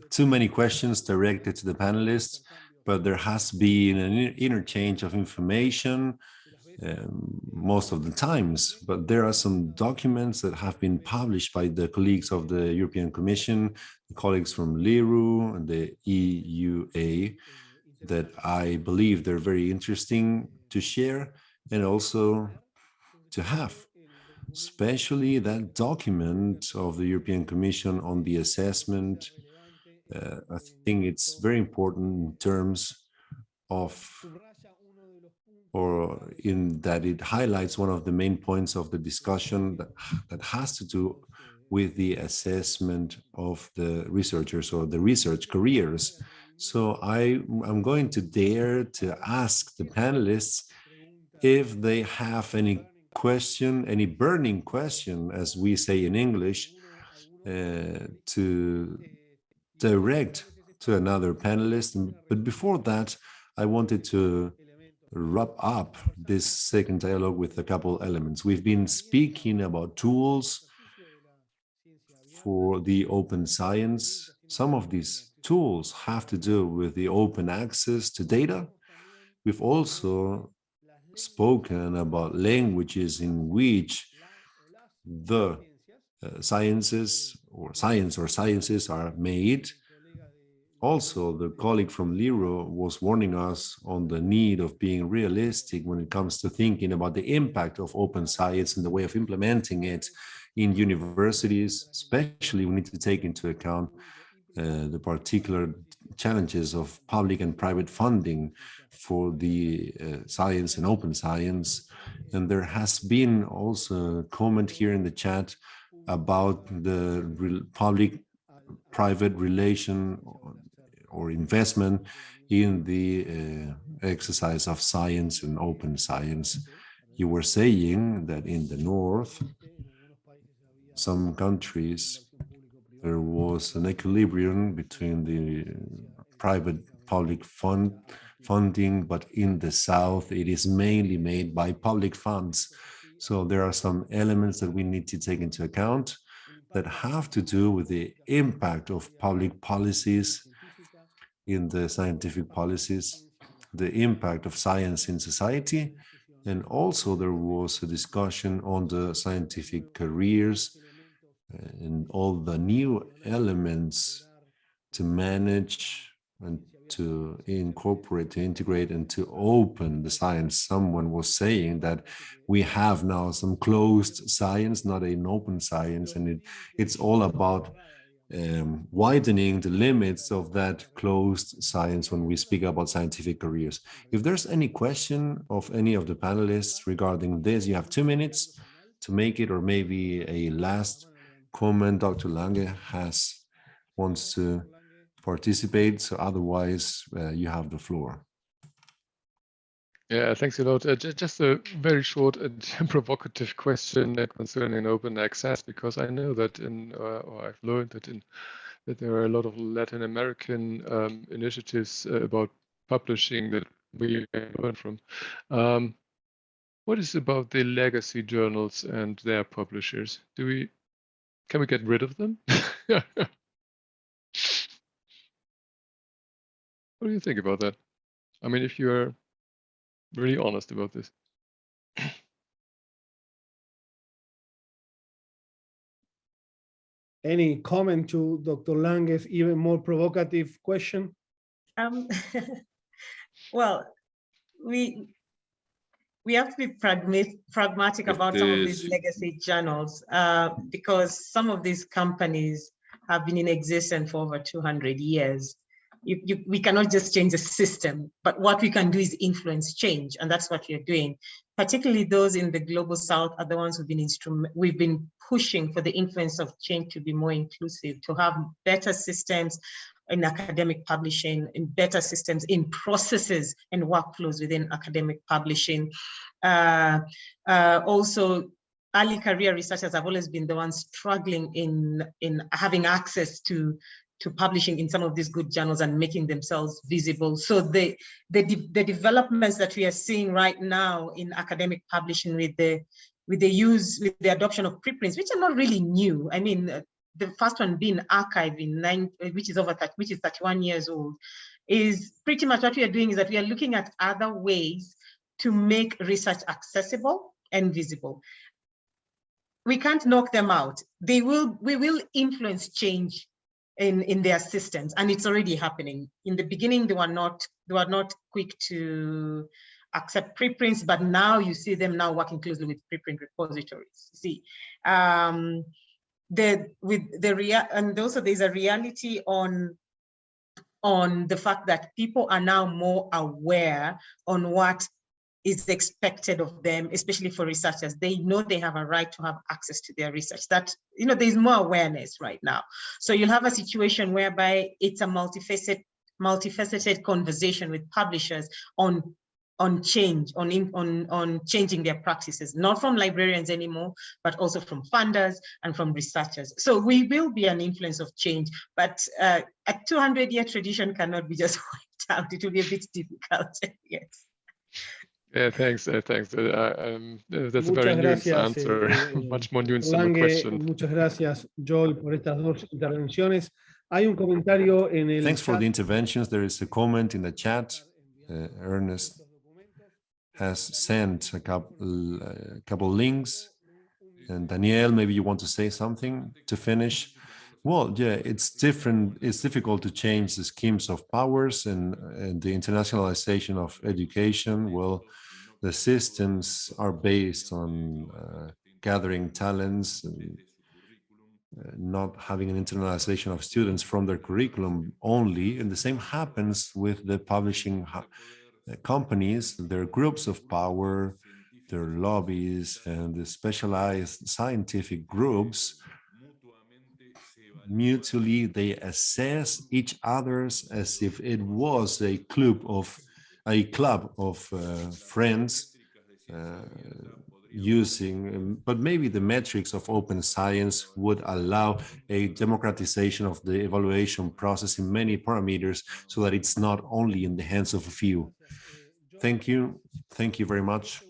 too many questions directed to the panelists, but there has been an interchange of information most of the times. But there are some documents that have been published by the colleagues of the European Commission, the colleagues from LIRU and the EUA, that I believe they're very interesting to share and also to have. Especially that document of the European Commission on the assessment. I think it's very important in terms of, or in that it highlights one of the main points of the discussion that has to do with the assessment of the researchers or the research careers. So I'm going to dare to ask the panelists if they have any burning question, as we say in English, to direct to another panelist. But before that, I wanted to wrap up this second dialogue with a couple elements. We've been speaking about tools for the open science. Some of these tools have to do with the open access to data. We've also spoken about languages in which the sciences are made. Also, the colleague from LIRU was warning us on the need of being realistic when it comes to thinking about the impact of open science and the way of implementing it in universities. Especially, we need to take into account the particular challenges of public and private funding for the science and open science. And there has been also a comment here in the chat about the public-private relation or investment in the exercise of science and open science. You were saying that in the north, some countries, there was an equilibrium between the private-public funding, but in the south, it is mainly made by public funds. So there are some elements that we need to take into account that have to do with the impact of public policies in the scientific policies. the impact of science in society. And also there was a discussion on the scientific careers and all the new elements to manage and to incorporate, to integrate, and to open the science. Someone was saying that we have now some closed science, not an open science, and it's all about widening the limits of that closed science when we speak about scientific careers. If there's any question of any of the panelists regarding this, you have 2 minutes to make it, or maybe a last comment. Dr. Lange wants to participate, so otherwise you have the floor. Yeah, thanks a lot. Just a very short and provocative question concerning open access, because I know that or I've learned that there are a lot of Latin American initiatives about publishing that we can learn from. What is about the legacy journals and their publishers? Can we get rid of them? What do you think about that? I mean, if you're really honest about this. Any comment to Dr. Lange's even more provocative question? Well, we have to be pragmatic about some of these legacy journals because some of these companies have been in existence for over 200 years. We cannot just change the system, but what we can do is influence change, and that's what we're doing. Particularly those in the global south are the ones we've been pushing for the influence of change to be more inclusive, to have better systems in academic publishing, in better systems in processes and workflows within academic publishing. Also, early career researchers have always been the ones struggling in having access to publishing in some of these good journals and making themselves visible. So the developments that we are seeing right now in academic publishing with the adoption of preprints, which are not really new. I mean, the first one being archived which is 31 years old, is pretty much what we are doing is that we are looking at other ways to make research accessible and visible. We can't knock them out. We will influence change in their systems, and it's already happening. In the beginning, they were not quick to accept preprints, but now you see them now working closely with preprint repositories. See, and also there's a reality on the fact that people are now more aware on what is expected of them, especially for researchers. They know they have a right to have access to their research. That, there's more awareness right now. So you'll have a situation whereby it's a multifaceted conversation with publishers on change, on changing their practices, not from librarians anymore, but also from funders and from researchers. So we will be an influence of change, but a 200-year tradition cannot be just wiped out. It will be a bit difficult, yes. Yeah, thanks. That's a very nuanced answer, much more nuanced than the question. Muchas gracias, Joel, por estas dos intervenciones. Hay un comentario en el Thanks for the interventions. There is a comment in the chat. Ernest has sent a couple links. And Danielle, maybe you want to say something to finish? Well, yeah, it's different. It's difficult to change the schemes of powers and the internationalization of education. Well, the systems are based on gathering talents and not having an internalization of students from their curriculum only. And the same happens with the publishing companies. Their groups of power, their lobbies, and the specialized scientific groups. Mutually, they assess each other's as if it was a club of friends but maybe the metrics of open science would allow a democratization of the evaluation process in many parameters so that it's not only in the hands of a few. Thank you very much.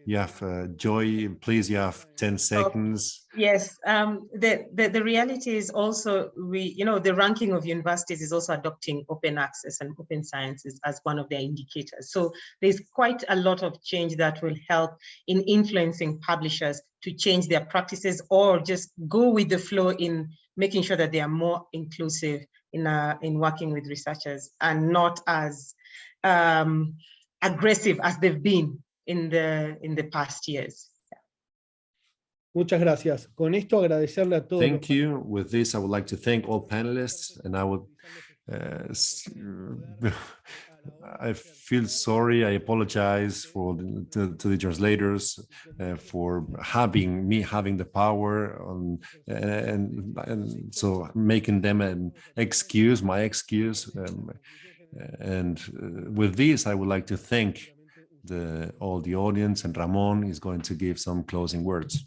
You have Joy, please, you have 10 seconds. Yes, the reality is also the ranking of universities is also adopting open access and open sciences as one of their indicators. So there's quite a lot of change that will help in influencing publishers to change their practices or just go with the flow in making sure that they are more inclusive in working with researchers and not as aggressive as they've been in the past years. Muchas gracias. Con esto agradecerle a todos. Thank you. With this, I would like to thank all panelists, and I would I feel sorry. I apologize to the translators for having the power on and so making them my excuse. And with this, I would like to thank all the audience, and Ramon is going to give some closing words.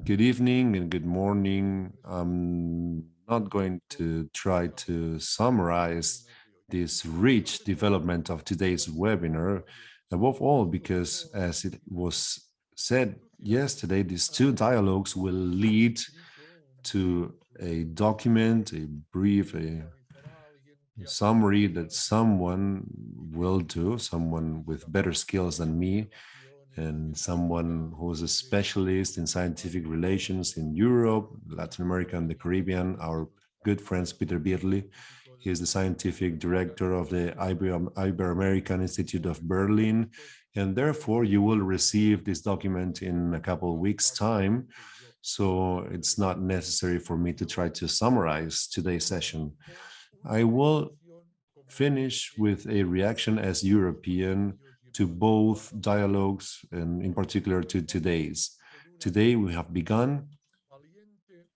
Good evening and good morning. I'm not going to try to summarize this rich development of today's webinar, above all because, as it was said yesterday, these two dialogues will lead to a document, a brief, a summary that someone will do, someone with better skills than me, and someone who's a specialist in scientific relations in Europe, Latin America, and the Caribbean, our good friend Peter Birli. He is the scientific director of the Ibero-American Institute of Berlin, and therefore you will receive this document in a couple of weeks' time. So it's not necessary for me to try to summarize today's session. I will finish with a reaction as European to both dialogues, and in particular to today's. Today we have begun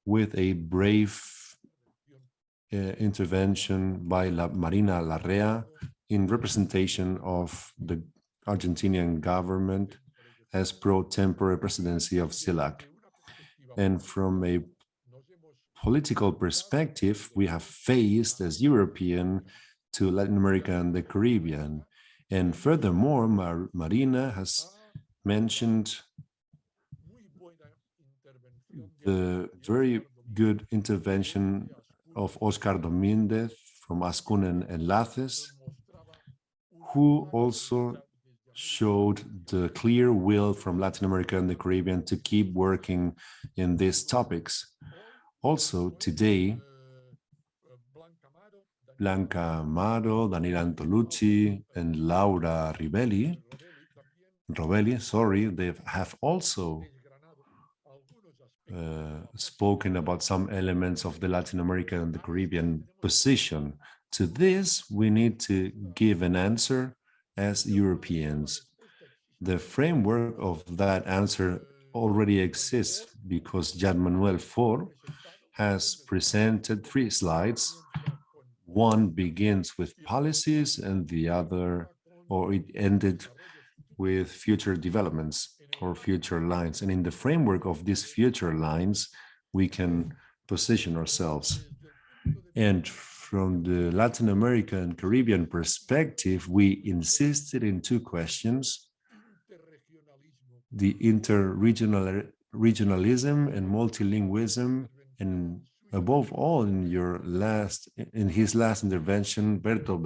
with a brave intervention by Marina Larrea in representation of the Argentinian government as pro tempore presidency of EU-LAC. And from a political perspective, we have faced as European to Latin America and the Caribbean. And furthermore, Marina has mentioned the very good intervention of Oscar Domínguez from Ascun and Enlaces, who also showed the clear will from Latin America and the Caribbean to keep working in these topics. Also today, Blanca Amaro, Daniela Antolucci, and Laura Rovelli, they have also spoken about some elements of the Latin American and the Caribbean position. To this, we need to give an answer as Europeans. The framework of that answer already exists because Jan Manuel Faure has presented 3 slides. One begins with policies and the other, or it ended with future developments or future lines. And in the framework of these future lines, we can position ourselves. And from the Latin American and Caribbean perspective, we insisted in 2 questions: the interregionalism and multilingualism, and above all, in his last intervention, Berto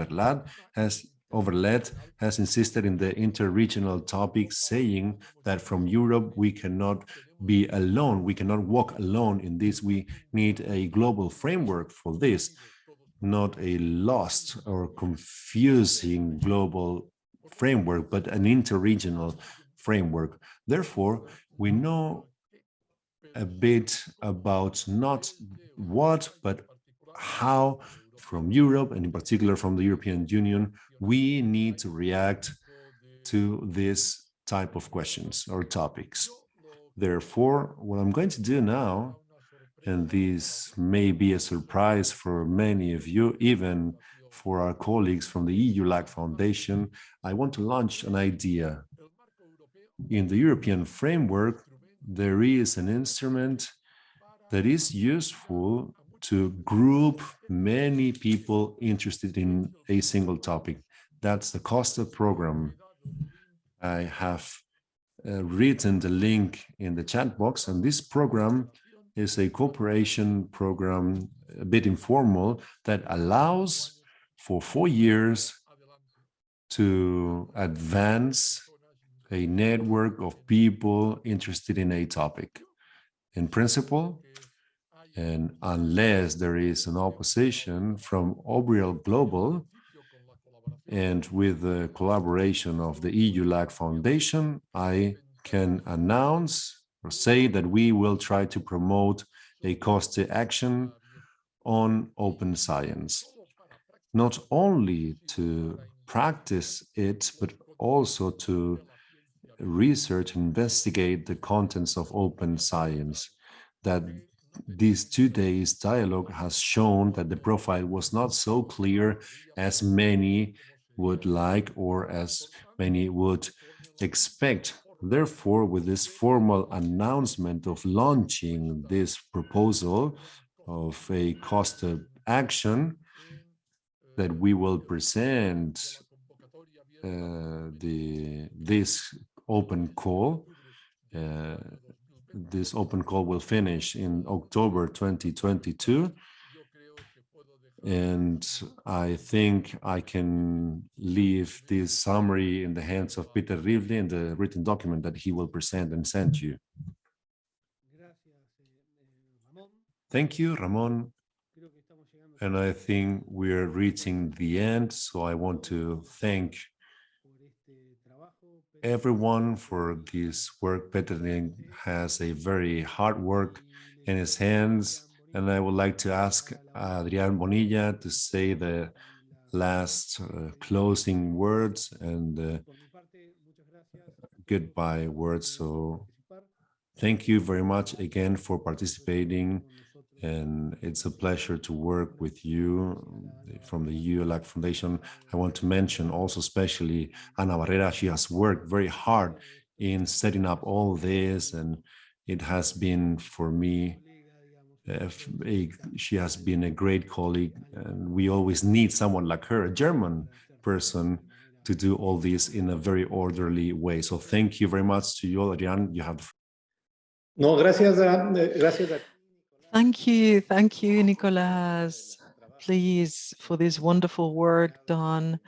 Overlet has insisted in the interregional topic, saying that from Europe we cannot be alone, we cannot walk alone in this. We need a global framework for this, not a lost or confusing global framework, but an interregional framework. Therefore, we know a bit about not what, but how from Europe, and in particular from the European Union, we need to react to this type of questions or topics. Therefore, what I'm going to do now, and this may be a surprise for many of you, even for our colleagues from the EU-LAC Foundation, I want to launch an idea. In the European framework, there is an instrument that is useful to group many people interested in a single topic. That's the COSTA program. I have written the link in the chat box, and this program is a cooperation program, a bit informal, that allows for 4 years to advance a network of people interested in a topic. In principle, and unless there is an opposition from Obreal Global, and with the collaboration of the EU-LAC Foundation, I can announce or say that we will try to promote a cost action on open science, not only to practice it, but also to research and investigate the contents of open science. That these 2 days dialogue has shown that the profile was not so clear as many would like or as many would expect. Therefore, with this formal announcement of launching this proposal of a cost of action that we will present this open call. This open call will finish in October 2022. And I think I can leave this summary in the hands of Peter Rivlin in the written document that he will present and send you. Thank you, Ramon. And I think we're reaching the end, so I want to thank everyone for this work. Peter has a very hard work in his hands, and I would like to ask Adrián Bonilla to say the last closing words and goodbye words. So thank you very much again for participating, and it's a pleasure to work with you from the EU-LAC Foundation. I want to mention also especially Ana Barrera. She has worked very hard in setting up all this, and it has been for me, she has been a great colleague, and we always need someone like her, a German person, to do all this in a very orderly way. So thank you very much to you, Adrián. You have. No, gracias. Gracias. Thank you, Nicolas, please, for this wonderful work done,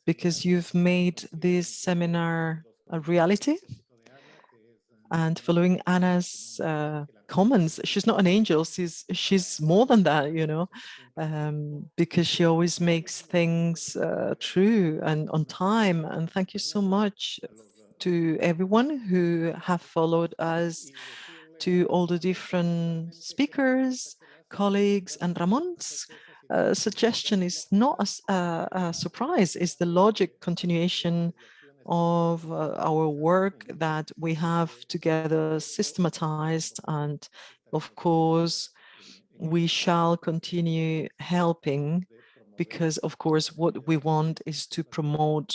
because you've made this seminar a reality. And following Anna's comments, she's not an angel, she's more than that, you know, because she always makes things true and on time. And thank you so much to everyone who have followed us, to all the different speakers, colleagues, and Ramon's suggestion is not a surprise, it's the logic continuation of our work that we have together systematized, and of course we shall continue helping, because of course what we want is to promote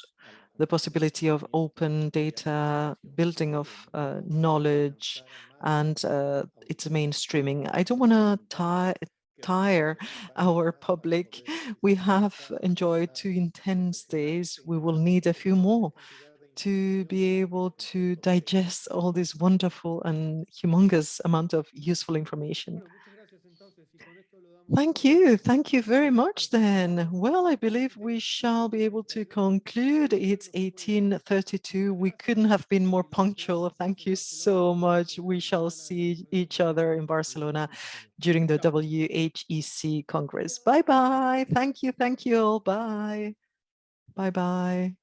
the possibility of open data, building of knowledge, and its mainstreaming. I don't want to tire our public. We have enjoyed 2 intense days. We will need a few more to be able to digest all this wonderful and humongous amount of useful information. Thank you very much then. Well, I believe we shall be able to conclude. It's 18:32. We couldn't have been more punctual. Thank you so much. We shall see each other in Barcelona during the WHEC Congress. Bye-bye. Thank you all. Bye. Bye-bye.